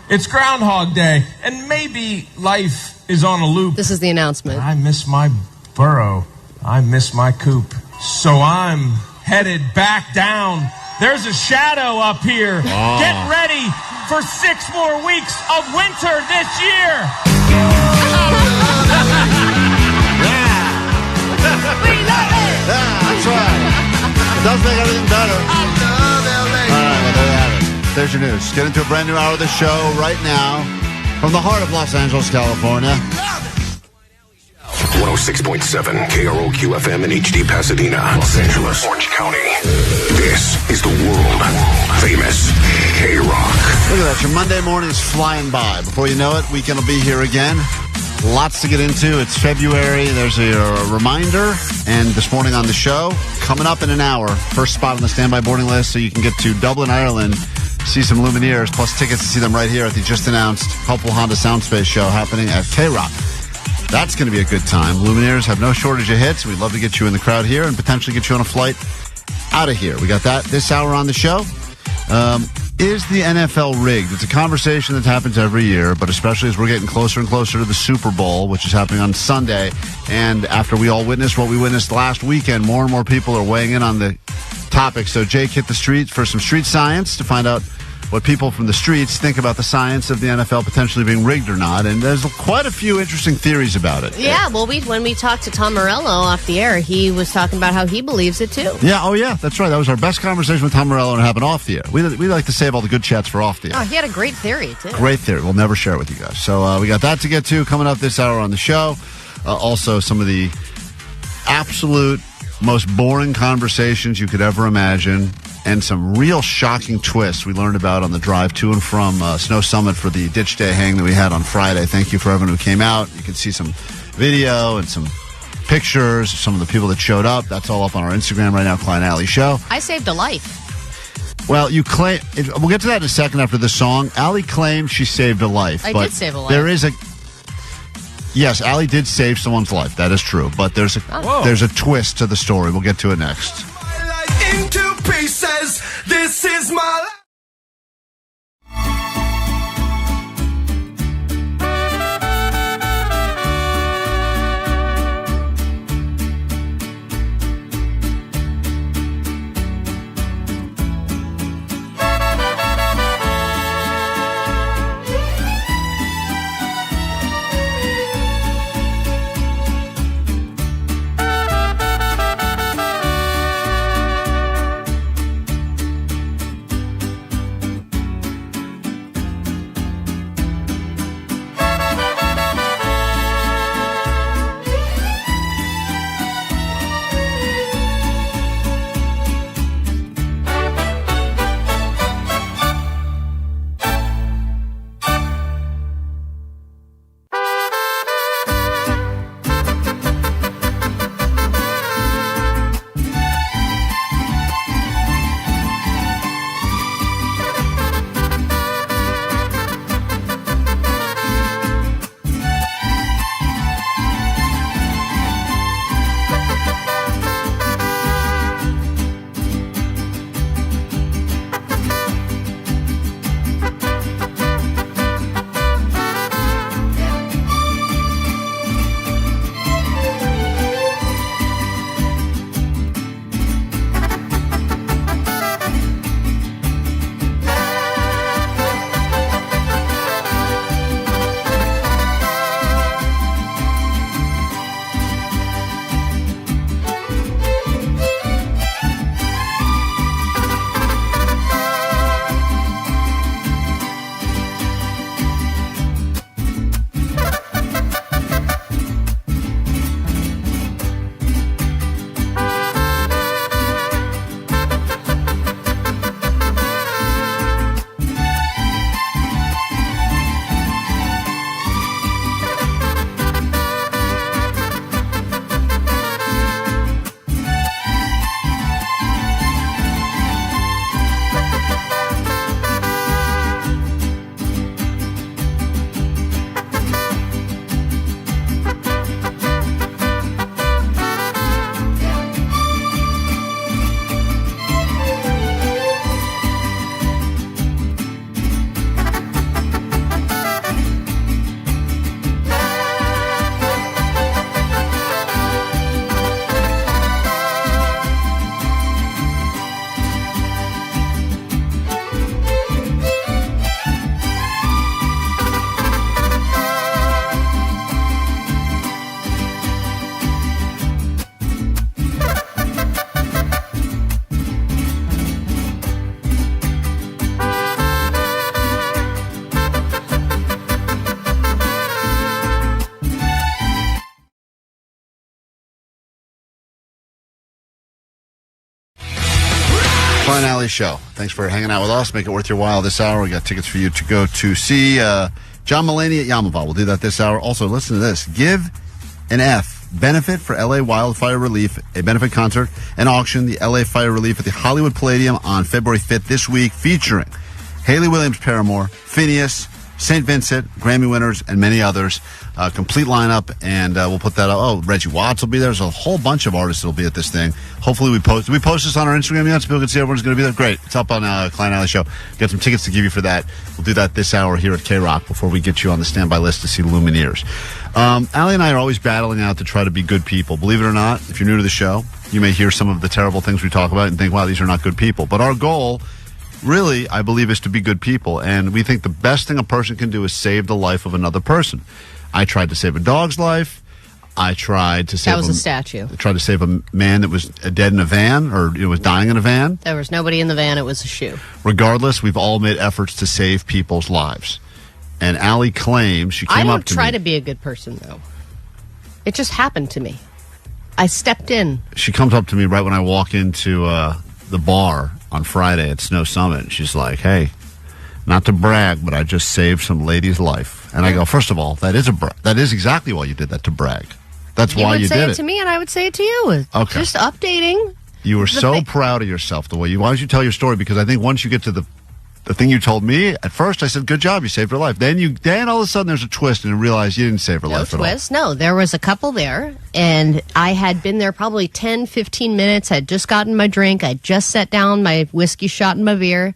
It's Groundhog Day, and maybe life is on a loop. This is the announcement. I miss my burrow. I miss my coop. So I'm headed back down. There's a shadow up here. Oh. Get ready for 6 more weeks of winter this year. We love it! Yeah, that's right. It does make everything better. I love LA. All right, well, there you have it. There's your news. Get into a brand new hour of the show right now from the heart of Los Angeles, California. 106.7 KROQ FM in HD Pasadena, Los Angeles, Orange County. This is the world famous KROQ. Look at that. Your Monday morning is flying by. Before you know it, weekend will be here again. Lots to get into. It's February. There's a reminder. And this morning on the show, coming up in an hour, first spot on the standby boarding list so you can get to Dublin, Ireland, see some Lumineers, plus tickets to see them right here at the just announced Hopeful Honda Soundspace show happening at KROQ. That's going to be a good time. Lumineers have no shortage of hits. We'd love to get you in the crowd here and potentially get you on a flight out of here. We got that this hour on the show. Is the NFL rigged? It's a conversation that happens every year, but especially as we're getting closer and closer to the Super Bowl, which is happening on Sunday. And after we all witnessed what we witnessed last weekend, more and more people are weighing in on the topic. So Jake hit the streets for some street science to find out what people from the streets think about the science of the NFL potentially being rigged or not. And there's quite a few interesting theories about it. Yeah, well, when we talked to Tom Morello off the air, he was talking about how he believes it too. Yeah, oh yeah, that's right. That was our best conversation with Tom Morello and it happened off the air. We like to save all the good chats for off the air. Oh, he had a great theory too. Great theory. We'll never share it with you guys. So we got that to get to coming up this hour on the show. Also, some of the absolute most boring conversations you could ever imagine. And some real shocking twists we learned about on the drive to and from Snow Summit for the Ditch Day hang that we had on Friday. Thank you for everyone who came out. You can see some video and some pictures of some of the people that showed up. That's all up on our Instagram right now, Klein Alley Show. I saved a life. Well, you claim... We'll get to that in a second after this song. Allie claimed she saved a life. I did save a life. There is a... Yes, Allie did save someone's life. That is true. But there's a twist to the story. We'll get to it next. Into pieces, this is my life. Show. Thanks for hanging out with us. Make it worth your while this hour. We got tickets for you to go to see John Mulaney at Yamava. We'll do that this hour. Also, listen to this. Give an F. Benefit for LA Wildfire Relief, a benefit concert and auction, the LA Fire Relief at the Hollywood Palladium on February 5th this week, featuring Haley Williams Paramore, Phineas, St. Vincent, Grammy winners, and many others. Complete lineup, and we'll put that up. Oh, Reggie Watts will be there. There's a whole bunch of artists that will be at this thing. Hopefully we post. Did we post this on our Instagram yet so people can see everyone's going to be there? Great. It's up on Klein Alley Show. Got some tickets to give you for that. We'll do that this hour here at KROQ before we get you on the standby list to see Lumineers. Allie and I are always battling out to try to be good people. Believe it or not, if you're new to the show, you may hear some of the terrible things we talk about and think, wow, these are not good people. But our goal, really, I believe, is to be good people. And we think the best thing a person can do is save the life of another person. I tried to save a dog's life. I tried to save... That was a statue. I tried to save a man that was dead in a van or was dying in a van. There was nobody in the van. It was a shoe. Regardless, we've all made efforts to save people's lives. And Allie claims she came up to me... I don't try to be a good person, though. It just happened to me. I stepped in. She comes up to me right when I walk into the bar on Friday at Snow Summit. And she's like, hey, not to brag, but I just saved some lady's life. And I go, first of all, that is exactly why you did that, to brag. That's why you did it. You would say it to me, and I would say it to you. Okay. Just updating. You were so proud of yourself the way you... Why don't you tell your story? Because I think once you get to the thing you told me, at first I said, good job, you saved her life. Then all of a sudden there's a twist and you realize you didn't save her life at all. No twist. No, there was a couple there, and I had been there probably 10, 15 minutes. I'd just gotten my drink. I'd just set down my whiskey shot and my beer,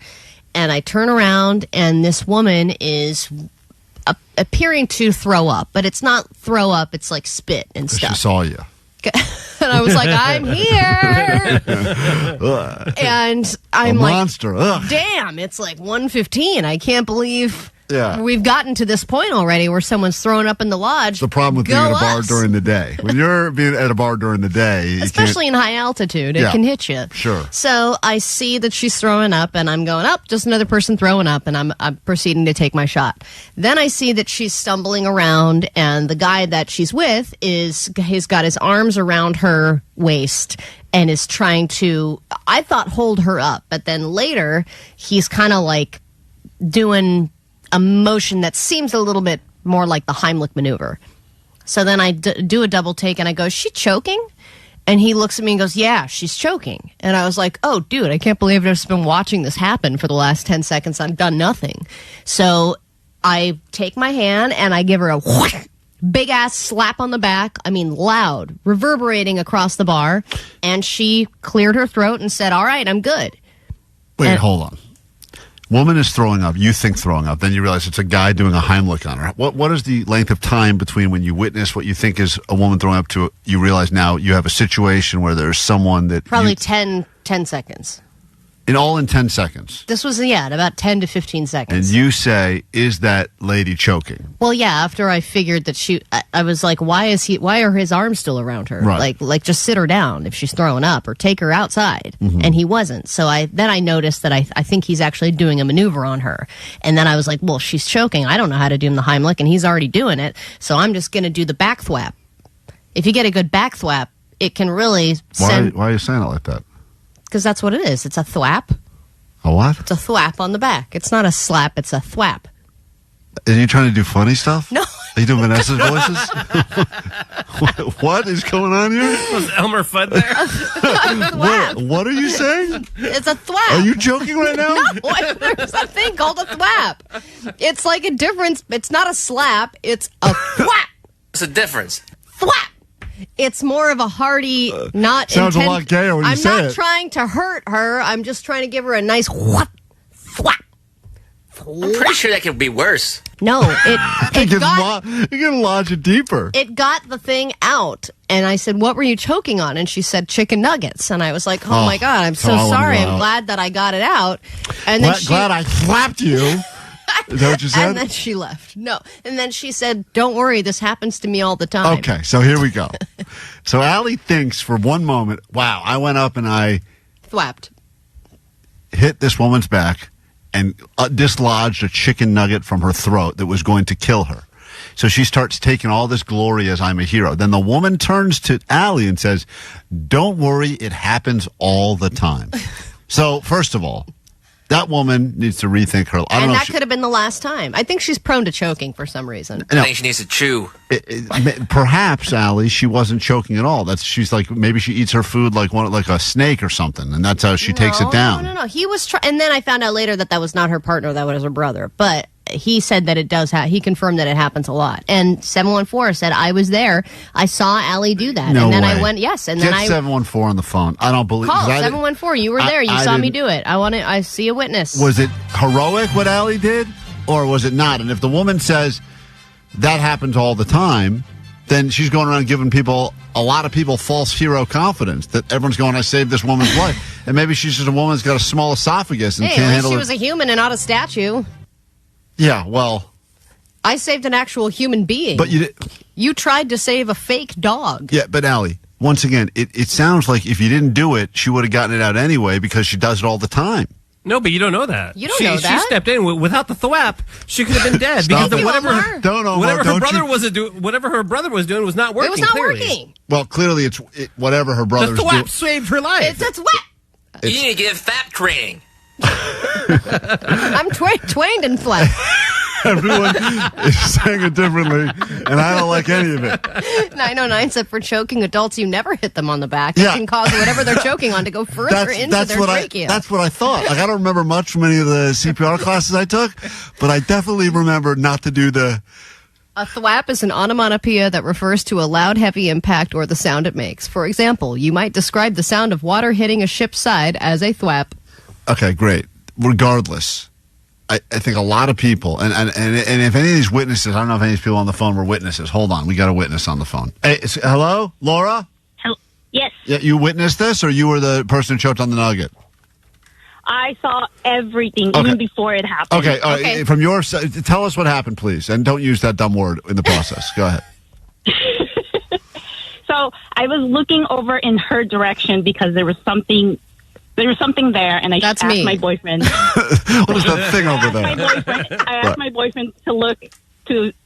and I turn around, and this woman is appearing to throw up, but it's not throw up. It's like spit and stuff. She saw you. And I was like, I'm here. And I'm like, monster. Ugh. Damn, it's like 1:15. I can't believe Yeah. We've gotten to this point already where someone's throwing up in the lodge. The problem with being at a bar during the day. When you're being at a bar during the day, especially in high altitude, it can hit you. Sure. So I see that she's throwing up, and I'm going, up, just another person throwing up, and I'm proceeding to take my shot. Then I see that she's stumbling around, and the guy that she's with he's got his arms around her waist and is trying to, I thought, hold her up. But then later, he's kind of like doing a motion that seems a little bit more like the Heimlich maneuver. So then I do a double take, and I go, is she choking? And he looks at me and goes, yeah, she's choking. And I was like, oh, dude, I can't believe I've just been watching this happen for the last 10 seconds. I've done nothing. So I take my hand, and I give her a big-ass slap on the back. I mean, loud, reverberating across the bar. And she cleared her throat and said, all right, I'm good. Wait, hold on. Woman is throwing up. You think throwing up. Then you realize it's a guy doing a Heimlich on her. What is the length of time between when you witness what you think is a woman throwing up to you realize now you have a situation where there's someone that... Probably 10 seconds. In 10 seconds. This was, in about 10 to 15 seconds. And you say, is that lady choking? Well, yeah, after I figured that I was like, why are his arms still around her? Right. Like just sit her down if she's throwing up, or take her outside. Mm-hmm. And he wasn't. So then I noticed that I think he's actually doing a maneuver on her. And then I was like, well, she's choking. I don't know how to do the Heimlich, and he's already doing it. So I'm just going to do the back thwap. If you get a good back thwap, it can really send... Why are you saying it like that? Because that's what it is. It's a thwap. A what? It's a thwap on the back. It's not a slap. It's a thwap. Are you trying to do funny stuff? No. Are you doing Vanessa's voices? What is going on here? Was Elmer Fudd there? What are you saying? It's a thwap. Are you joking right now? No, there's a thing called a thwap. It's like a difference. It's not a slap. It's a thwap. What's the difference? Thwap. It's more of a hearty, not sounds a lot gayer when you say it. I'm not trying to hurt her. I'm just trying to give her a nice whap, thwap. I'm pretty sure that could be worse. No, you're going to lodge it deeper. It got the thing out, and I said, what were you choking on? And she said, chicken nuggets. And I was like, oh my God, I'm so sorry. I'm glad that I got it out. And then glad I slapped you. Is that what you said? And then she left. No. And then she said, don't worry, this happens to me all the time. Okay, so here we go. So Allie thinks for one moment, wow, I went up and I... thwapped. Hit this woman's back and dislodged a chicken nugget from her throat that was going to kill her. So she starts taking all this glory as I'm a hero. Then the woman turns to Allie and says, don't worry, it happens all the time. So, first of all, that woman needs to rethink her. I don't and know that could have been the last time. I think she's prone to choking for some reason. I think she needs to chew. Perhaps, Allie, she wasn't choking at all. She's like, maybe she eats her food like a snake or something, and that's how she takes it down. No. He was and then I found out later that was not her partner, that was her brother. But he said that it does he confirmed that it happens a lot. And 714 said, I was there. I saw Allie do that. No and then way. I went, yes. And Get then 714 on the phone. I don't believe. Call 714. You were there. You saw me do it. I see a witness. Was it heroic what Allie did, or was it not? And if the woman says that happens all the time, then she's going around giving a lot of people false hero confidence that everyone's going, I saved this woman's life. And maybe she's just a woman that's got a small esophagus and can't at least handle she it. was a human and not a statue. Yeah, well, I saved an actual human being. but You tried to save a fake dog. yeah, but Allie, once again, it sounds like if you didn't do it, she would have gotten it out anyway because she does it all the time. No, but you don't know that. You don't know that. She stepped in without the thwap. She could have been dead Stop because it. whatever her brother was doing was not working. It was not clearly. working. Well, clearly whatever her brother's The doing. thwap saved her life. It's a thwap. You need to give FAP training. I'm twained and flat. Everyone is saying it differently, and I don't like any of it. 909 said for choking adults, you never hit them on the back. Yeah. It can cause whatever they're choking on to go further into their trachea. That's what I thought. Like, I don't remember much from any of the CPR classes I took, but I definitely remember not to do the... A thwap is an onomatopoeia that refers to a loud, heavy impact or the sound it makes. For example, you might describe the sound of water hitting a ship's side as a thwap. Okay, great. Regardless, I think a lot of people, and if any of these witnesses, I don't know if any of these people on the phone were witnesses. Hold on, we got a witness on the phone. Hey, hello, Laura? Yes. Yeah, you witnessed this, or you were the person who choked on the nugget? I saw everything Okay. even before it happened. Okay, all right, from your side, tell us what happened, please, and don't use that dumb word in the process. Go ahead. So I was looking over in her direction because there was something there, and I asked my boyfriend. What is that thing over there? I asked my boyfriend to look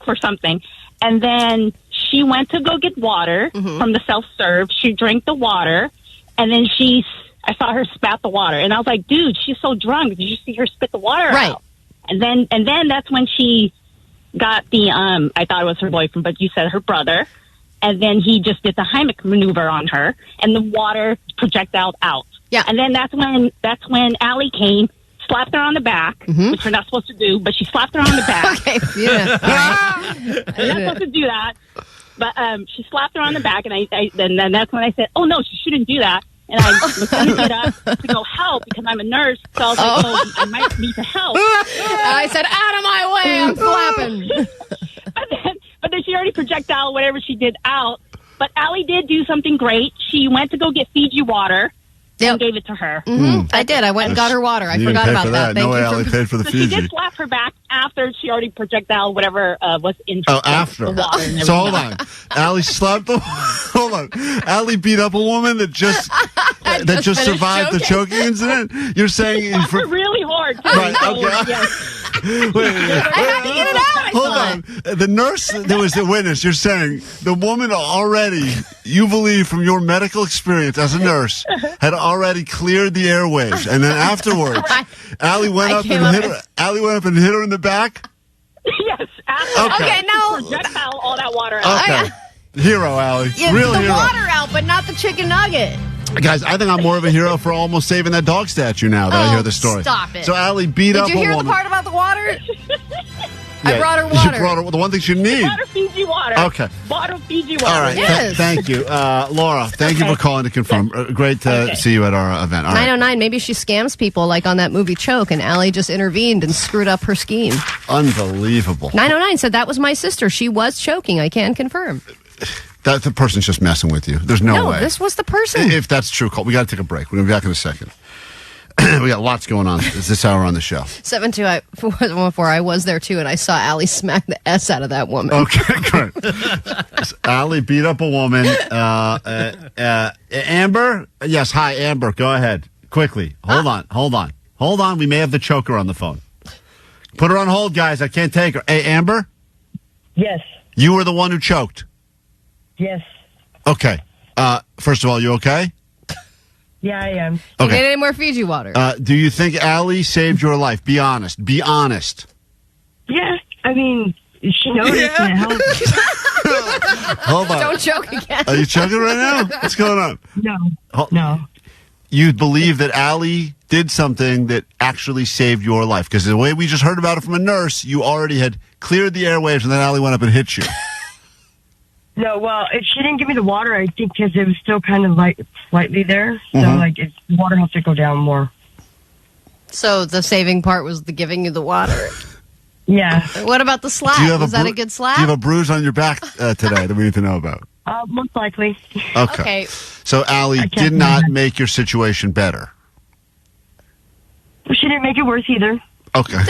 for something, and then she went to go get water from the self-serve. She drank the water, and then I saw her spat the water, and I was like, "Dude, she's so drunk. Did you see her spit the water out?" And then that's when she got the I thought it was her boyfriend, but you said her brother, and then he just did the Heimlich maneuver on her, and the water projectile out. Yeah, and then that's when Allie came, slapped her on the back, which you're not supposed to do, but she slapped her on the back. Okay, yeah. You're not supposed to do that, but she slapped her on the back, and then that's when I said, "Oh no, she shouldn't do that." And I was going to get up to go help because I'm a nurse, so I was like, "Oh, I might need to help." And I said, "Out of my way, I'm flapping." But then she already projectile whatever she did out. But Allie did do something great. She went to go get Fiji water. And gave it to her. I did. I went and got her water. I You forgot didn't pay about for that. that. No way Allie paid for the so Fiji. she did slap her back after she already projectile whatever was in After. the water. And So hold on. Allie slapped the... Hold on. Allie beat up a woman that just finished survived the choking incident? You're saying... Slapped her really hard. Too. Right, So, okay. yes. Wait. Hold on. The nurse that was the witness, you're saying the woman already, you believe from your medical experience as a nurse, had already cleared the airwaves. And then afterwards, Allie went up and hit her. Allie went up and hit her in the back? Yes. Okay. No. Projectile all that water out. Okay. Hero, Allie. Yeah, Real the hero. water out, but not the chicken nugget. Guys, I think I'm more of a hero for almost saving that dog statue now that I hear the story. Stop it. So Allie beat up a woman. Did you hear the part about the water? Yeah, I brought her You water. brought her the one thing she needs. Bought her Fiji water. Okay. Bought her Fiji water. All right. Thank you. Laura, thank you for calling to confirm. Great to see you at our event. All right. 909, maybe she scams people like on that movie Choke, and Allie just intervened and screwed up her scheme. Unbelievable. 909 said that was my sister. She was choking. I can confirm. That the person's just messing with you. There's no way. This was the person. If that's true, we got to take a break. We're going to be back in a second. We got lots going on this hour on the show. 72114. I was there too, and I saw Allie smack the S out of that woman. Okay, great. Allie beat up a woman. Amber? Yes, hi, Amber. Go ahead. Quickly. Hold on. We may have the choker on the phone. Put her on hold, guys. I can't take her. Hey, Amber? Yes. You were the one who choked. Yes. Okay. First of all, you okay? Yeah, I am. You Okay. need any more Fiji water? Do you think Allie saved your life? Be honest. Be honest. Yeah, I mean, she noticed and it helped. Hold on. Don't choke again. Are you choking right now? What's going on? No. You believe that Allie did something that actually saved your life? Because the way we just heard about it from a nurse, you already had cleared the airwaves, and then Allie went up and hit you. No, well, if she didn't give me the water, I think because it was still kind of like slightly there. So, the water has to go down more. So the saving part was the giving you the water. Yeah. What about the slap? Was that a good slap? Do you have a bruise on your back today that we need to know about? Most likely. Okay. So Allie did not make your situation better. Well, she didn't make it worse either. Okay.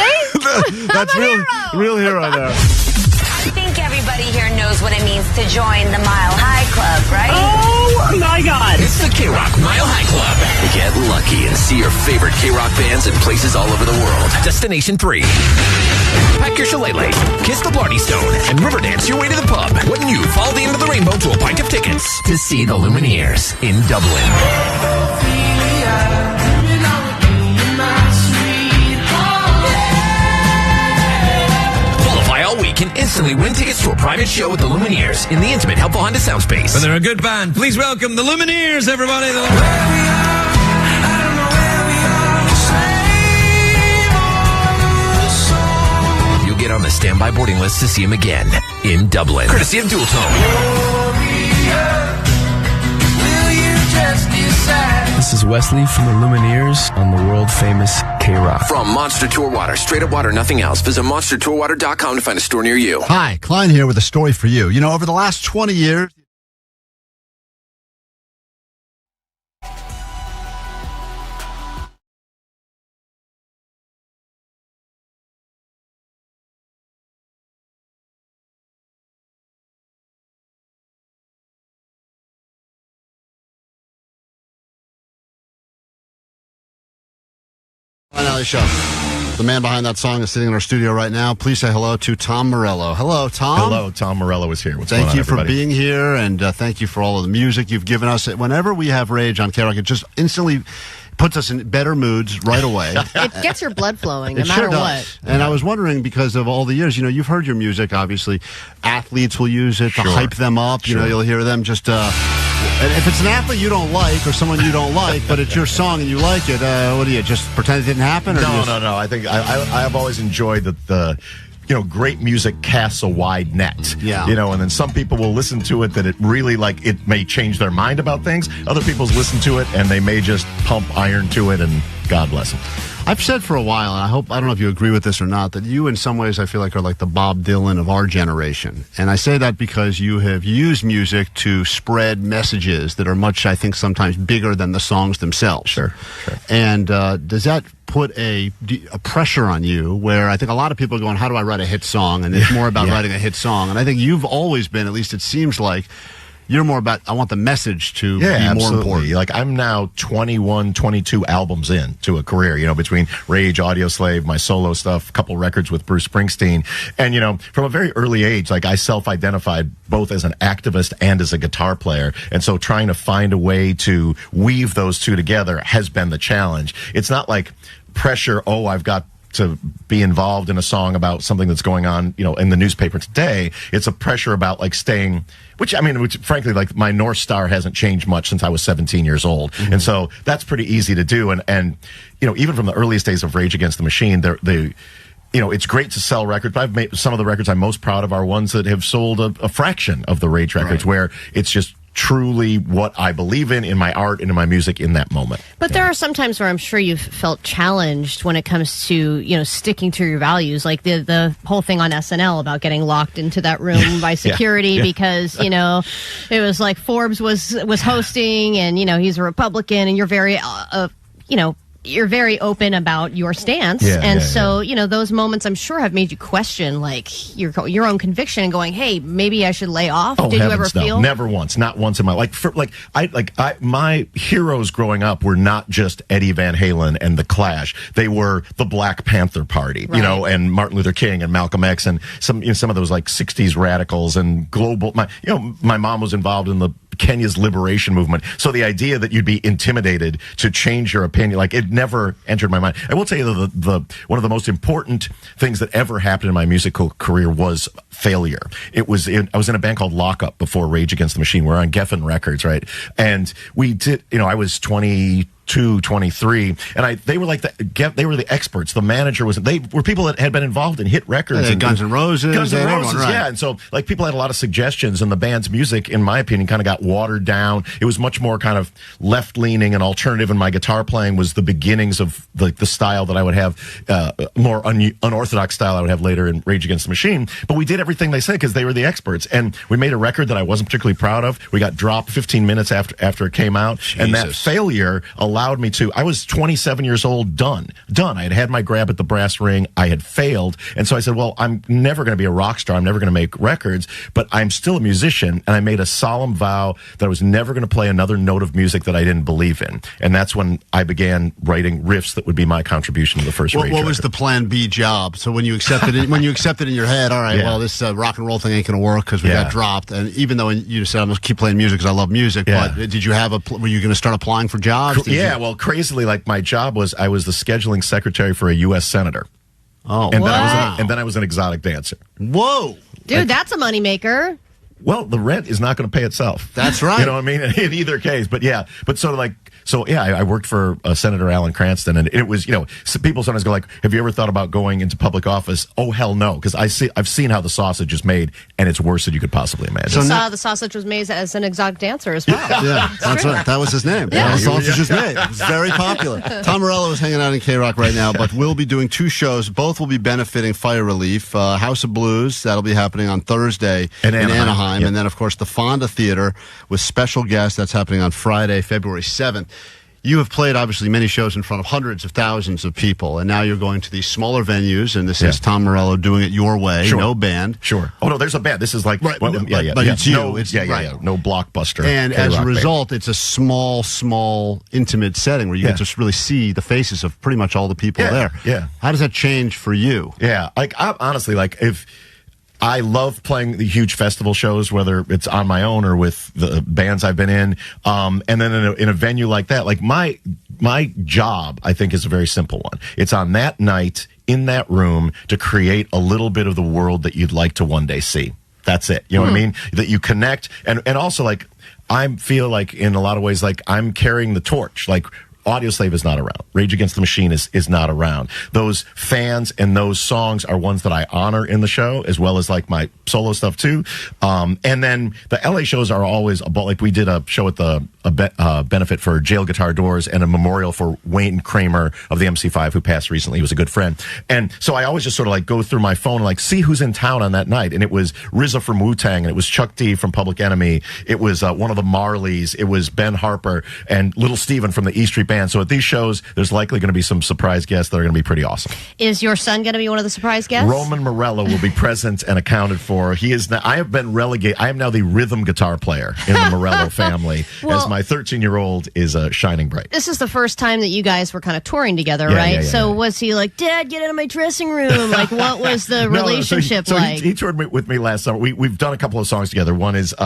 That's real hero there. I think everybody here knows what it means to join the Mile High Club, right? Oh my God! It's the KROQ Mile High Club. Get lucky and see your favorite KROQ bands in places all over the world. Destination 3. Pack your shillelagh, kiss the Blarney Stone, and river dance your way to the pub when you follow the end of the rainbow to a pint of tickets to see the Lumineers in Dublin. All week and instantly win tickets to a private show with the Lumineers in the intimate, helpful Honda sound space. But they're a good band. Please welcome the Lumineers, everybody. You'll get on the standby boarding list to see him again in Dublin. Courtesy of Dual Tone. This is Wesley from the Lumineers on the World Famous KROQ. From Monster Tour Water, straight up water, nothing else. Visit monstertourwater.com to find a store near you. Hi, Klein here with a story for you. You know, over the last 20 years... Alley Show. The man behind that song is sitting in our studio right now. Please say hello to Tom Morello. Hello, Tom. Hello, Tom Morello is here. What's going on, Thank you for everybody? being here, and thank you for all of the music you've given us. Whenever we have Rage on KROQ, it just instantly puts us in better moods right away. It gets your blood flowing, no It matter sure does. what. And I was wondering, because of all the years, you know, you've heard your music, obviously. Athletes will use it to Sure. hype them up. You know, you'll hear them just... and if it's an athlete you don't like or someone you don't like, but it's your song and you like it, what do you, just pretend it didn't happen? Or No. I think I've always enjoyed the great music casts a wide net. Yeah. You know, and then some people will listen to it that it really, like, it may change their mind about things. Other people listen to it and they may just pump iron to it, and God bless them. I've said for a while, and I don't know if you agree with this or not, that you in some ways I feel like are like the Bob Dylan of our generation. And I say that because you have used music to spread messages that are much, I think, sometimes bigger than the songs themselves. Sure. And does that put a pressure on you where I think a lot of people are going, how do I write a hit song? And it's more about writing a hit song. And I think you've always been, at least it seems like, you're more about, I want the message to be more important. Like, I'm now 21, 22 albums in to a career, you know, between Rage, Audio Slave, my solo stuff, a couple records with Bruce Springsteen. And, you know, from a very early age, like, I self-identified both as an activist and as a guitar player. And so trying to find a way to weave those two together has been the challenge. It's not like pressure, I've got to be involved in a song about something that's going on, you know, in the newspaper today. It's a pressure about, like, staying, which frankly, like, my North Star hasn't changed much since I was 17 years old. Mm-hmm. And so that's pretty easy to do. And, you know, even from the earliest days of Rage Against the Machine, you know, it's great to sell records, but I've made some of the records I'm most proud of are ones that have sold a fraction of the Rage records, where it's just truly what I believe in my art and in my music in that moment. But there are some times where I'm sure you've felt challenged when it comes to, you know, sticking to your values, like the whole thing on SNL about getting locked into that room by security because, you know, it was like Forbes was hosting and, you know, he's a Republican and you're very, you know, you're very open about your stance. You know, those moments I'm sure have made you question, like, your own conviction and going, hey, maybe I should lay off. Did you ever feel? Never once. Not once in my life. My heroes growing up were not just Eddie Van Halen and The Clash. They were the Black Panther Party, you know, and Martin Luther King and Malcolm X and some of those, like, 60s radicals and global. My mom was involved in the Kenya's liberation movement. So the idea that you'd be intimidated to change your opinion, like it never entered my mind. I will tell you the one of the most important things that ever happened in my musical career was failure. I was in a band called Lockup before Rage Against the Machine. We're on Geffen Records, right? And we did, I was 22, 23, and they were like they were the experts. The manager they were people that had been involved in hit records and Guns N' Roses, right. Yeah. And so like people had a lot of suggestions, and the band's music, in my opinion, kind of got watered down. It was much more kind of left leaning and alternative, and my guitar playing was the beginnings of the style that I would have, more unorthodox style I would have later in Rage Against the Machine. But we did everything they said because they were the experts, and we made a record that I wasn't particularly proud of. We got dropped 15 minutes after it came out, and that failure allowed me to. I was 27 years old, done. I had had my grab at the brass ring. I had failed, and so I said, well, I'm never going to be a rock star. I'm never going to make records, but I'm still a musician, and I made a solemn vow that I was never going to play another note of music that I didn't believe in. And that's when I began writing riffs that would be my contribution to the first Rage What was the plan B job? So when you accepted it, in your head, all right, well, this rock and roll thing ain't going to work because we got dropped. And even though you said, I'm going to keep playing music because I love music, but did you were you going to start applying for jobs? Well, crazily, like my job was, I was the scheduling secretary for a U.S. senator. Oh, and then I was an exotic dancer. Whoa. Dude, that's a moneymaker. Well, the rent is not going to pay itself. That's right. You know what I mean? In either case. But yeah, I worked for Senator Alan Cranston, and it was, people sometimes go like, have you ever thought about going into public office? Oh, hell no. Because I've seen how the sausage is made, and it's worse than you could possibly imagine. So the sausage was made as an exotic dancer as well. Yeah, that's right. That was his name. Yeah. The sausage is made. It was very popular. Tom Morello is hanging out in KROQ right now, but we'll be doing two shows. Both will be benefiting fire relief. House of Blues, that'll be happening on Thursday in Anaheim. Yep. And then, of course, the Fonda Theater with special guests. That's happening on Friday, February 7th. You have played, obviously, many shows in front of hundreds of thousands of people, and now you're going to these smaller venues, and this is Tom Morello doing it your way, no band. Sure. Oh, no, there's a band. This is like... Right, but it's you. No blockbuster. And as a result, it's a small, intimate setting where you get to really see the faces of pretty much all the people there. Yeah. How does that change for you? Yeah. Honestly, if... I love playing the huge festival shows, whether it's on my own or with the bands I've been in. And then in a venue like that, like my job, I think, is a very simple one. It's on that night in that room to create a little bit of the world that you'd like to one day see. That's it. You know what I mean? That you connect. And also, like, I feel like in a lot of ways, like I'm carrying the torch. Like, Audioslave is not around. Rage Against the Machine is not around. Those fans and those songs are ones that I honor in the show, as well as like my solo stuff too. And then the LA shows are always about, like we did a show at the benefit for Jail Guitar Doors and a memorial for Wayne Kramer of the MC5 who passed recently. He was a good friend. And so I always just sort of like go through my phone and like see who's in town on that night. And it was RZA from Wu-Tang, and it was Chuck D from Public Enemy. It was one of the Marleys. It was Ben Harper and Little Steven from the E Street Band. So at these shows, there's likely going to be some surprise guests that are going to be pretty awesome. Is your son going to be one of the surprise guests? Roman Morello will be present and accounted for. He is now, I have been relegated. I am now the rhythm guitar player in the Morello family, as my 13-year-old is shining bright. This is the first time that you guys were kind of touring together, right? So was he like, Dad, get into my dressing room? Like, what was the relationship like? He toured with me last summer. We've done a couple of songs together. One is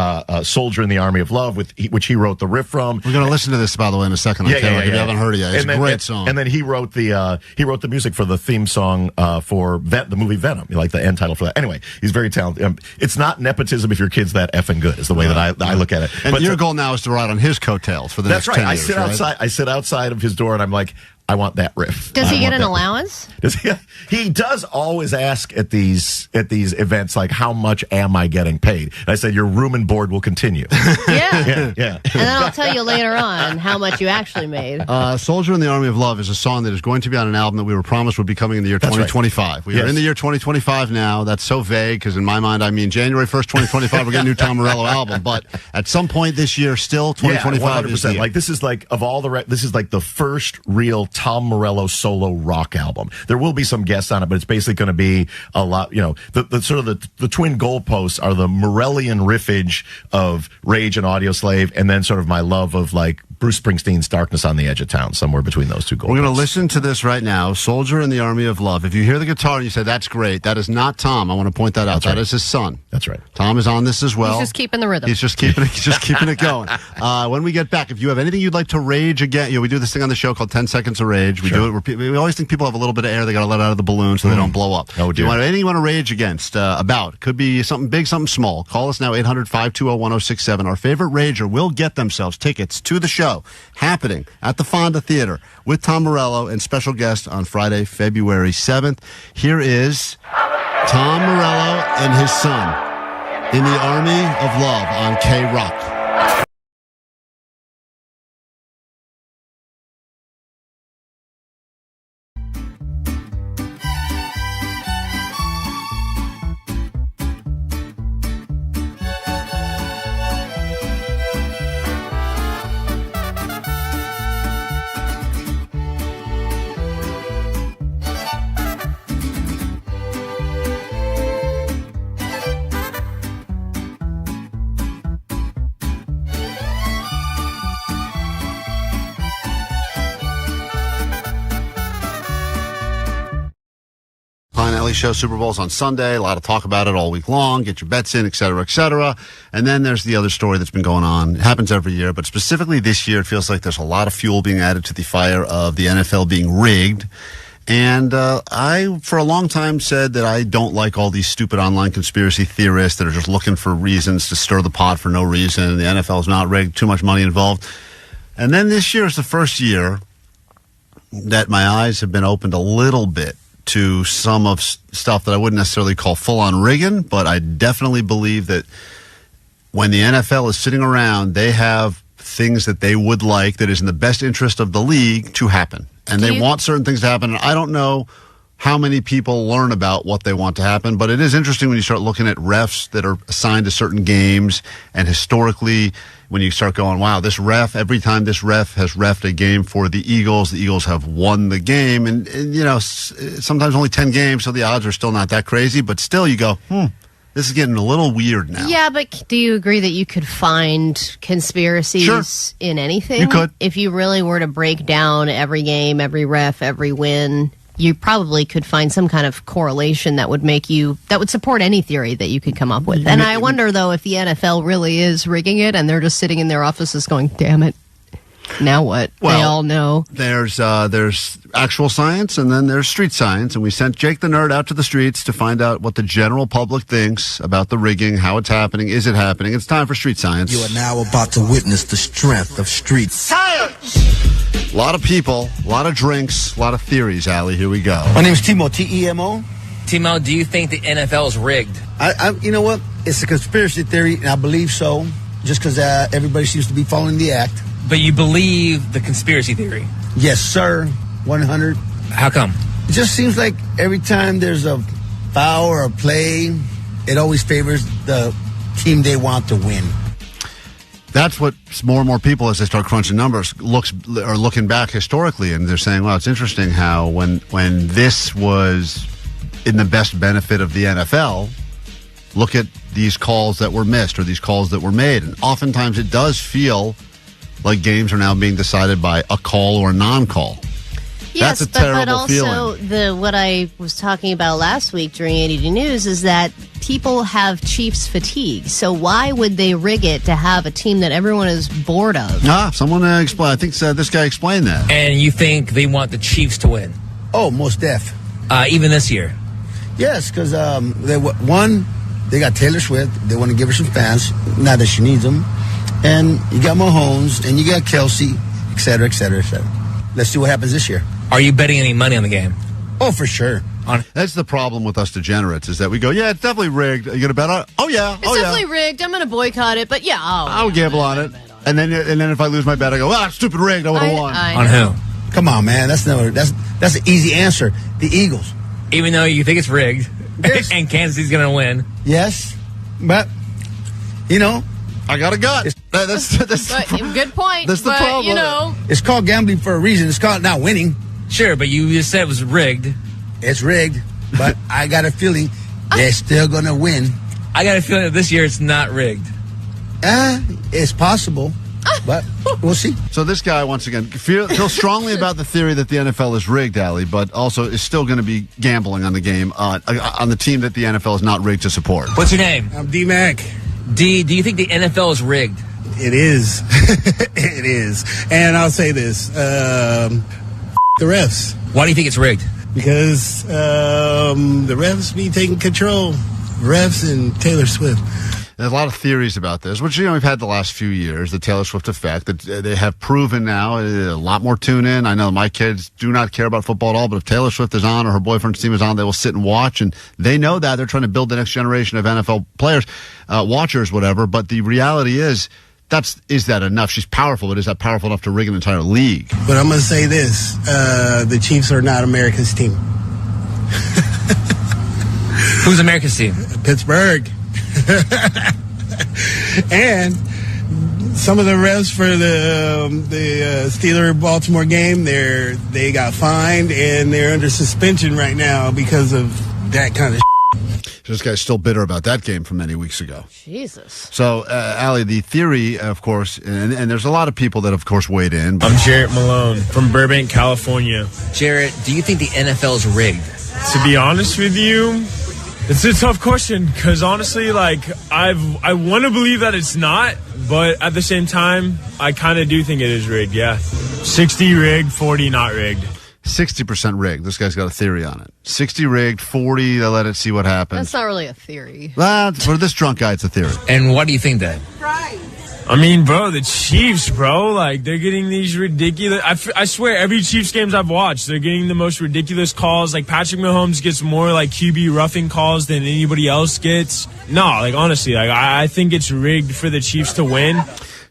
Soldier in the Army of Love, which he wrote the riff from. We're going to listen to this, by the way, in a second. If you haven't heard it yet. It's a great song. And then he wrote the music for the theme song for the movie Venom, like the end title for that. Anyway, he's very talented. It's not nepotism if your kid's that effing good, is the way that I look at it. And your goal now is to ride on his coattails for the next 10 years. That's right. I sit outside of his door and I'm like, I want that riff. Does he get an allowance? He does always ask at these events, like, how much am I getting paid? And I said, your room and board will continue. Yeah. And then I'll tell you later on how much you actually made. Soldier in the Army of Love is a song that is going to be on an album that we were promised would be coming in the year 2025. Right. We are in the year 2025 now. That's so vague because in my mind, I mean January 1st, 2025, we're getting a new Tom Morello album. But at some point this year, still 2025 is the year. Like, this is like, of all this is like the first real Tom Morello solo rock album. There will be some guests on it, but it's basically going to be a lot, the sort of the twin goalposts are the Morellian riffage of Rage and Audioslave, and then sort of my love of like Bruce Springsteen's Darkness on the Edge of Town, somewhere between those two goals. We're going to listen to this right now. Soldier in the Army of Love. If you hear the guitar and you say, that's great, that is not Tom. I want to point that out. That is his son. That's right. Tom is on this as well. He's just keeping the rhythm. He's just keeping it going. When we get back, if you have anything you'd like to rage again, we do this thing on the show called 10 Seconds of Rage. We do it. We always think people have a little bit of air they got to let out of the balloon so they don't blow up. Oh, dear. Anything you want to rage against, about, could be something big, something small. Call us now, 800-520-1067. Our favorite rager will get themselves tickets to the show happening at the Fonda Theater with Tom Morello and special guest on Friday, February 7th. Here is Tom Morello and his son in the Army of Love on KROQ. Klein Alley Show, Super Bowl's on Sunday. A lot of talk about it all week long. Get your bets in, et cetera, et cetera. And then there's the other story that's been going on. It happens every year, but specifically this year, it feels like there's a lot of fuel being added to the fire of the NFL being rigged. And I, for a long time, said that I don't like all these stupid online conspiracy theorists that are just looking for reasons to stir the pot for no reason. The NFL's not rigged, too much money involved. And then this year is the first year that my eyes have been opened a little bit to some of stuff that I wouldn't necessarily call full-on rigging, but I definitely believe that when the NFL is sitting around, they have things that they would like that is in the best interest of the league to happen. And they want certain things to happen. And I don't know how many people learn about what they want to happen, but it is interesting when you start looking at refs that are assigned to certain games, and historically when you start going, wow, this ref, every time this ref has reffed a game for the Eagles have won the game. And you know, sometimes only 10 games, so the odds are still not that crazy, but still you go, this is getting a little weird now. Yeah, but do you agree that you could find conspiracies in anything? You could. If you really were to break down every game, every ref, every win, you probably could find some kind of correlation that would support any theory that you could come up with. And I wonder, though, if the NFL really is rigging it and they're just sitting in their offices going, damn it, now what? Well, they all know. There's actual science and then there's street science, and we sent Jake the Nerd out to the streets to find out what the general public thinks about the rigging, how it's happening, is it happening. It's time for street science. You are now about to witness the strength of street science. A lot of people, a lot of drinks, a lot of theories, Allie. Here we go. My name is Timo, T-E-M-O. Timo, do you think the NFL is rigged? You know what? It's a conspiracy theory, and I believe so, just because everybody seems to be following the act. But you believe the conspiracy theory? Yes, sir. 100. How come? It just seems like every time there's a foul or a play, it always favors the team they want to win. That's what more and more people, as they start crunching numbers, are looking back historically, and they're saying, well, it's interesting how when this was in the best benefit of the NFL, look at these calls that were missed or these calls that were made. And oftentimes it does feel like games are now being decided by a call or a non-call. Yes, That's a terrible but also feeling. what I was talking about last week during 80 News is that people have Chiefs fatigue. So why would they rig it to have a team that everyone is bored of? Someone explain. I think this guy explained that. And you think they want the Chiefs to win? Oh, most def. Even this year? Yes, because they got Taylor Swift. They want to give her some fans, now that she needs them. And you got Mahomes, and you got Kelsey, et cetera, et cetera, et cetera. Let's see what happens this year. Are you betting any money on the game? Oh, for sure. That's the problem with us degenerates, is that we go, yeah, it's definitely rigged. Are you going to bet on it? Oh, yeah. It's definitely rigged. I'm going to boycott it, but yeah. I'll gamble on it. And then if I lose my bet, I go, it's stupid rigged. I would have won. On who? Come on, man. That's an easy answer. The Eagles. Even though you think it's rigged, yes. And Kansas City's going to win. Yes. But, I got a gut. That's good point. That's the problem. It's called gambling for a reason. It's called not winning. Sure, but you just said it was rigged. It's rigged, but I got a feeling they're still going to win. I got a feeling that this year it's not rigged. It's possible. But we'll see. So this guy, once again, feels strongly about the theory that the NFL is rigged, Allie, but also is still going to be gambling on the game, on the team that the NFL is not rigged to support. What's your name? I'm D-Mac. D, do you think the NFL is rigged? It is. It is. And I'll say this. The refs. Why do you think it's rigged? Because the refs be taking control. Refs and Taylor Swift. There's a lot of theories about this, which, we've had the last few years, the Taylor Swift effect, that they have proven now a lot more tune-in. I know my kids do not care about football at all, but if Taylor Swift is on or her boyfriend's team is on, they will sit and watch, and they know that. They're trying to build the next generation of NFL players, watchers, whatever, but the reality is, is that enough? She's powerful, but is that powerful enough to rig an entire league? But I'm going to say this. The Chiefs are not America's team. Who's America's team? Pittsburgh. And some of the refs for the Steeler-Baltimore game, they got fined, and they're under suspension right now because of that kind of So this guy's still bitter about that game from many weeks ago. Jesus. So, Allie, the theory, of course, and there's a lot of people that, of course, weighed in. I'm Jarrett Malone from Burbank, California. Jarrett, do you think the NFL is rigged? To be honest with you, it's a tough question because honestly, I want to believe that it's not, but at the same time, I kind of do think it is rigged, yeah. 60 rigged, 40 not rigged. 60% rigged. This guy's got a theory on it. 60 rigged, 40, they let it see what happens. That's not really a theory. For this drunk guy, it's a theory. And why do you think that? I mean, bro, the Chiefs, bro, they're getting these ridiculous... I swear, every Chiefs games I've watched, they're getting the most ridiculous calls. Patrick Mahomes gets more, QB roughing calls than anybody else gets. No, honestly, I think it's rigged for the Chiefs to win.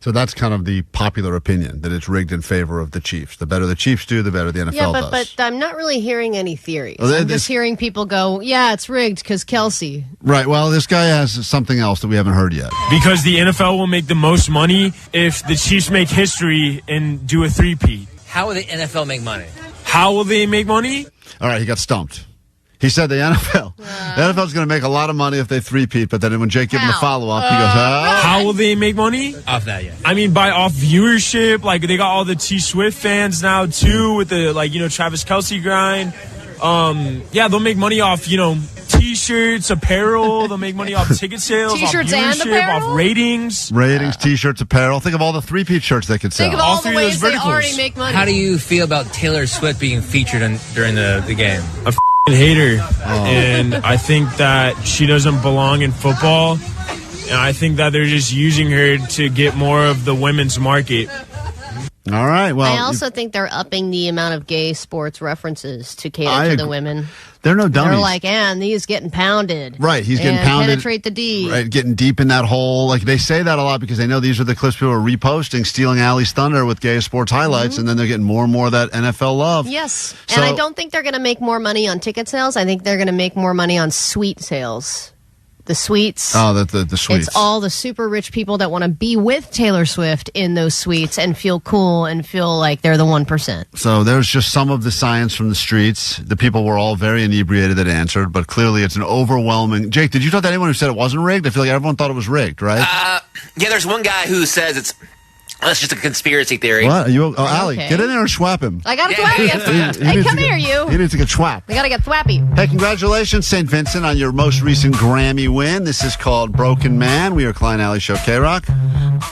So that's kind of the popular opinion, that it's rigged in favor of the Chiefs. The better the Chiefs do, the better the NFL does. But I'm not really hearing any theories. Well, I'm just hearing people go, yeah, it's rigged because Kelsey. Right. Well, this guy has something else that we haven't heard yet. Because the NFL will make the most money if the Chiefs make history and do a three-peat. How will the NFL make money? How will they make money? All right, he got stumped. He said the NFL. The NFL is going to make a lot of money if they three-peat, but then when Jake gave him the follow-up, he goes, How will they make money? Off that, yeah. I mean, off viewership. They got all the T Swift fans now, too, with the, Travis Kelsey grind. Yeah, they'll make money off, T-shirts, apparel. They'll make money off ticket sales, T-shirts off viewership, and apparel? off ratings. Ratings, T-shirts, apparel. Think of all the three-peat shirts they could sell. Think of all the ways they already make money. How do you feel about Taylor Swift being featured during the game? I hate her, and I think that she doesn't belong in football, and I think that they're just using her to get more of the women's market. All right, well... I also think they're upping the amount of gay sports references to cater to the women. They're no dummies. They're like, and he's getting pounded. Right, he's getting pounded. Penetrate the D. Right, getting deep in that hole. They say that a lot because they know these are the clips people are reposting, stealing Allie's thunder with gay sports highlights, and then they're getting more and more of that NFL love. Yes, and I don't think they're going to make more money on ticket sales. I think they're going to make more money on suite sales. The suites. Oh, the suites. It's all the super rich people that want to be with Taylor Swift in those suites and feel cool and feel like they're the 1%. So there's just some of the science from the streets. The people were all very inebriated that answered, but clearly it's an overwhelming... Jake, did you talk to anyone who said it wasn't rigged? I feel like everyone thought it was rigged, right? Yeah, there's one guy who says it's just a conspiracy theory. What? Allie, get in there and swap him. I got to swap you. Hey, come here, you. He needs to get swapped. We got to get thwappy. Hey, congratulations, St. Vincent, on your most recent Grammy win. This is called Broken Man. We are Klein Alley Show KROQ.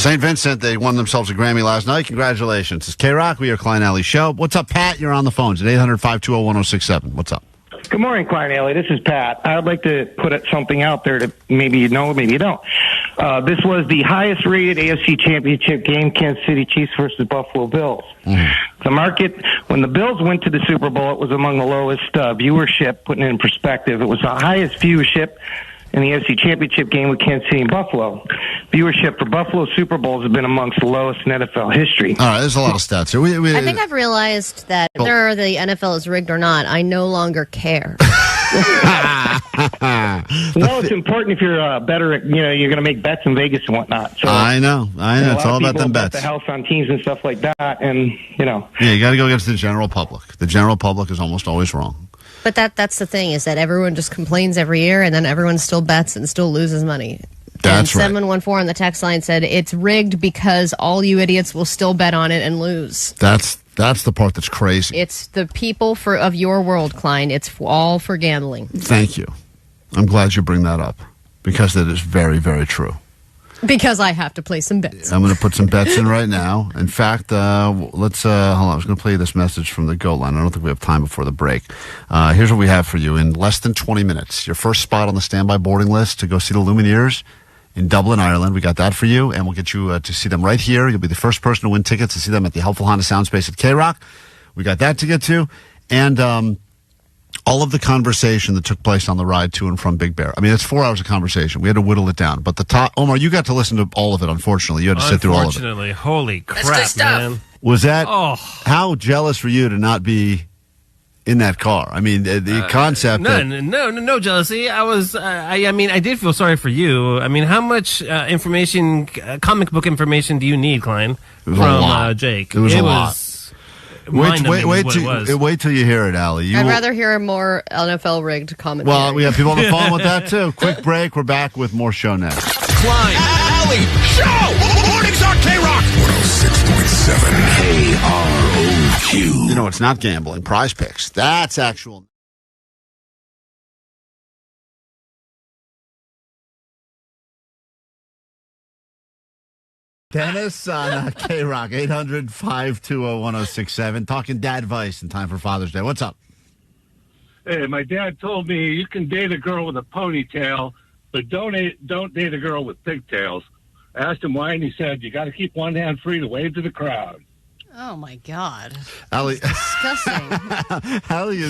St. Vincent, they won themselves a Grammy last night. Congratulations. It's K-Rock. We are Klein Alley Show. What's up, Pat? You're on the phones at 800-520-1067. What's up? Good morning, Klein Alley. This is Pat. I would like to put something out there that maybe you know, maybe you don't. This was the highest-rated AFC Championship game, Kansas City Chiefs versus Buffalo Bills. The market, when the Bills went to the Super Bowl, it was among the lowest viewership. Putting it in perspective, it was the highest viewership in the AFC Championship game with Kansas City and Buffalo. Viewership for Buffalo Super Bowls have been amongst the lowest in NFL history. All right, there's a lot of stats here. I think I've realized that whether the NFL is rigged or not, I no longer care. No, it's important if you're better. You're going to make bets in Vegas and whatnot. So I know. It's all about them bet bets. the house on teams and stuff like that, and Yeah, you got to go against the general public. The general public is almost always wrong. But that's the thing, is that everyone just complains every year, and then everyone still bets and still loses money. That's and right. 714 on the text line said it's rigged because all you idiots will still bet on it and lose. That's the part that's crazy. It's the people of your world, Klein. It's all for gambling. Thank you. I'm glad you bring that up because that is very, very true. Because I have to play some bets. I'm going to put some bets in right now. In fact, let's hold on. I was going to play you this message from the Goat Line. I don't think we have time before the break. Here's what we have for you in less than 20 minutes. Your first spot on the standby boarding list to go see the Lumineers in Dublin, Ireland. We got that for you, and we'll get you to see them right here. You'll be the first person to win tickets to see them at the Helpful Honda Soundspace at K-Rock. We got that to get to. And all of the conversation that took place on the ride to and from Big Bear. I mean, it's 4 hours of conversation. We had to whittle it down. But the top, Omar, you got to listen to all of it, unfortunately. You had to sit through all of it. Unfortunately, holy crap, man. Was that, how jealous were you to not be in that car? I mean, the concept. No jealousy. I did feel sorry for you. I mean, how much information, comic book information do you need, Klein, from Jake? It was a lot. Wait Wait till you hear it, Allie. I'd rather hear more NFL rigged commentary. Well, we have people on the phone with that, too. Quick break. We're back with more show next. Klein Alley Show! Mornings on K-Rock! 106.7 KROQ. You know, it's not gambling. Prize Picks. That's actual. Dennis on K-Rock, 800-520-1067. Talking dad advice in time for Father's Day. What's up? Hey, my dad told me you can date a girl with a ponytail, but don't date a girl with pigtails. I asked him why, and he said, you got to keep one hand free to wave to the crowd. Oh, my God. Allie, disgusting. Allie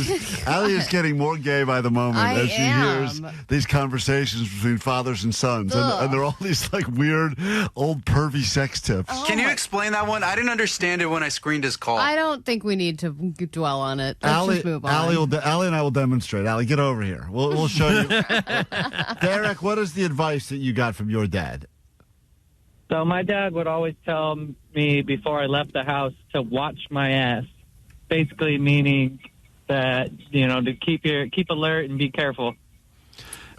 is getting more gay by the moment as she hears these conversations between fathers and sons. And they're all these like weird, old, pervy sex tips. Can you explain that one? I didn't understand it when I screened his call. I don't think we need to dwell on it. Let's just move on. Allie and I will demonstrate. Allie, get over here. We'll show you. Derek, what is the advice that you got from your dad? So my dad would always tell me before I left the house to watch my ass, basically meaning that, to keep alert and be careful.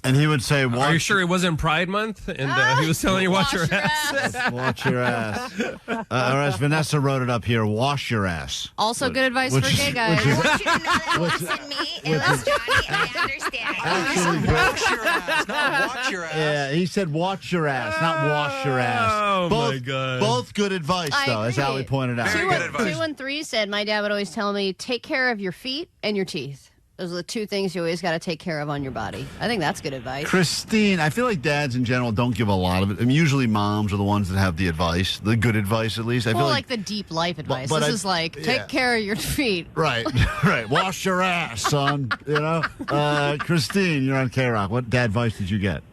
And he would say, Are you sure it wasn't Pride Month? And he was telling you, watch your ass. Watch your ass. Or as Vanessa wrote it up here, wash your ass. Also good advice for gay guys. I want you to know that it wasn't me. It was Johnny, and I understand. Wash your ass, not watch your ass. Yeah, he said watch your ass, not wash your ass. Oh, my God. Both good advice, though, as Allie pointed out. 213 said, my dad would always tell me, take care of your feet and your teeth. Those are the two things you always got to take care of on your body. I think that's good advice. Christine, I feel like dads in general don't give a lot of it. I mean, usually moms are the ones that have the advice, the good advice at least. I feel like the deep life advice. But this is like, take care of your feet. Right, right. Wash your ass, son. Christine, you're on K-Rock. What dad advice did you get?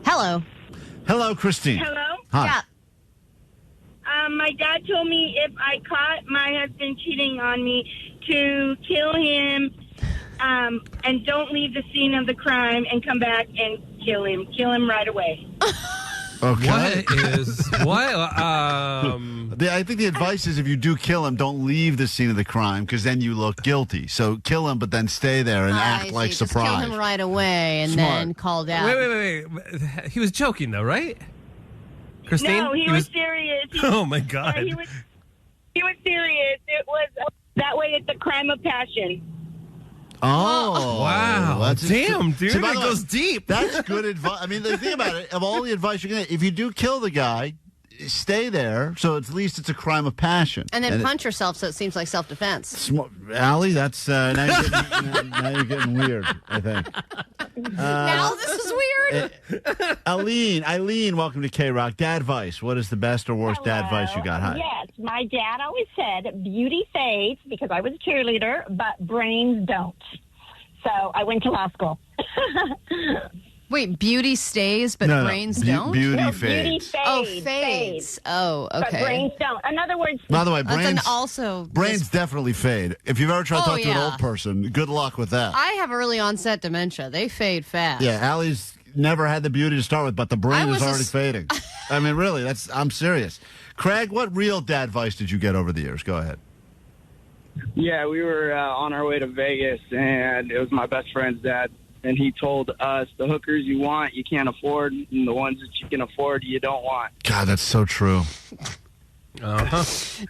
Hello. Hello, Christine. Hello? Hi. Yeah. My dad told me if I caught my husband cheating on me to kill him and don't leave the scene of the crime and come back and kill him. Kill him right away. Okay. I think the advice is if you do kill him, don't leave the scene of the crime because then you look guilty. So kill him, but then stay there and act like surprised. Just kill him right away and then call dad. Wait. He was joking, though, right? Christine? No, he was serious. Oh, my God. He was serious. It was that way it's a crime of passion. Oh, wow! That's Damn, dude, by it the way, goes deep. That's good advice. I mean, think about it. Of all the advice you're going to get, if you do kill the guy, stay there. So at least it's a crime of passion. And then punch yourself so it seems like self-defense. Allie, that's now you're getting weird, I think. Now this is weird. Eileen, welcome to K-Rock. Dad advice. What is the best or worst dad advice you got? Hi. Yes, my dad always said beauty fades because I was a cheerleader, but brains don't. So I went to law school. Wait, beauty stays, but brains don't? Beauty No, fades. beauty fades. Oh, fades. Oh, okay. But brains don't. In other words, By the way, brains definitely fade. If you've ever tried to talk to an old person, good luck with that. I have early onset dementia. They fade fast. Yeah, Allie's never had the beauty to start with, but the brain is already fading. I mean, really, I'm serious. Craig, what real dad advice did you get over the years? Go ahead. Yeah, we were on our way to Vegas, and it was my best friend's dad. And he told us the hookers you want, you can't afford, and the ones that you can afford, you don't want. God, that's so true. Do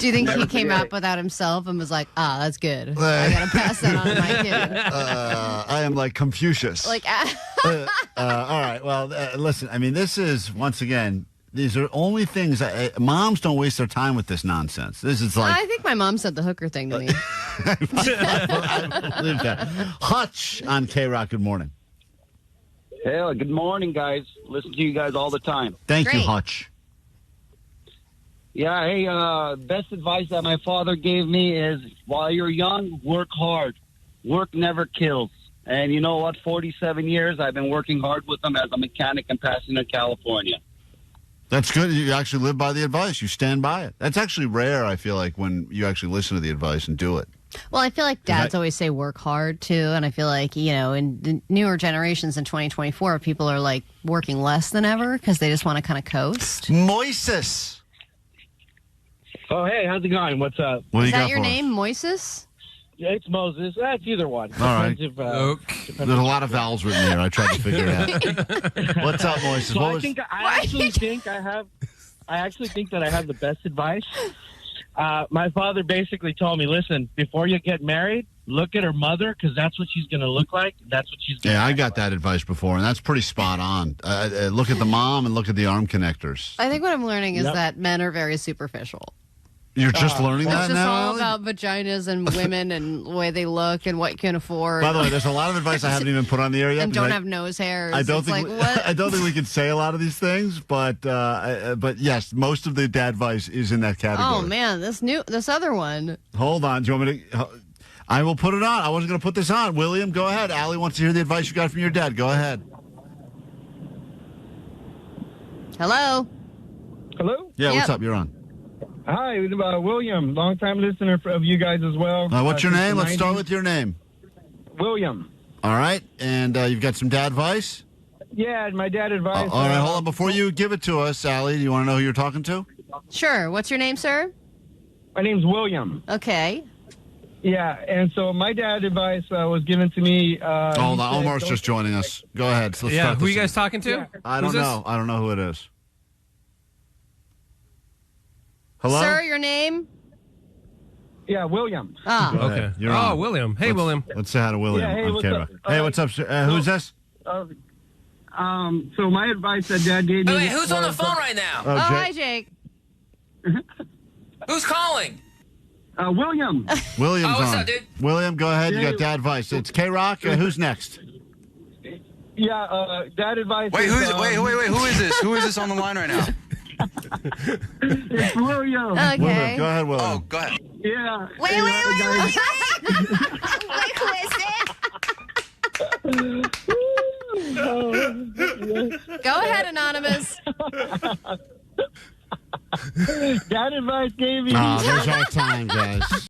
you think he came up with that himself and was like, that's good. I got to pass that on to my kid. I am like Confucius. Like, all right. Well, listen, I mean, this is, once again, these are only things moms don't waste their time with this nonsense. This is like I think my mom said the hooker thing to me. I believe that. Hutch on K-Rock. Good morning. Hey, good morning, guys. Listen to you guys all the time. Thank you, Hutch. Yeah, hey, best advice that my father gave me is while you're young, work hard. Work never kills. And you know what? 47 years I've been working hard with him as a mechanic in Pasadena, California. That's good. You actually live by the advice. You stand by it. That's actually rare, I feel like, when you actually listen to the advice and do it. Well, I feel like dads always say work hard, too. And I feel like, in the newer generations in 2024, people are, like, working less than ever because they just want to kind of coast. Moises. Oh, hey, how's it going? What's up? Is that your name, Moises? Yeah, it's Moses. That's either one. All right. There's a lot of vowels written here. I tried to figure it out. What's up, Moises? So I actually think that I have the best advice. My father basically told me, listen, before you get married, look at her mother because that's what she's going to look like. That's what she's going to I got that advice before, and that's pretty spot on. Look at the mom and look at the arm connectors. I think what I'm learning is that men are very superficial. You're just learning that now? It's just all Allie? about vaginas and women and the way they look and what you can afford. By the way, there's a lot of advice I haven't even put on the air yet. And don't have nose hairs. I don't think what? I don't think we can say a lot of these things, but yes, most of the dad advice is in that category. Oh man, this other one. Hold on, do you want me to? I will put it on. I wasn't going to put this on. William, go ahead. Allie wants to hear the advice you got from your dad. Go ahead. Hello. Hello? Yeah, what's up? You're on. Hi, William, long-time listener of you guys as well. What's your name? Let's start with your name. William. All right, and you've got some dad advice? Yeah, my dad advised. All right, hold on. Before you give it to us, Allie, do you want to know who you're talking to? Sure. What's your name, sir? My name's William. Okay. Yeah, and so my dad advice was given to me. Hold on, Omar's just joining us. Go ahead. So let's start who this you guys talking to? Yeah. I don't know. I don't know who it is. Hello? Sir, your name? Yeah, William. Ah. Okay. You're on. William. Hey, William. Let's say hi to William. Yeah, hey, on what's K-Rock. up? Hey, what's up, sir? Who's this? So my advice that Dad gave me. Wait, who's on the phone right now? Oh, hi, Jake. Who's calling? William. William's what's on. up, dude? William, go ahead. You got dad advice. It's K-Rock. Who's next? Yeah, dad advice. Wait, wait, who is this? Who is this on the line right now? It's William. Okay. William, go ahead, William. Oh, go ahead. Yeah. Wait, who is it? Go ahead, Anonymous. Dad advice gave me. Oh, there's our time, guys.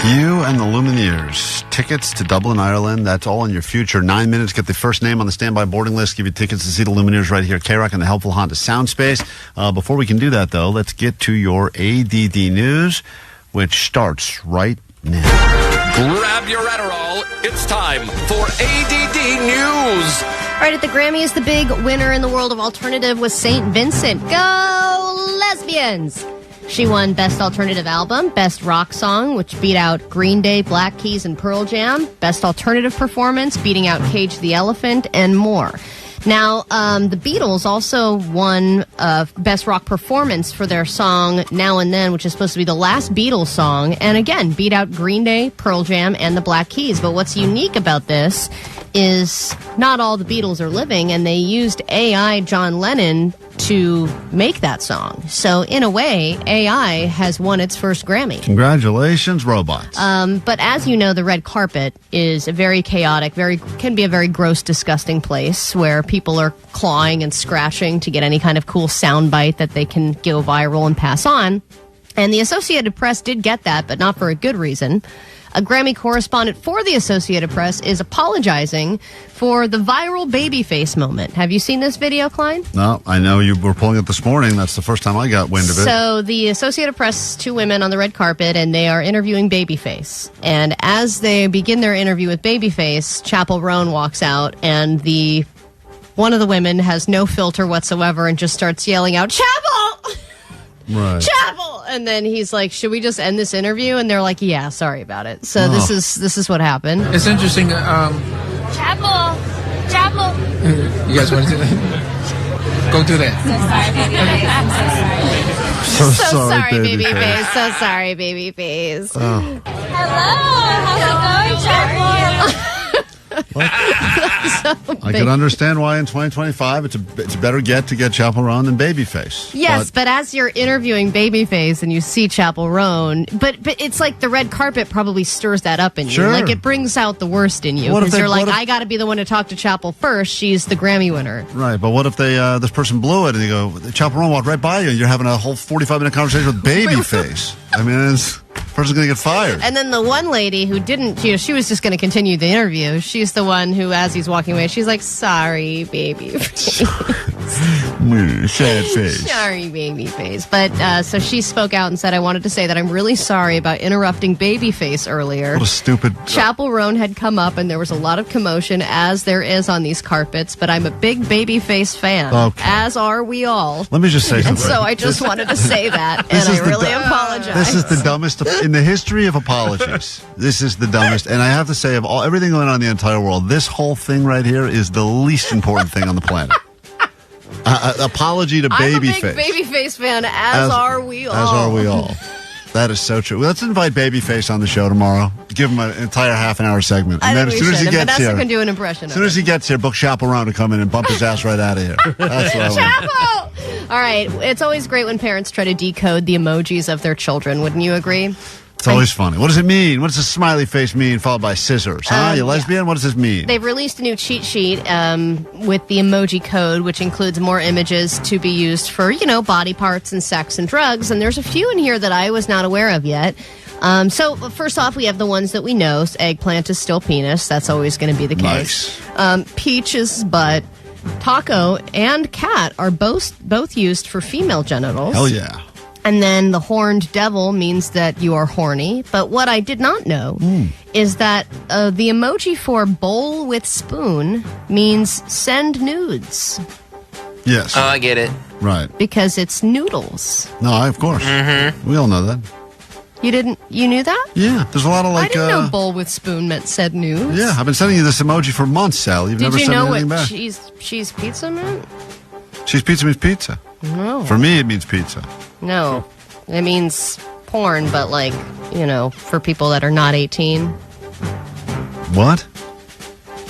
You and the Lumineers. Tickets to Dublin, Ireland. That's all in your future. 9 minutes. Get the first name on the standby boarding list. Give you tickets to see the Lumineers right here at KROQ in the helpful Honda Sound Space. Before we can do that, though, let's get to your ADD news, which starts right now. Grab your Adderall. It's time for ADD News. Right at the Grammys, the big winner in the world of alternative was St. Vincent. Go Lesbians! She won Best Alternative Album, Best Rock Song, which beat out Green Day, Black Keys, and Pearl Jam, Best Alternative Performance, beating out Cage the Elephant, and more. Now, the Beatles also won Best Rock Performance for their song Now and Then, which is supposed to be the last Beatles song, and again, beat out Green Day, Pearl Jam, and the Black Keys. But what's unique about this is not all the Beatles are living, and they used AI John Lennon to make that song. So, in a way, AI has won its first Grammy. Congratulations, robots. But as you know, the red carpet is a very chaotic, can be a very gross, disgusting place where people are clawing and scratching to get any kind of cool soundbite that they can go viral and pass on. And the Associated Press did get that, but not for a good reason. A Grammy correspondent for the Associated Press is apologizing for the viral baby face moment. Have you seen this video, Klein? No, I know you were pulling it this morning. That's the first time I got wind of it. So the Associated Press, 2 women on the red carpet, and they are interviewing Babyface. And as they begin their interview with Babyface, Chappell Roan walks out, and one of the women has no filter whatsoever and just starts yelling out, "Chappell! Right. Chappell!" And then he's like, "Should we just end this interview?" And they're like, "Yeah, sorry about it." So this is what happened. It's interesting. Chappell! You guys want to do that? Go do that. So sorry, Babyface. So sorry, Babyface. Oh. Hello! How's it going, Chappell? I can understand why in 2025 it's a better get to get Chappell Roan than Babyface. Yes, but as you're interviewing Babyface and you see Chappell Roan, but it's like the red carpet probably stirs that up in you. Sure. Like it brings out the worst in you because you're like, I got to be the one to talk to Chappell first. She's the Grammy winner. Right, but what if this person blew it and you go, Chappell Roan walked right by you and you're having a whole 45-minute conversation with Babyface? I mean, this person's going to get fired. And then the one lady who didn't, she was just going to continue the interview. She's the one who, as he's walking away, she's like, "Sorry, Babyface." Sad face. Sorry, Babyface. But so she spoke out and said, "I wanted to say that I'm really sorry about interrupting Babyface earlier." What a stupid... Chappell Roan had come up and there was a lot of commotion, as there is on these carpets, but I'm a big Babyface fan, as are we all. Let me just say something. And so I just wanted to say that, and I really apologize. This is the dumbest in the history of apologies. This is the dumbest, and I have to say, of everything going on in the entire world, this whole thing right here is the least important thing on the planet. Apology to Babyface. I'm a big Babyface fan, as are we all. As are we all. That is so true. Let's invite Babyface on the show tomorrow. Give him an entire half-an-hour segment. And then as soon as he gets Vanessa here, can do an impression. As soon as he gets here, book Chappell Roan to come in and bump his ass right out of here. That's what I want. Chappell! All right. It's always great when parents try to decode the emojis of their children. Wouldn't you agree? It's always funny. What does it mean? What does a smiley face mean followed by scissors? Huh? You lesbian? What does this mean? They've released a new cheat sheet with the emoji code, which includes more images to be used for, body parts and sex and drugs. And there's a few in here that I was not aware of yet. So first off, we have the ones that we know. Eggplant is still penis. That's always going to be the case. Nice. Peach is butt. Taco and cat are both used for female genitals. Hell yeah. And then the horned devil means that you are horny. But what I did not know is that the emoji for bowl with spoon means send nudes. Yes. Oh, I get it. Right. Because it's noodles. No, of course. Mm-hmm. We all know that. You knew that? Yeah. There's a lot of I didn't know bowl with spoon meant said nudes. Yeah, I've been sending you this emoji for months, Sal. You've never sent anything back. Did you know what cheese pizza meant? Cheese pizza means pizza. No. For me, it means pizza. No. It means porn, but for people that are not 18. What?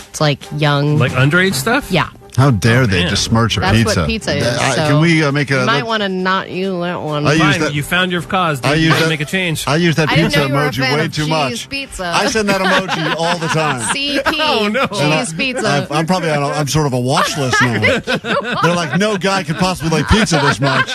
It's like young. Like underage stuff? Yeah. How dare they besmirch a That's pizza? That's what pizza is. Can we make a... You might want to not use that one. Fine, you found your cause. You can make a change. I use that pizza emoji way too much. Pizza. I send that emoji all the time. CP. Cheese pizza. I'm probably I'm sort of a watch list now. They're like, no guy could possibly like pizza this much.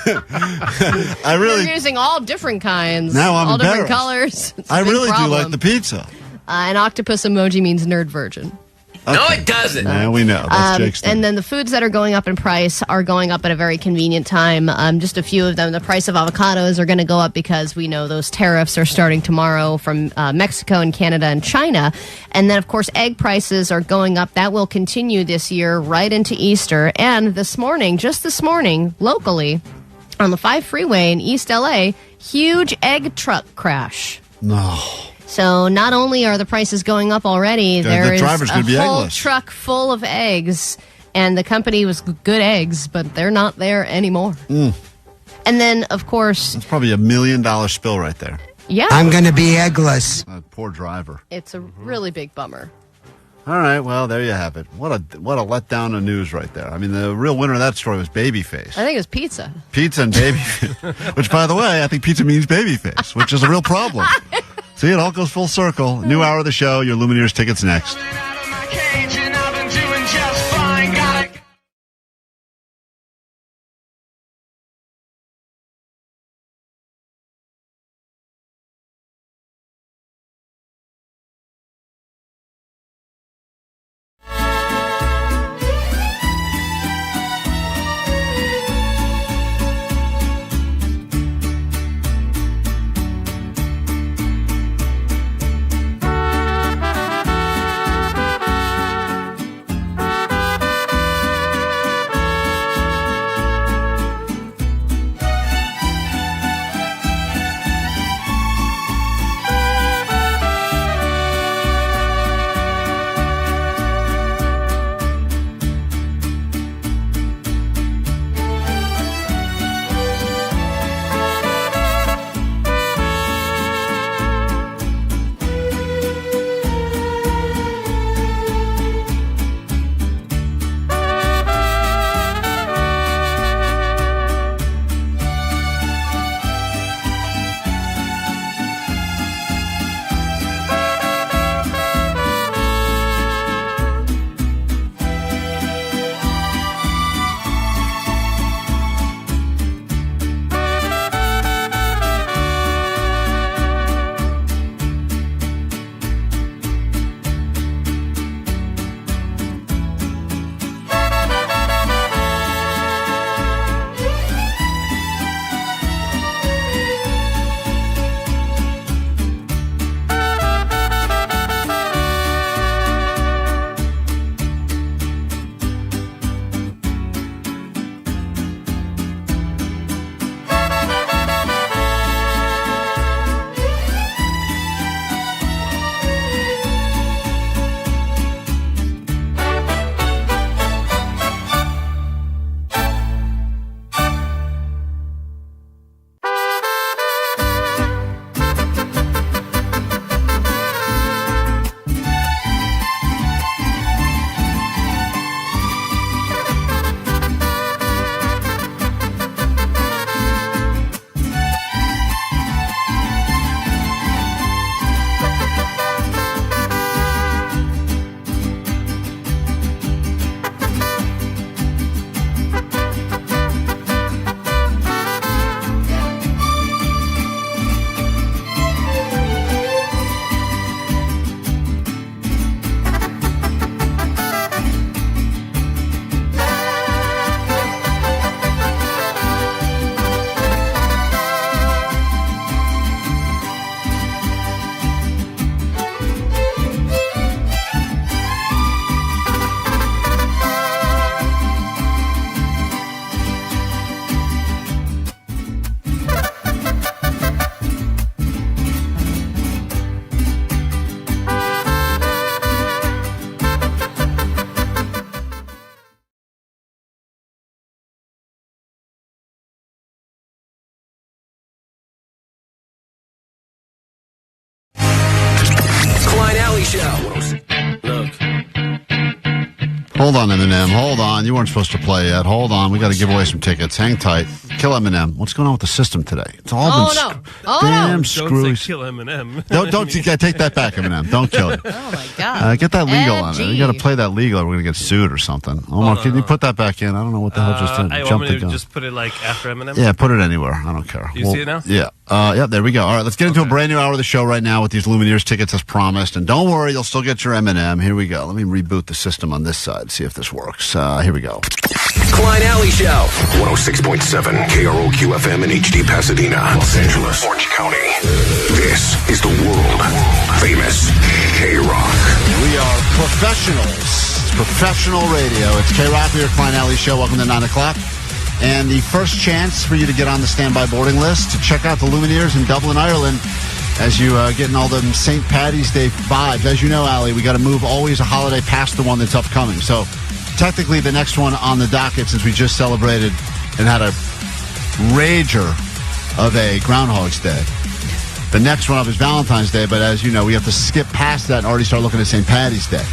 really They're using all different kinds. Now I'm all different embarrassed. colors. It's a I big really do problem. like the pizza. An octopus emoji means nerd virgin. No, it doesn't. Yeah, we know. That's Jake's thing. And then the foods that are going up in price are going up at a very convenient time. Just a few of them. The price of avocados are going to go up because we know those tariffs are starting tomorrow from Mexico and Canada and China. And then, of course, egg prices are going up. That will continue this year right into Easter. And just this morning, locally, on the 5 freeway in East LA, huge egg truck crash. No. So not only are the prices going up already, there is driver's gonna be a whole eggless. truck full of eggs, and the company was good eggs, but they're not there anymore. And then, of course, It's probably $1 million spill right there. yeah, I'm going to be eggless. Poor driver. it's a really big bummer. All right, well, there you have it. What a letdown of news right there. I mean, the real winner of that story was Babyface. I think it was pizza. Pizza and Babyface. Which, by the way, I think pizza means Babyface, which is a real problem. See, it all goes full circle. New hour of the show. Your Lumineers tickets next. Hold on, Eminem. Hold on. You weren't supposed to play yet. Hold on. We got to give away some tickets. Hang tight. Kill Eminem. What's going on with the system today? It's all been damn screws. Don't say kill Eminem. Don't take that back, Eminem. Don't kill it. Oh my God. Get that legal on it. You got to play that legal, or we're gonna get sued or something. Omar, can you put that back in? I don't know what the hell just did. I want me to just put it like after Eminem. Yeah, put it anywhere. I don't care. You see it now? Yeah. Yeah. There we go. All right, let's get into a brand new hour of the show right now with these Lumineers tickets as promised. And don't worry, you'll still get your Eminem. Here we go. Let me reboot the system on this side. See if this works. Here we go. Klein Alley Show. 106.7 KROQ FM in HD Pasadena, Los Angeles, Orange County. This is the world famous KROQ. We are professionals. It's professional radio. It's KROQ, your Klein Alley Show. Welcome to 9 o'clock. And the first chance for you to get on the standby boarding list to check out the Lumineers in Dublin, Ireland, as you get in all them St. Paddy's Day vibes. As you know, Allie, we got to move always a holiday past the one that's upcoming. So technically the next one on the docket, since we just celebrated and had a rager of a Groundhog's Day. The next one up is Valentine's Day, but as you know, we have to skip past that and already start looking at St. Paddy's Day.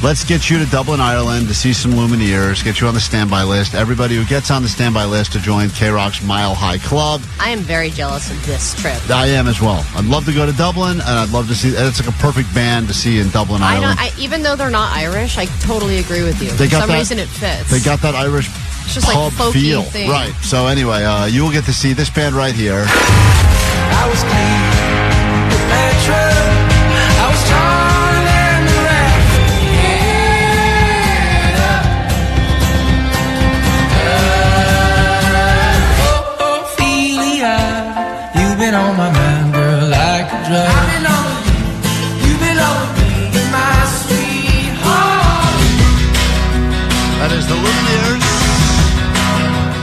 Let's get you to Dublin, Ireland to see some Lumineers, get you on the standby list. Everybody who gets on the standby list to join K-Rock's Mile High Club. I am very jealous of this trip. I am as well. I'd love to go to Dublin, and I'd love to see. It's like a perfect band to see in Dublin, Ireland. Even though they're not Irish, I totally agree with you. For some reason, it fits. They got that Irish it's just pub like feel. thing. Right. So anyway, you will get to see this band right here. I was clean with Metro. I was torn in the raft. Ophelia, you've been on my mind, girl, like a drug. I've been on you, you've been on me, my sweetheart. That is the Lumineers.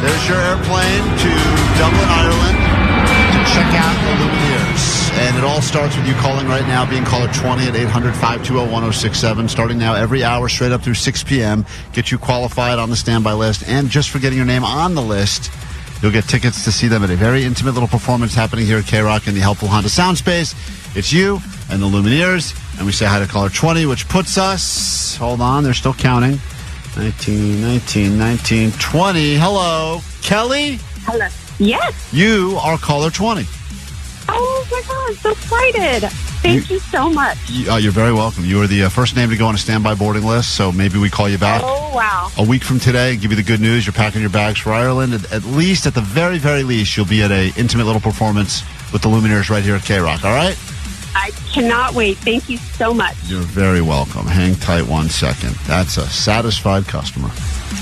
There's your airplane to Dublin, Ireland to check out the Lumineers. And it all starts with you calling right now, being caller 20 at 800-520-1067. Starting now every hour straight up through 6 p.m. Get you qualified on the standby list. And just for getting your name on the list, you'll get tickets to see them at a very intimate little performance happening here at K-Rock in the helpful Honda Sound Space. It's you and the Lumineers. And we say hi to caller 20, which puts us, hold on, they're still counting. 19, 20. Hello. Kelly? Hello. Yes. You are caller 20. Oh, my God. I'm so excited. Thank you so much. You're very welcome. You are the first name to go on a standby boarding list, so maybe we call you back. Oh, wow. A week from today, give you the good news. You're packing your bags for Ireland. At least, at the very, very least, you'll be at a intimate little performance with the Lumineers right here at K-Rock, all right? I cannot wait. Thank you so much. You're very welcome. Hang tight 1 second. That's a satisfied customer.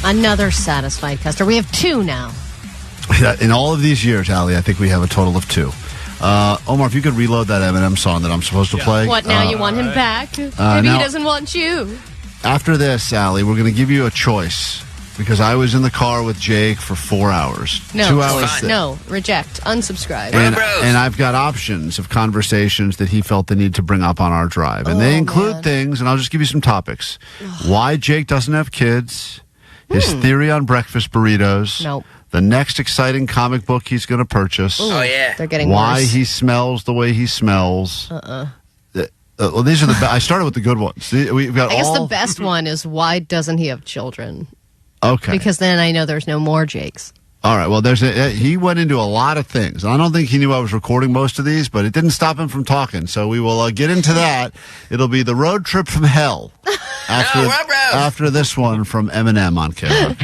Another satisfied customer. We have 2 now. In all of these years, Allie, I think we have a total of 2. Omar, if you could reload that Eminem song that I'm supposed to play. What, now you want him back? Maybe he doesn't want you. After this, Allie, we're going to give you a choice. Because I was in the car with Jake for 4 hours. No, 2 hours. No, reject, unsubscribe. And I've got options of conversations that he felt the need to bring up on our drive. And they include things, and I'll just give you some topics. Why Jake doesn't have kids, his theory on breakfast burritos, the next exciting comic book he's going to purchase. Oh, yeah. They're getting why worse. He smells the way he smells. Well, these are I started with the good ones. We've got I guess the best one is why doesn't he have children? Okay. Because then I know there's no more Jakes. All right. Well, he went into a lot of things. I don't think he knew I was recording most of these, but it didn't stop him from talking. So we will get into that. It'll be the road trip from hell after this one from Eminem on K-Rock.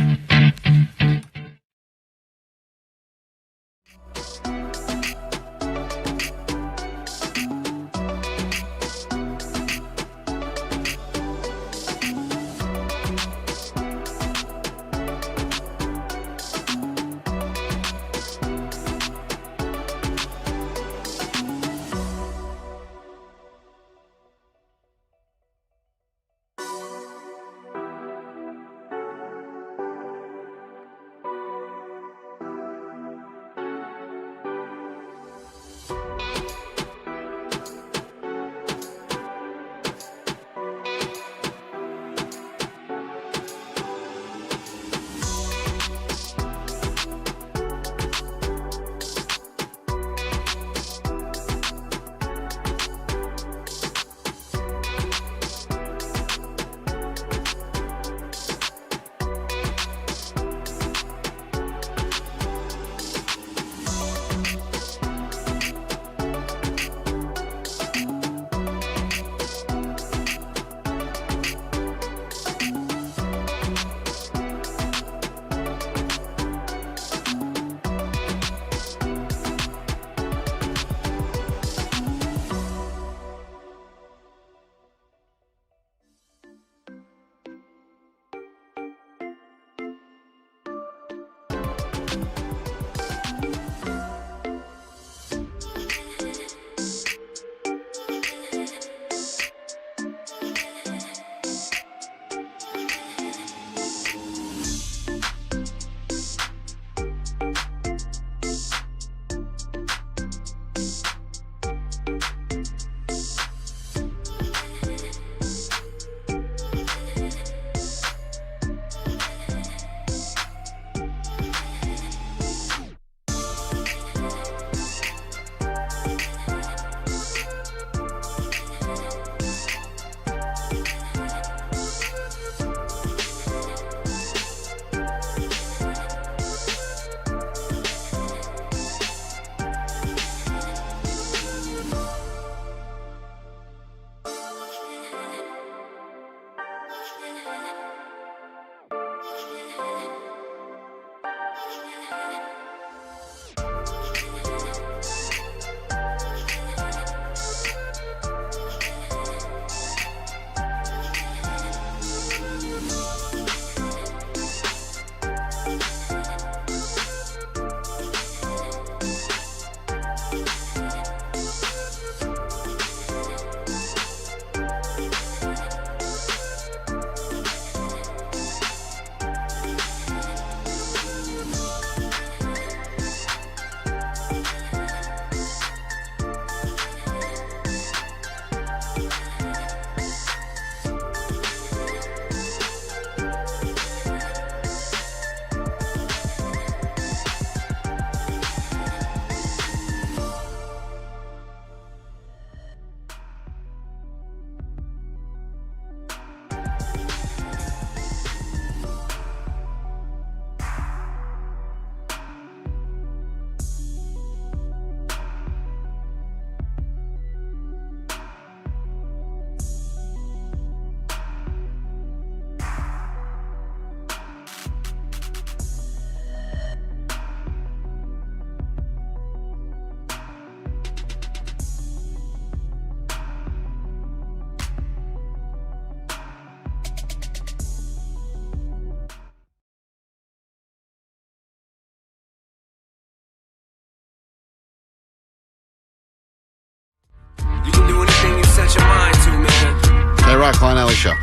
K-Rock, Klein Alley Show.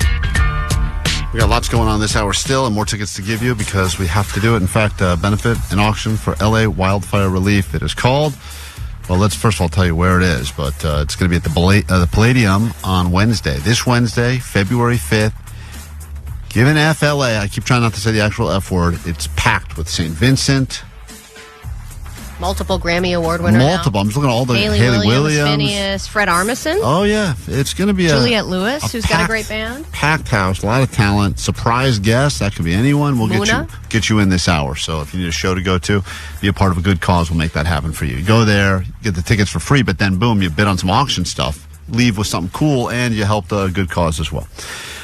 We got lots going on this hour still and more tickets to give you because we have to do it. In fact, benefit an auction for LA wildfire relief. It is called, well, let's first of all tell you where it is, but it's going to be at the Palladium on Wednesday. This Wednesday, February 5th. Given FLA, I keep trying not to say the actual F word, it's packed with St. Vincent. Multiple Grammy Award winner. Multiple. I'm just looking at all the Haley Williams. Phineas, Fred Armisen. Oh, yeah. It's going to be Juliette Lewis, who's got a great band. Packed house, a lot of talent. Surprise guest. That could be anyone. We'll get you in this hour. So if you need a show to go to, be a part of a good cause, we'll make that happen for you. You go there, get the tickets for free, but then, boom, you bid on some auction stuff, leave with something cool, and you helped a good cause as well.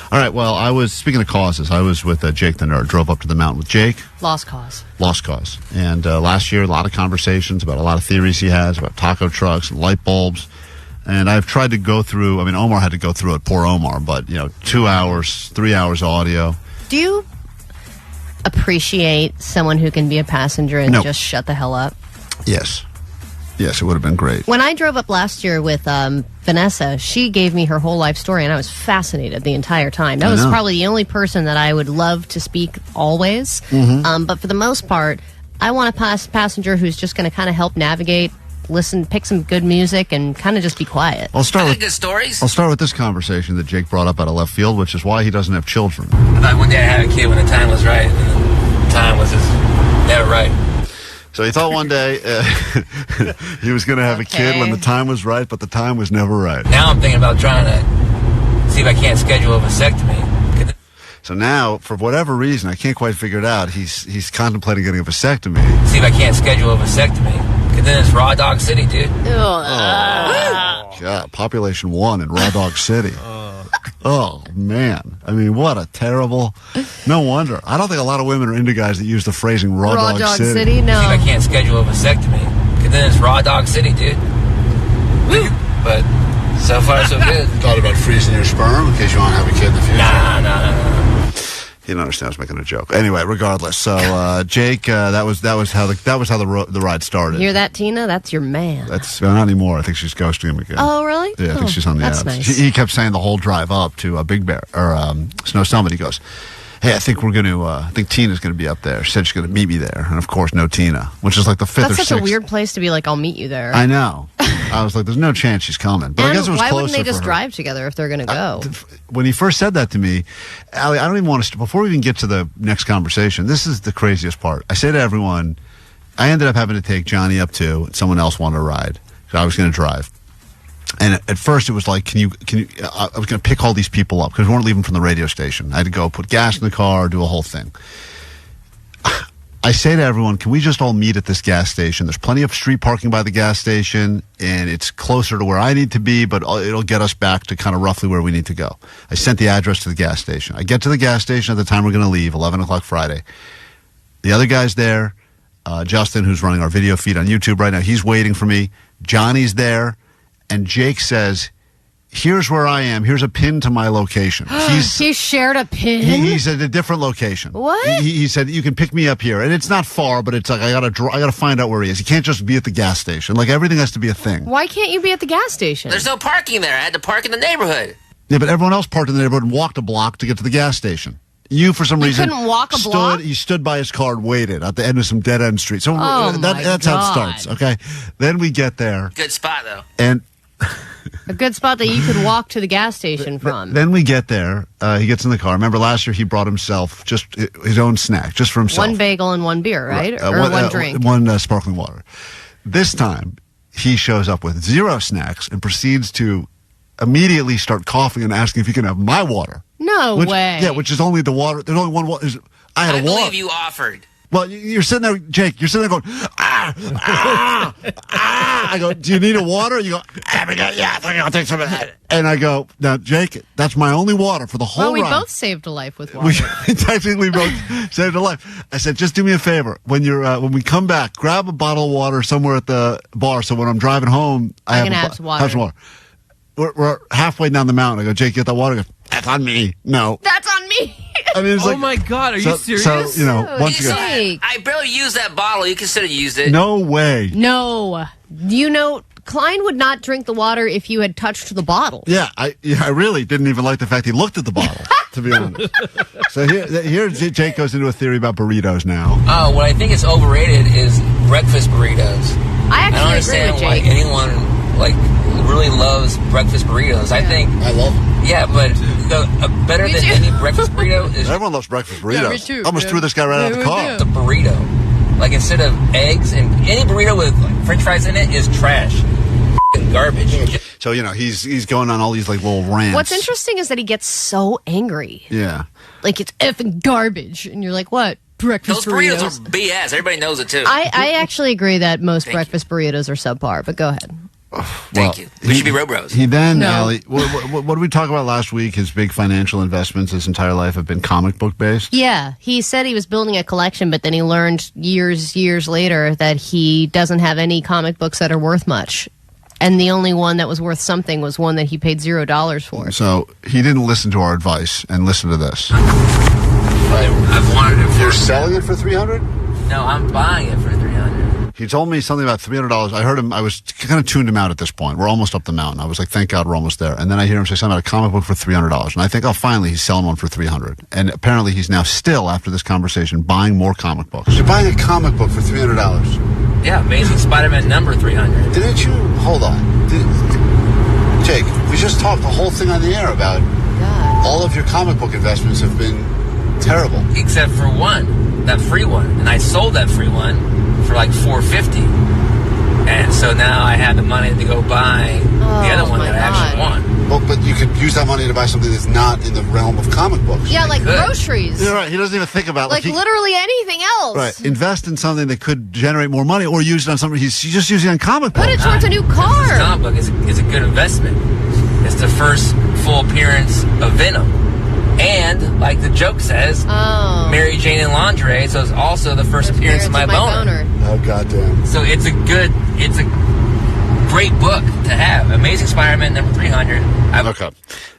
All right, well, speaking of causes, I was with Jake the Nerd, drove up to the mountain with Jake. Lost cause. And last year, a lot of conversations about a lot of theories he has about taco trucks and light bulbs. And I've tried to go through, Omar had to go through it, poor Omar, but, 2 hours, 3 hours of audio. Do you appreciate someone who can be a passenger and just shut the hell up? Yes. Yes, it would have been great. When I drove up last year with Vanessa, she gave me her whole life story, and I was fascinated the entire time. That was probably the only person that I would love to speak always. Mm-hmm. But for the most part, I want a passenger who's just going to kind of help navigate, listen, pick some good music, and kind of just be quiet. I'll start with good stories. I'll start with this conversation that Jake brought up out of left field, which is why he doesn't have children. I thought one day I had a kid when the time was right, and the time was just never right. So he thought one day he was going to have a kid when the time was right, but the time was never right. Now I'm thinking about trying to see if I can't schedule a vasectomy. So now, for whatever reason, I can't quite figure it out, he's contemplating getting a vasectomy. See if I can't schedule a vasectomy. Because then it's Raw Dog City, dude. God, population 1 in Raw Dog City. Oh, man. What a terrible... No wonder. I don't think a lot of women are into guys that use the phrasing Raw Dog City. No. See if I can't schedule a vasectomy. Because then it's Raw Dog City, dude. But so far, so good. Thought about freezing your sperm in case you want to have a kid in the future? Nah. You don't understand. I was making a joke. Anyway, regardless. So, Jake, that was how the ride started. Hear that, Tina? That's your man. That's not anymore. I think she's ghosting him again. Oh, really? Yeah, I think she's on the That's apps. nice. He kept saying the whole drive up to Big Bear or Snow Summit. He goes, "Hey, I think we're going to. I think Tina's going to be up there. She said she's going to meet me there." And of course, no Tina, which is like the fifth or sixth. That's such a weird place to be like, "I'll meet you there." I know. I was like, "There's no chance she's coming." But I guess it was why closer wouldn't they just for her. drive together if they're going to go? When he first said that to me, Allie, I don't even want to. Before we even get to the next conversation, this is the craziest part. I say to everyone, I ended up having to take Johnny up too, and someone else wanted to ride. So I was going to drive. And at first it was like, can you, I was going to pick all these people up because we weren't leaving from the radio station. I had to go put gas in the car, do a whole thing. I say to everyone, can we just all meet at this gas station? There's plenty of street parking by the gas station, and it's closer to where I need to be, but it'll get us back to kind of roughly where we need to go. I sent the address to the gas station. I get to the gas station at the time we're going to leave, 11 o'clock Friday. The other guy's there, Justin, who's running our video feed on YouTube right now. He's waiting for me. Johnny's there, and Jake says, here's where I am. Here's a pin to my location. He shared a pin? He's at a different location. What? He said, you can pick me up here. And it's not far, but it's like, I gotta find out where he is. He can't just be at the gas station. Like, everything has to be a thing. Why can't you be at the gas station? There's no parking there. I had to park in the neighborhood. Yeah, but everyone else parked in the neighborhood and walked a block to get to the gas station. You, for some reason, couldn't walk a block? He stood by his car and waited at the end of some dead-end street. So that's how it starts, okay? Then we get there. Good spot, though. And... a good spot that you could walk to the gas station from. Then we get there. He gets in the car. Remember last year he brought himself just his own snack, just for himself. One bagel and one beer, right? Or one drink. One sparkling water. This time he shows up with 0 snacks and proceeds to immediately start coughing and asking if he can have my water. No way. Yeah, which is only the water. There's only one water. I had a water. I believe you offered. Well, you're sitting there, Jake. You're sitting there going, I go, do you need a water? You go, yeah, I'll take some of that. And I go, now, Jake, that's my only water for the whole ride. Well, we both saved a life with water. We technically both saved a life. I said, just do me a favor. When when we come back, grab a bottle of water somewhere at the bar. So when I'm driving home, I have some water. We're halfway down the mountain. I go, Jake, get that water. He goes, that's on me. No. That's on me. I mean, it's oh my God, are you serious? So, once again. I barely used that bottle. You consider you used it. No way. No. You know, Klein would not drink the water if you had touched the bottle. Yeah, I really didn't even like the fact he looked at the bottle, to be honest. So here Jake goes into a theory about burritos now. Oh, what I think is overrated is breakfast burritos. I don't understand why anyone really loves breakfast burritos. I think I love them. Yeah, but better than any breakfast burrito is everyone loves breakfast burritos. Yeah, me too. I almost threw this guy right out of the car. The burrito, like instead of eggs and any burrito with French fries in it is trash, garbage. So he's going on all these little rants. What's interesting is that he gets so angry. Yeah, like it's effing garbage, and you're like, what? Breakfast Those burritos are BS. Everybody knows it too. I actually agree that most breakfast burritos are subpar, but go ahead. Thank you. We should be Robros. He then, Allie, what did we talk about last week? His big financial investments his entire life have been comic book based? Yeah. He said he was building a collection, but then he learned years later that he doesn't have any comic books that are worth much. And the only one that was worth something was one that he paid $0 for. So he didn't listen to our advice and listen to this. I've wanted it for... You're selling it for $300? No, I'm buying it for $300. He told me something about $300. I heard him. I was kind of tuned him out at this point. We're almost up the mountain. I was like, thank God we're almost there. And then I hear him say something about a comic book for $300. And I think, finally he's selling one for $300. And apparently he's now still, after this conversation, buying more comic books. You're buying a comic book for $300? Yeah, Amazing Spider-Man number 300. Didn't you? Hold on. Jake, we just talked the whole thing on the air about all of your comic book investments have been terrible. Except for one, that free one. And I sold that free one for like $450, and so now I have the money to go buy the other one that I actually want. Well, but you could use that money to buy something that's not in the realm of comic books. Yeah, like groceries. You're right. He doesn't even think about literally anything else. Right. Invest in something that could generate more money, or use it on something he's just using on comic books. Put it towards a new car. This comic book is a good investment. It's the first full appearance of Venom. And, like the joke says, Mary Jane in lingerie, so it's also the first appearance of my boner. Oh, goddamn. So it's a great book to have. Amazing Spider-Man number 300. Okay.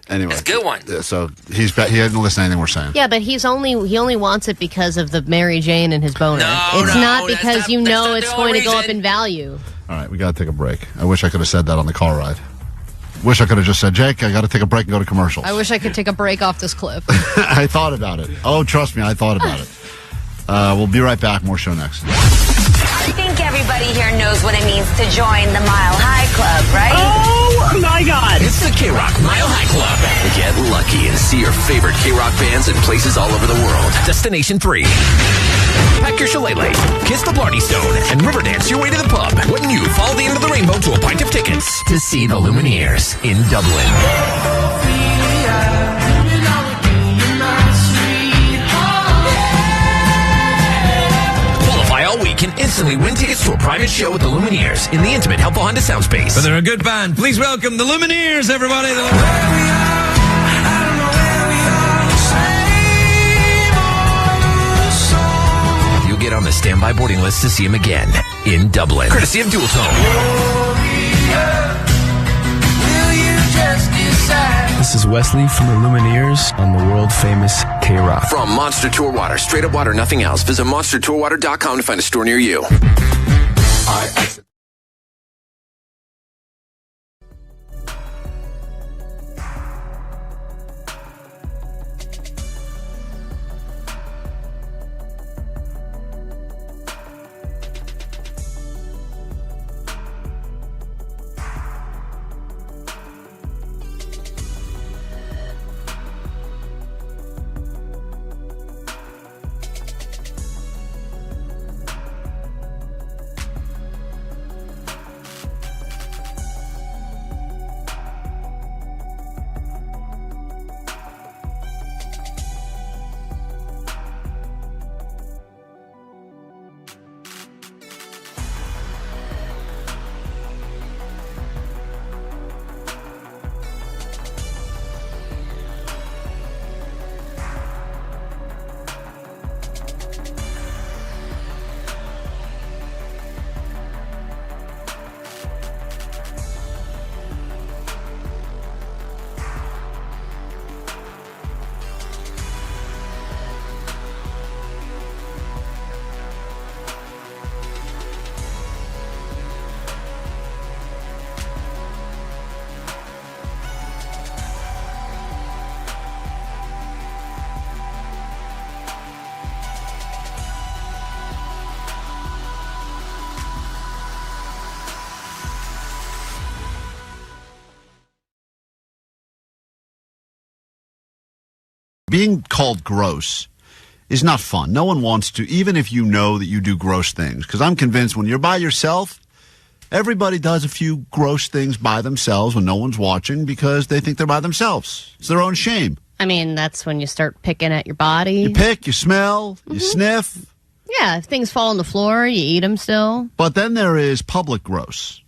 Anyway. It's a good one. So he hasn't listened to anything we're saying. Yeah, but he only wants it because of the Mary Jane and his boner. It's not because it's going to go up in value. All right, we got to take a break. I wish I could have said that on the car ride. Wish I could have just said, Jake, I got to take a break and go to commercials. I wish I could take a break off this cliff. I thought about it. Oh, trust me, I thought about it. We'll be right back. More show next. I think everybody here knows what it means to join the Mile High Club, right? Oh, my God. It's the KROQ Mile High Club. Get lucky and see your favorite KROQ bands in places all over the world. Destination 3. Pack your shillelagh, kiss the Blarney Stone, and river dance your way to the pub when you follow the end of the rainbow to a pint of tickets to see the Lumineers in Dublin. Qualify all week and instantly win tickets to a private show with the Lumineers in the intimate, helpful Honda sound space. But they're a good band. Please welcome the Lumineers, everybody. Get on the standby boarding list to see him again in Dublin. Courtesy of Dual Tone. This is Wesley from the Lumineers on the World Famous KROQ. From Monster Tour Water, straight up water, nothing else. Visit monstertourwater.com to find a store near you. Being called gross is not fun. No one wants to, even if you know that you do gross things. Because I'm convinced when you're by yourself, everybody does a few gross things by themselves when no one's watching because they think they're by themselves. It's their own shame. I mean, that's when you start picking at your body. You pick, you smell, you sniff. Yeah, if things fall on the floor, you eat them still. But then there is public gross.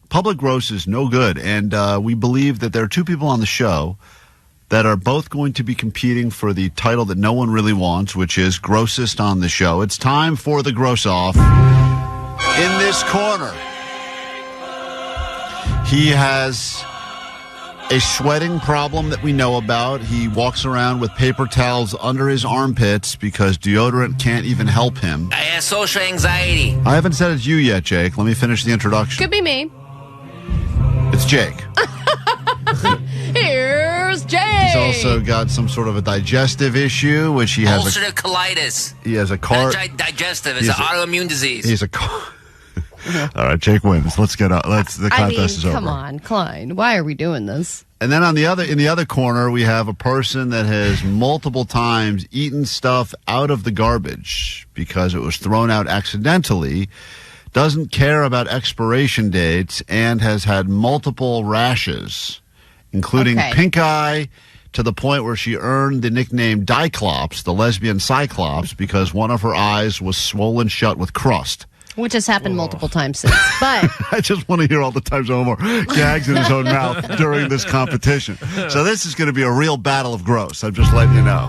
Public gross is no good. And we believe that there are two people on the show that are both going to be competing for the title that no one really wants, which is grossest on the show. It's time for the gross off. In this corner, he has a sweating problem that we know about. He walks around with paper towels under his armpits because deodorant can't even help him. I have social anxiety. I haven't said it's you yet, Jake. Let me finish the introduction. Could be me. It's Jake. Here's Jake. He's also got some sort of a digestive issue, which he has. Ulcerative colitis. He has a car. Not digestive. It's an autoimmune disease. He's a car. All right, Jake wins. Let's get up. The contest is over. Come on, Klein. Why are we doing this? And then in the other corner, we have a person that has multiple times eaten stuff out of the garbage because it was thrown out accidentally, doesn't care about expiration dates, and has had multiple rashes, including pink eye, to the point where she earned the nickname Diclops, the lesbian Cyclops, because one of her eyes was swollen shut with crust. Which has happened multiple times since. But I just want to hear all the times Omar gags in his own mouth during this competition. So this is going to be a real battle of gross. I'm just letting you know.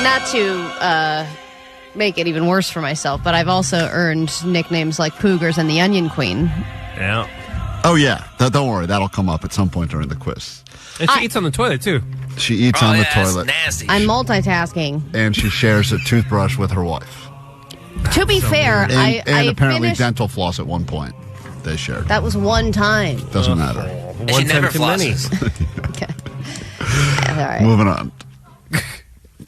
Not to make it even worse for myself, but I've also earned nicknames like Poogers and the Onion Queen. Yeah. Oh, yeah. Don't worry. That'll come up at some point during the quiz. And she eats on the toilet, too. She eats on the toilet. Nasty. I'm multitasking. And she shares a toothbrush with her wife. To be fair, and I apparently finished, dental floss at one point they shared. That was one time. Doesn't matter. She never flosses. Okay. All right. Moving on.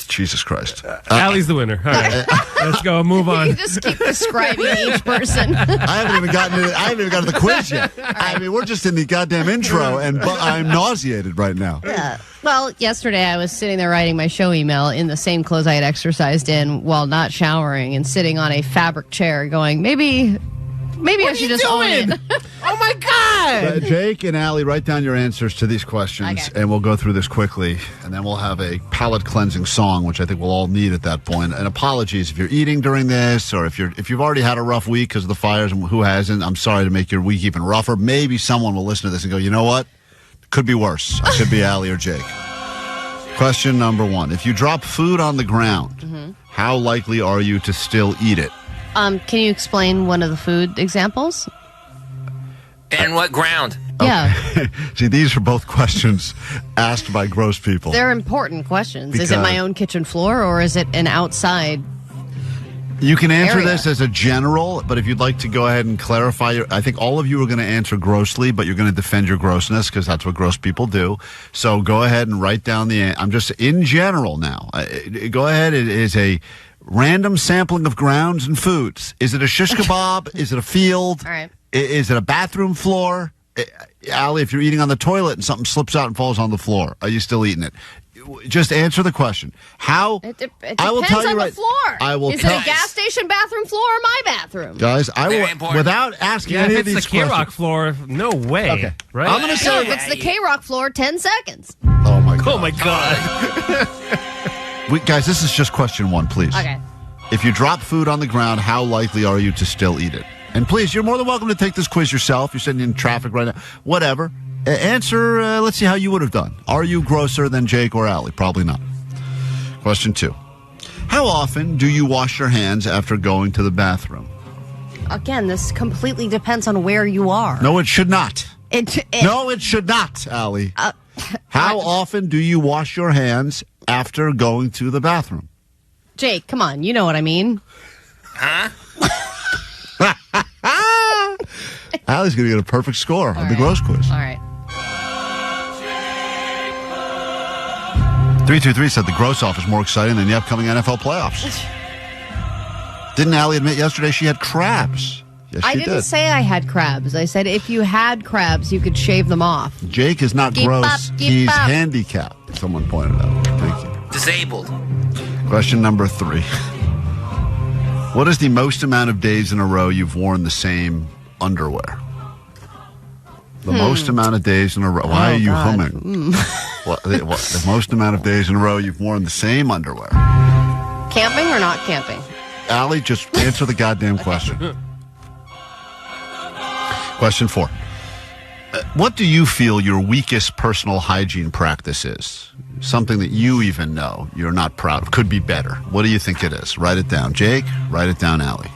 Jesus Christ. Allie's the winner. All right. Let's go. Move on. You just keep describing each person. I haven't even gotten to the quiz yet. I mean, we're just in the goddamn intro, and I'm nauseated right now. Yeah. Well, yesterday I was sitting there writing my show email in the same clothes I had exercised in while not showering and sitting on a fabric chair going, maybe I should just own it. Oh, my God. Jake and Allie, write down your answers to these questions, and we'll go through this quickly, and then we'll have a palate-cleansing song, which I think we'll all need at that point. And apologies if you're eating during this, or if you've already had a rough week because of the fires, and who hasn't. I'm sorry to make your week even rougher. Maybe someone will listen to this and go, you know what? Could be worse. It could be Allie or Jake. Question number 1. If you drop food on the ground, how likely are you to still eat it? Can you explain one of the food examples? And what ground? Yeah. See, these are both questions asked by gross people. They're important questions. Is it my own kitchen floor or is it an outside You can answer area? this as a general, but if you'd like to go ahead and clarify, I think all of you are going to answer grossly, but you're going to defend your grossness because that's what gross people do. So go ahead and write down I'm just in general now. Go ahead. It is a random sampling of grounds and foods. Is it a shish kebab? Is it a field? All right. Is it a bathroom floor? Allie, if you're eating on the toilet and something slips out and falls on the floor, are you still eating it? Just answer the question. How? It depends I will tell you on right, the floor. I will Is it a gas station bathroom floor or my bathroom? Guys, I will, without asking any of these if it's the KROQ questions. floor, no way. Okay. Right? I'm going to say. No, if it's the KROQ floor, 10 seconds. Oh, my God. Oh, my God. Guys, this is just question 1, please. Okay. If you drop food on the ground, how likely are you to still eat it? And please, you're more than welcome to take this quiz yourself. You're sitting in traffic right now. Whatever. Answer, let's see how you would have done. Are you grosser than Jake or Allie? Probably not. Question 2. How often do you wash your hands after going to the bathroom? Again, this completely depends on where you are. No, it should not. No, it should not, Allie. How often do you wash your hands after going to the bathroom? Jake, come on. You know what I mean. Huh? Allie's going to get a perfect score on the gross quiz. All right. 323 said the gross off is more exciting than the upcoming NFL playoffs. Didn't Allie admit yesterday she had crabs? Yes, I she didn't did. say I had crabs. I said if you had crabs, you could shave them off. Jake is not Keep gross. up, keep He's up. handicapped. Someone pointed out. Thank you. disabled. Question number 3. What is the most amount of days in a row you've worn the same underwear? The most amount of days in a row. Why are you humming? What, the most amount of days in a row you've worn the same underwear? Camping or not camping? Allie, just answer the goddamn question. Question 4. What do you feel your weakest personal hygiene practice is? Something that you even know you're not proud of. Could be better. What do you think it is? Write it down. Jake, write it down, Allie.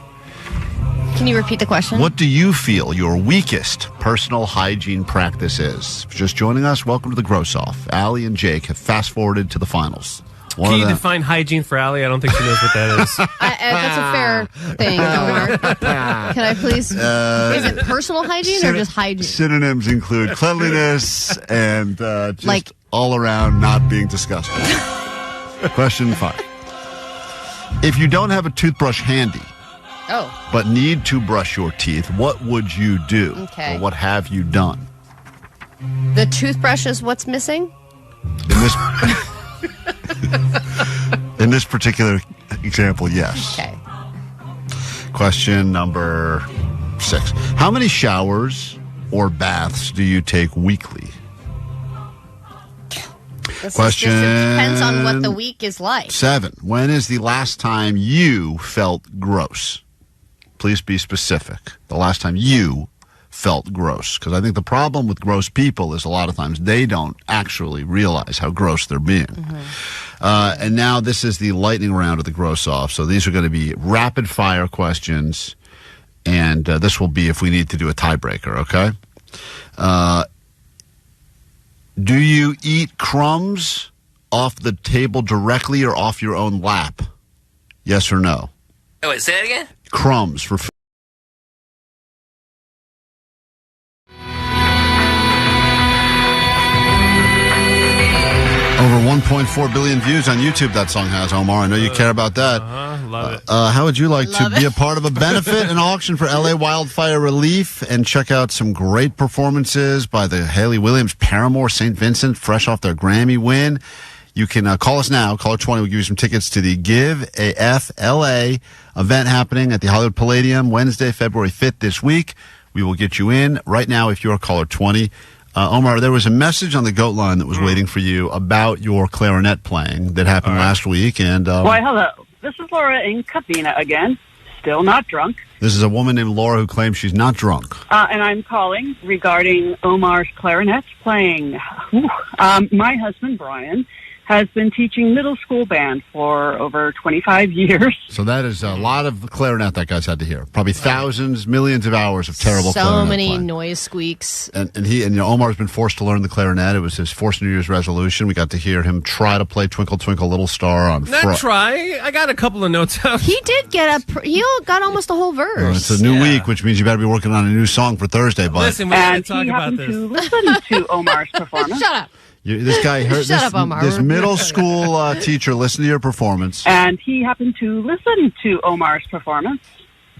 Can you repeat the question? What do you feel your weakest personal hygiene practice is? If you're just joining us, welcome to the Gross Off. Allie and Jake have fast-forwarded to the finals. Can you define hygiene for Allie? I don't think she knows what that is. That's a fair thing, Omar. Can I please? Is it personal hygiene or just hygiene? Synonyms include cleanliness and just all around not being disgusting. Question 5. If you don't have a toothbrush handy, but need to brush your teeth, what would you do? Okay. Or what have you done? The toothbrush is what's missing? In this particular example, yes. Okay. Question number 6. How many showers or baths do you take weekly? Question depends on what the week is like. 7. When is the last time you felt gross? Please be specific. The last time you felt gross. Because I think the problem with gross people is a lot of times they don't actually realize how gross they're being. And now this is the lightning round of the Gross Off. So these are going to be rapid fire questions. And this will be if we need to do a tiebreaker, okay? Do you eat crumbs off the table directly or off your own lap? Yes or no? Oh, wait, say it again? Crumbs for food. Over 1.4 billion views on YouTube that song has, Omar. I know you care about that. Love it. How would you like to be a part of a benefit and auction for LA wildfire relief and check out some great performances by the Haley Williams, Paramore, St. Vincent, fresh off their Grammy win? You can call us now. Caller 20 will give you some tickets to the Give AF LA event happening at the Hollywood Palladium Wednesday, February 5th this week. We will get you in right now if you're caller 20. Omar, there was a message on the GOAT line that was waiting for you about your clarinet playing that happened last week. And why, hello. This is Laura in Covina again. Still not drunk. This is a woman named Laura who claims she's not drunk. And I'm calling regarding Omar's clarinet playing. My husband, Brian, has been teaching middle school band for over 25 years. So that is a lot of clarinet that guy's had to hear. Probably thousands, millions of hours of terrible clarinet So many playing. noise squeaks. And Omar's been forced to learn the clarinet. It was his forced New Year's resolution. We got to hear him try to play Twinkle Twinkle Little Star on try. I got a couple of notes out. He did get he got almost a whole verse. It's a new week, which means you better be working on a new song for Thursday, bud. Listen, we got to talk about this. And he happened to listen to Omar's performance. Shut up. This guy heard Shut up, Omar. this middle school teacher listened to your performance. And he happened to listen to Omar's performance.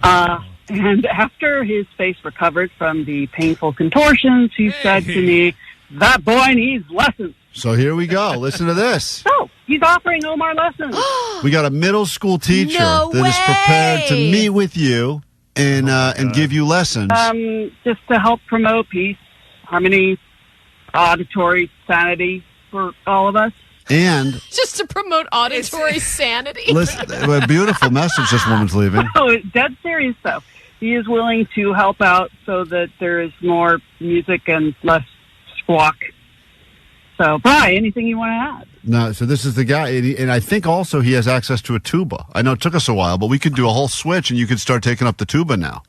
And after his face recovered from the painful contortions, he said to me, "That boy needs lessons." So here we go. Listen to this. So he's offering Omar lessons. We got a middle school teacher No that is prepared to way. meet with you and give you lessons. Just to help promote peace, harmony, auditory sanity for all of us. And Just to promote auditory sanity. listen, a beautiful message this woman's leaving. Oh, dead serious though. He is willing to help out so that there is more music and less squawk. So, Bri, anything you want to add? No, so this is the guy, and I think also he has access to a tuba. I know it took us a while, but we could do a whole switch, and you could start taking up the tuba now.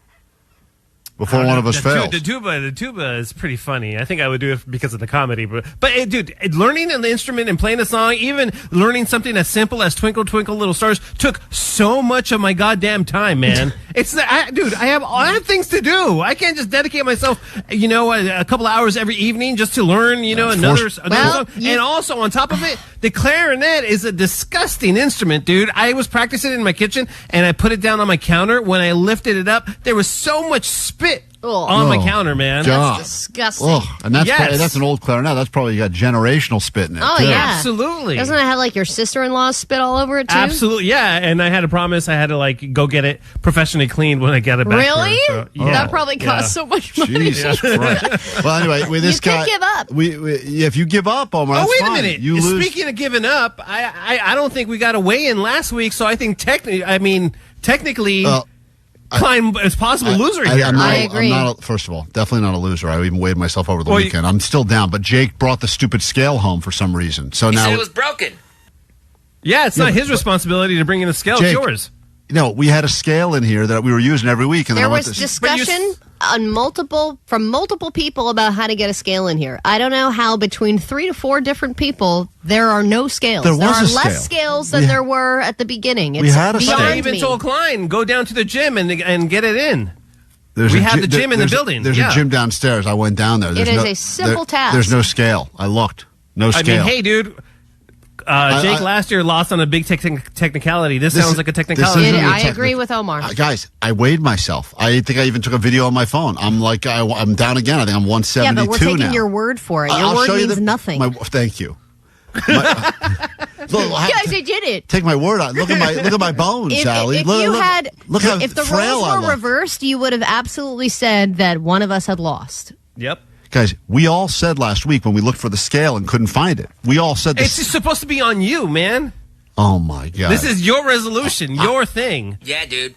Before one of us fails. The tuba is pretty funny. I think I would do it because of the comedy. But dude, learning an instrument and playing a song, even learning something as simple as Twinkle Twinkle Little Stars, took so much of my goddamn time, man. I have things to do. I can't just dedicate myself, a couple hours every evening just to learn, another song. And also on top of it, the clarinet is a disgusting instrument, dude. I was practicing in my kitchen and I put it down on my counter. When I lifted it up, there was so much spit on my counter, man. God. That's disgusting. And that's an old clarinet. That's probably got generational spit in it. Oh, too. yeah. Absolutely. Doesn't it have like your sister-in-law spit all over it, too? Absolutely, yeah. And I had to promise I had to like go get it professionally cleaned when I get it back. Really? So, That probably costs so much money. Jesus Christ. Well, anyway, with this guy, could give up. If you give up, Omar, that's wait a fine. minute. You lose. Speaking of giving up, I don't think we got a weigh-in last week, so I think technically, Klein is possible loser here. I agree. First of all, definitely not a loser. I even weighed myself over the weekend. I'm still down, but Jake brought the stupid scale home for some reason. So He now said it was broken. Yeah, it's not his responsibility to bring in the scale. Jake, it's yours. No, we had a scale in here that we were using every week. And There then was discussion from multiple people about how to get a scale in here. I don't know how between 3 to 4 different people there are no scales. There are was a less scale. scales than there were at the beginning. It's we had a beyond scale. I even me. told Klein, go down to the gym and get it in. We have the gym in the building. There's a gym downstairs. I went down there. It is a simple task. There's no scale. I looked. No scale. I mean, hey, dude. Jake last year lost on a big technicality. This sounds like a technicality. I agree with Omar. Guys, I weighed myself. I think I even took a video on my phone. I'm like, I'm down again. I think I'm 172 Yeah, but we're taking now. your word for it. Your I'll word show you means nothing. Thank you. Look, Guys, I did it. Take my word on. Look at my bones, Sally. If the frail I roles were look. reversed, you would have absolutely said that one of us had lost. Yep. Guys, we all said last week when we looked for the scale and couldn't find it. We all said this. It's just supposed to be on you, man. Oh, my God. This is your resolution, your thing. Yeah, dude.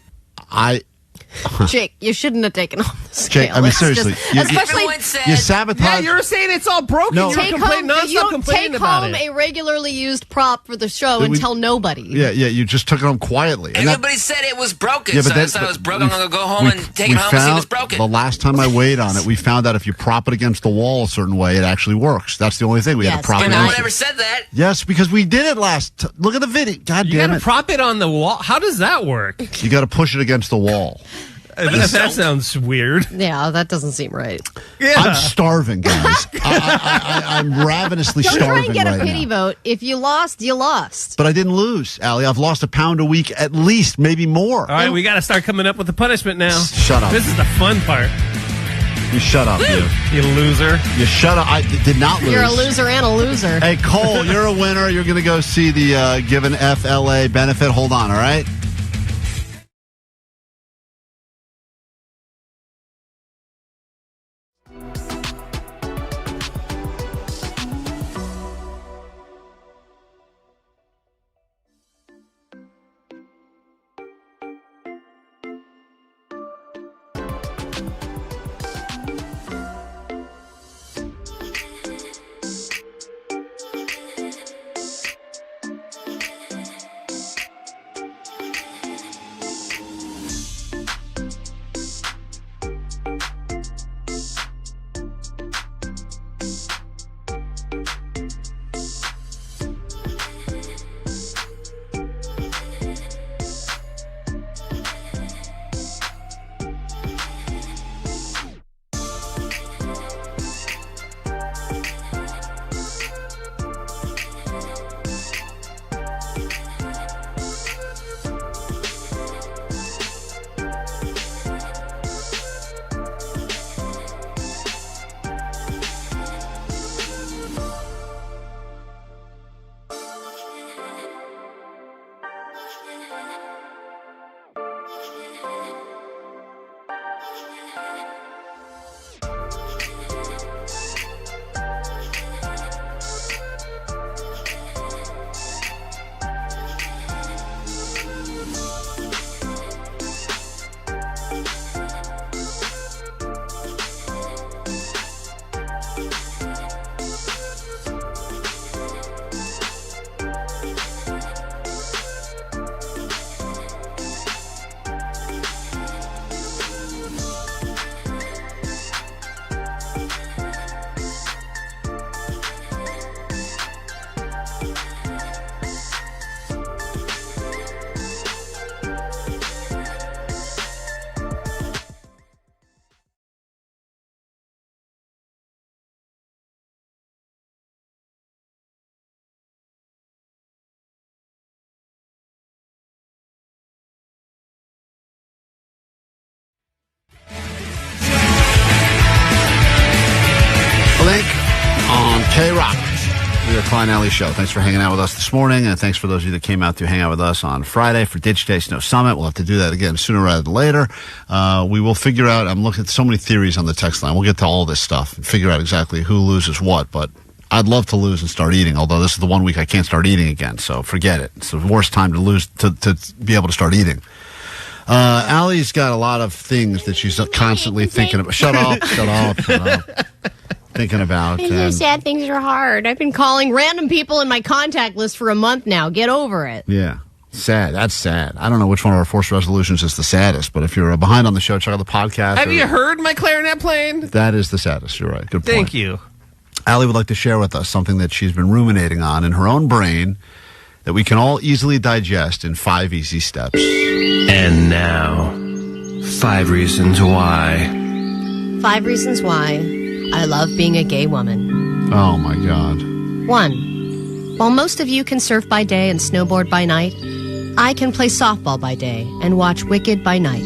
Jake, you shouldn't have taken on the scale. Jake, I mean, It's seriously. especially You sabotage. Yeah, you're saying it's all broken. No. You're take complaining, home, nonstop complaining take about home it. a regularly used prop for the show and tell nobody. Yeah, you just took it home quietly. And Everybody said it was broken, Yeah, so but I that- thought it was but broken. I'm going to go home and take we it home and see if it's found broken. the last time I weighed on it, we found out if you prop it against the wall a certain way, it actually works. That's the only thing. We had to prop But it no against one ever it. said that. Yes, because we did it last. Look at the video. God You damn got to it! prop it on the wall. How does that work? You got to push it against the wall. That sounds weird. Yeah, that doesn't seem right. Yeah. I'm starving, guys. I'm ravenously Don't try starving and get right a pity now. vote. If you lost, you lost. But I didn't lose, Allie. I've lost £1 pound a week at least, maybe more. All right, we got to start coming up with the punishment now. Shut up. This is the fun part. You shut up, You loser. You shut up. I did not lose. You're a loser and a loser. Hey, Cole, you're a winner. You're going to go see the Give an FLA benefit. Hold on, all right? K-Rock. The Klein Alley Show. Thanks for hanging out with us this morning, and thanks for those of you that came out to hang out with us on Friday for Ditch Day Snow Summit. We'll have to do that again sooner rather than later. We will figure out, I'm looking at so many theories on the text line. We'll get to all this stuff and figure out exactly who loses what, but I'd love to lose and start eating, although this is the 1 week I can't start eating again, so forget it. It's the worst time to lose, to be able to start eating. Allie's got a lot of things that she's constantly thinking about. Shut up. Thinking about. Sad things are hard. I've been calling random people in my contact list for a month now. Get over it. Yeah. Sad. That's sad. I don't know which one of our forced resolutions is the saddest, but if you're behind on the show, check out the podcast. Have you heard my clarinet playing? That is the saddest. You're right. Good point. Thank you. Allie would like to share with us something that she's been ruminating on in her own brain that we can all easily digest in 5 easy steps. And now, 5 reasons why. 5 reasons why I love being a gay woman. Oh, my God. 1. While most of you can surf by day and snowboard by night, I can play softball by day and watch Wicked by night.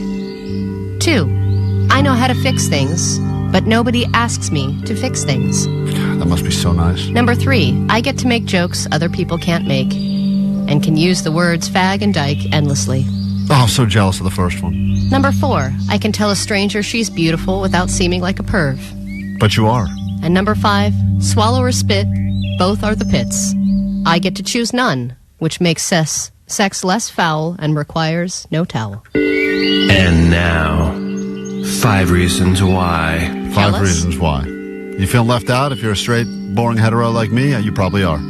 2. I know how to fix things, but nobody asks me to fix things. God, that must be so nice. Number 3, I get to make jokes other people can't make and can use the words fag and dyke endlessly. Oh, I'm so jealous of the first one. Number 4, I can tell a stranger she's beautiful without seeming like a perv. But you are. And number 5, swallow or spit, both are the pits. I get to choose none, which makes sex less foul and requires no towel. And now, 5 reasons why. 5 reasons why. You feel left out if you're a straight, boring hetero like me? You probably are.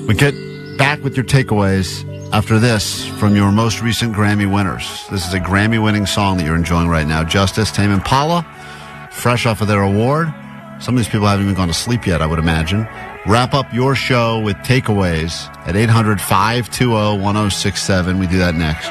We get back with your takeaways after this from your most recent Grammy winners. This is a Grammy-winning song that you're enjoying right now. Justice, Tame Impala, fresh off of their award. Some of these people haven't even gone to sleep yet, I would imagine. Wrap up your show with takeaways at 800-520-1067. We do that next.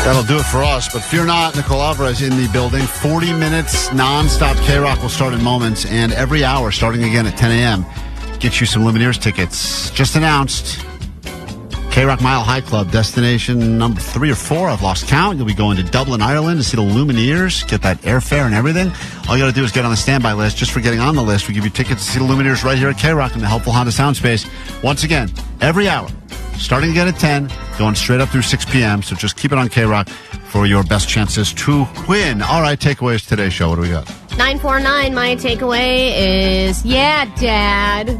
That'll do it for us. But fear not, Nicole Alvarez in the building. 40 minutes nonstop K-Rock will start in moments. And every hour, starting again at 10 a.m., get you some Lumineers tickets. Just announced. K-Rock Mile High Club, destination number 3 or 4. I've lost count. You'll be going to Dublin, Ireland to see the Lumineers, get that airfare and everything. All you got to do is get on the standby list. Just for getting on the list, we give you tickets to see the Lumineers right here at K-Rock in the helpful Honda Sound Space. Once again, every hour, starting again at 10, going straight up through 6 p.m. So just keep it on K-Rock for your best chances to win. All right, takeaways today's show. What do we got? 949, my takeaway is, yeah, Dad.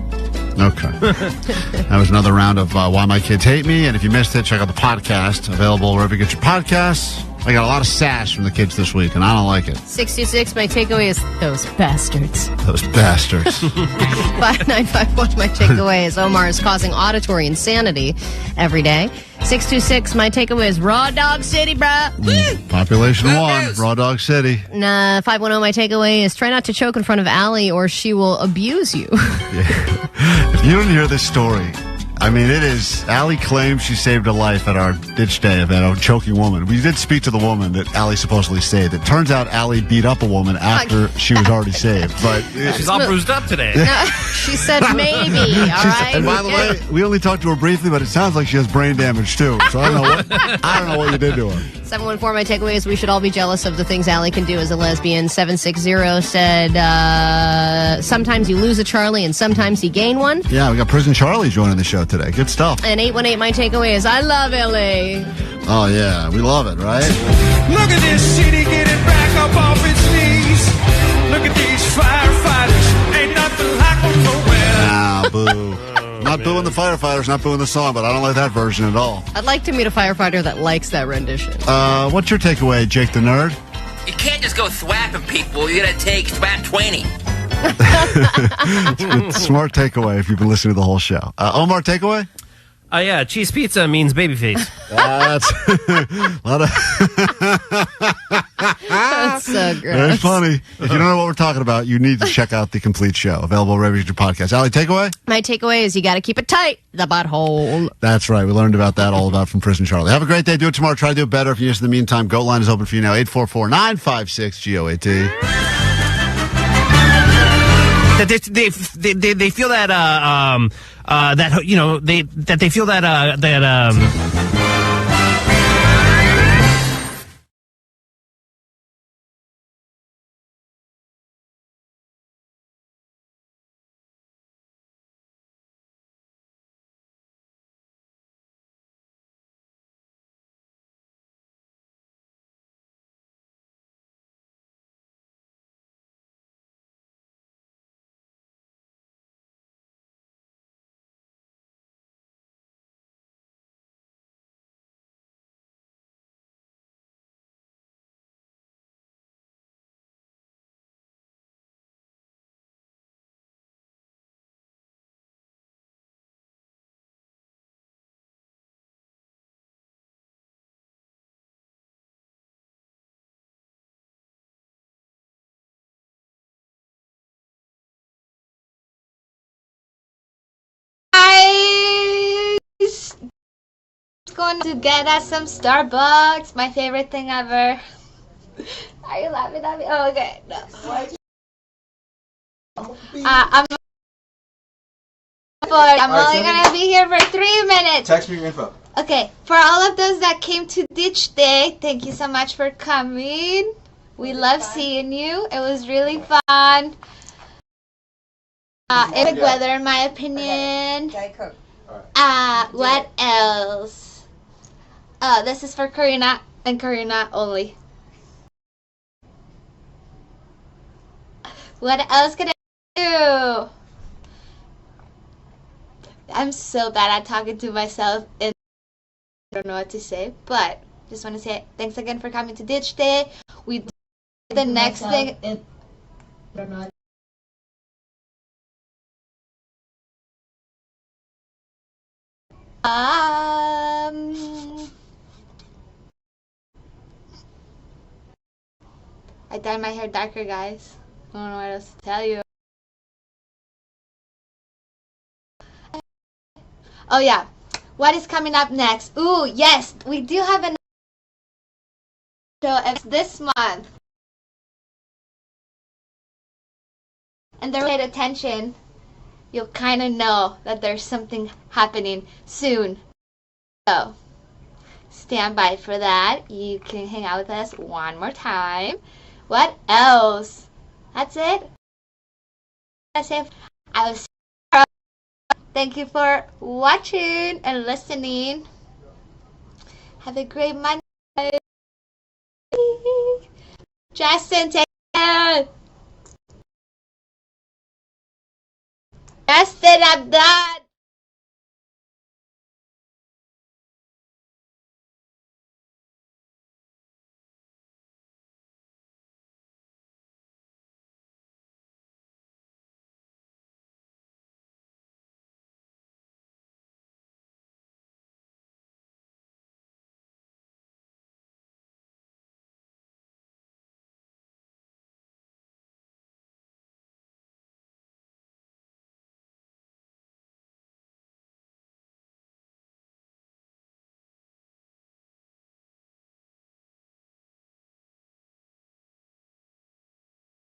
Okay. That was another round of Why My Kids Hate Me. And if you missed it, check out the podcast. Available wherever you get your podcasts. I got a lot of sass from the kids this week, and I don't like it. 626, my takeaway is those bastards. Those bastards. 5951, my takeaway is Omar is causing auditory insanity every day. 626, my takeaway is Raw Dog City, bruh. Population 1, Raw Dog City. 510, my takeaway is try not to choke in front of Allie or she will abuse you. Yeah. If you didn't hear this story, I mean, it is. Allie claims she saved a life at our ditch day event, a choking woman. We did speak to the woman that Allie supposedly saved. It turns out Allie beat up a woman after she was already saved. But she's all bruised up today. No, she said maybe, all right? And by the way, we only talked to her briefly, but it sounds like she has brain damage, too. So I don't know what you did to her. 714, my takeaway is we should all be jealous of the things Allie can do as a lesbian. 760 said, sometimes you lose a Charlie and sometimes you gain one. Yeah, we got Prison Charlie joining the show today. Good stuff. And 818, my takeaway is I love LA. Oh, yeah, we love it, right? Look at this city getting back up off its knees. Look at these firefighters. Ain't nothing like them nowhere. Nah, boo. Not booing the firefighters, not booing the song, but I don't like that version at all. I'd like to meet a firefighter that likes that rendition. What's your takeaway, Jake the Nerd? You can't just go thwapping people. You gotta take thwap 20. It's a smart takeaway if you've been listening to the whole show. Omar, takeaway? Yeah, cheese pizza means babyface. That's a lot of... That's so gross. Very funny. If you don't know what we're talking about, you need to check out the complete show. Available wherever you get your podcast. Allie, takeaway? My takeaway is you got to keep it tight, the butthole. That's right. We learned about that all about from Prison Charlie. Have a great day. Do it tomorrow. Try to do it better. If you miss in the meantime, Goat Line is open for you now. 844-956-GOAT. That they feel that that you know they feel that going to get us some Starbucks. My favorite thing ever. Are you laughing at me? Oh, okay. No. I'm only gonna be here for 3 minutes. Text me your info. Okay, for all of those that came to Ditch Day, thank you so much for coming. We love seeing you. It was really fun. Epic weather, in my opinion. What else? This is for Karina and Karina only. What else can I do? I'm so bad at talking to myself and I don't know what to say, but just want to say thanks again for coming to Ditch Day. We do the next thing. I dyed my hair darker, guys. I don't know what else to tell you. Oh yeah, what is coming up next? Ooh, yes, we do have an So if it's this month, and they're paid attention, you'll kind of know that there's something happening soon. So stand by for that. You can hang out with us one more time. What else? That's it. I was. Thank you for watching and listening. Have a great Monday. Justin, take care. Justin, I'm done.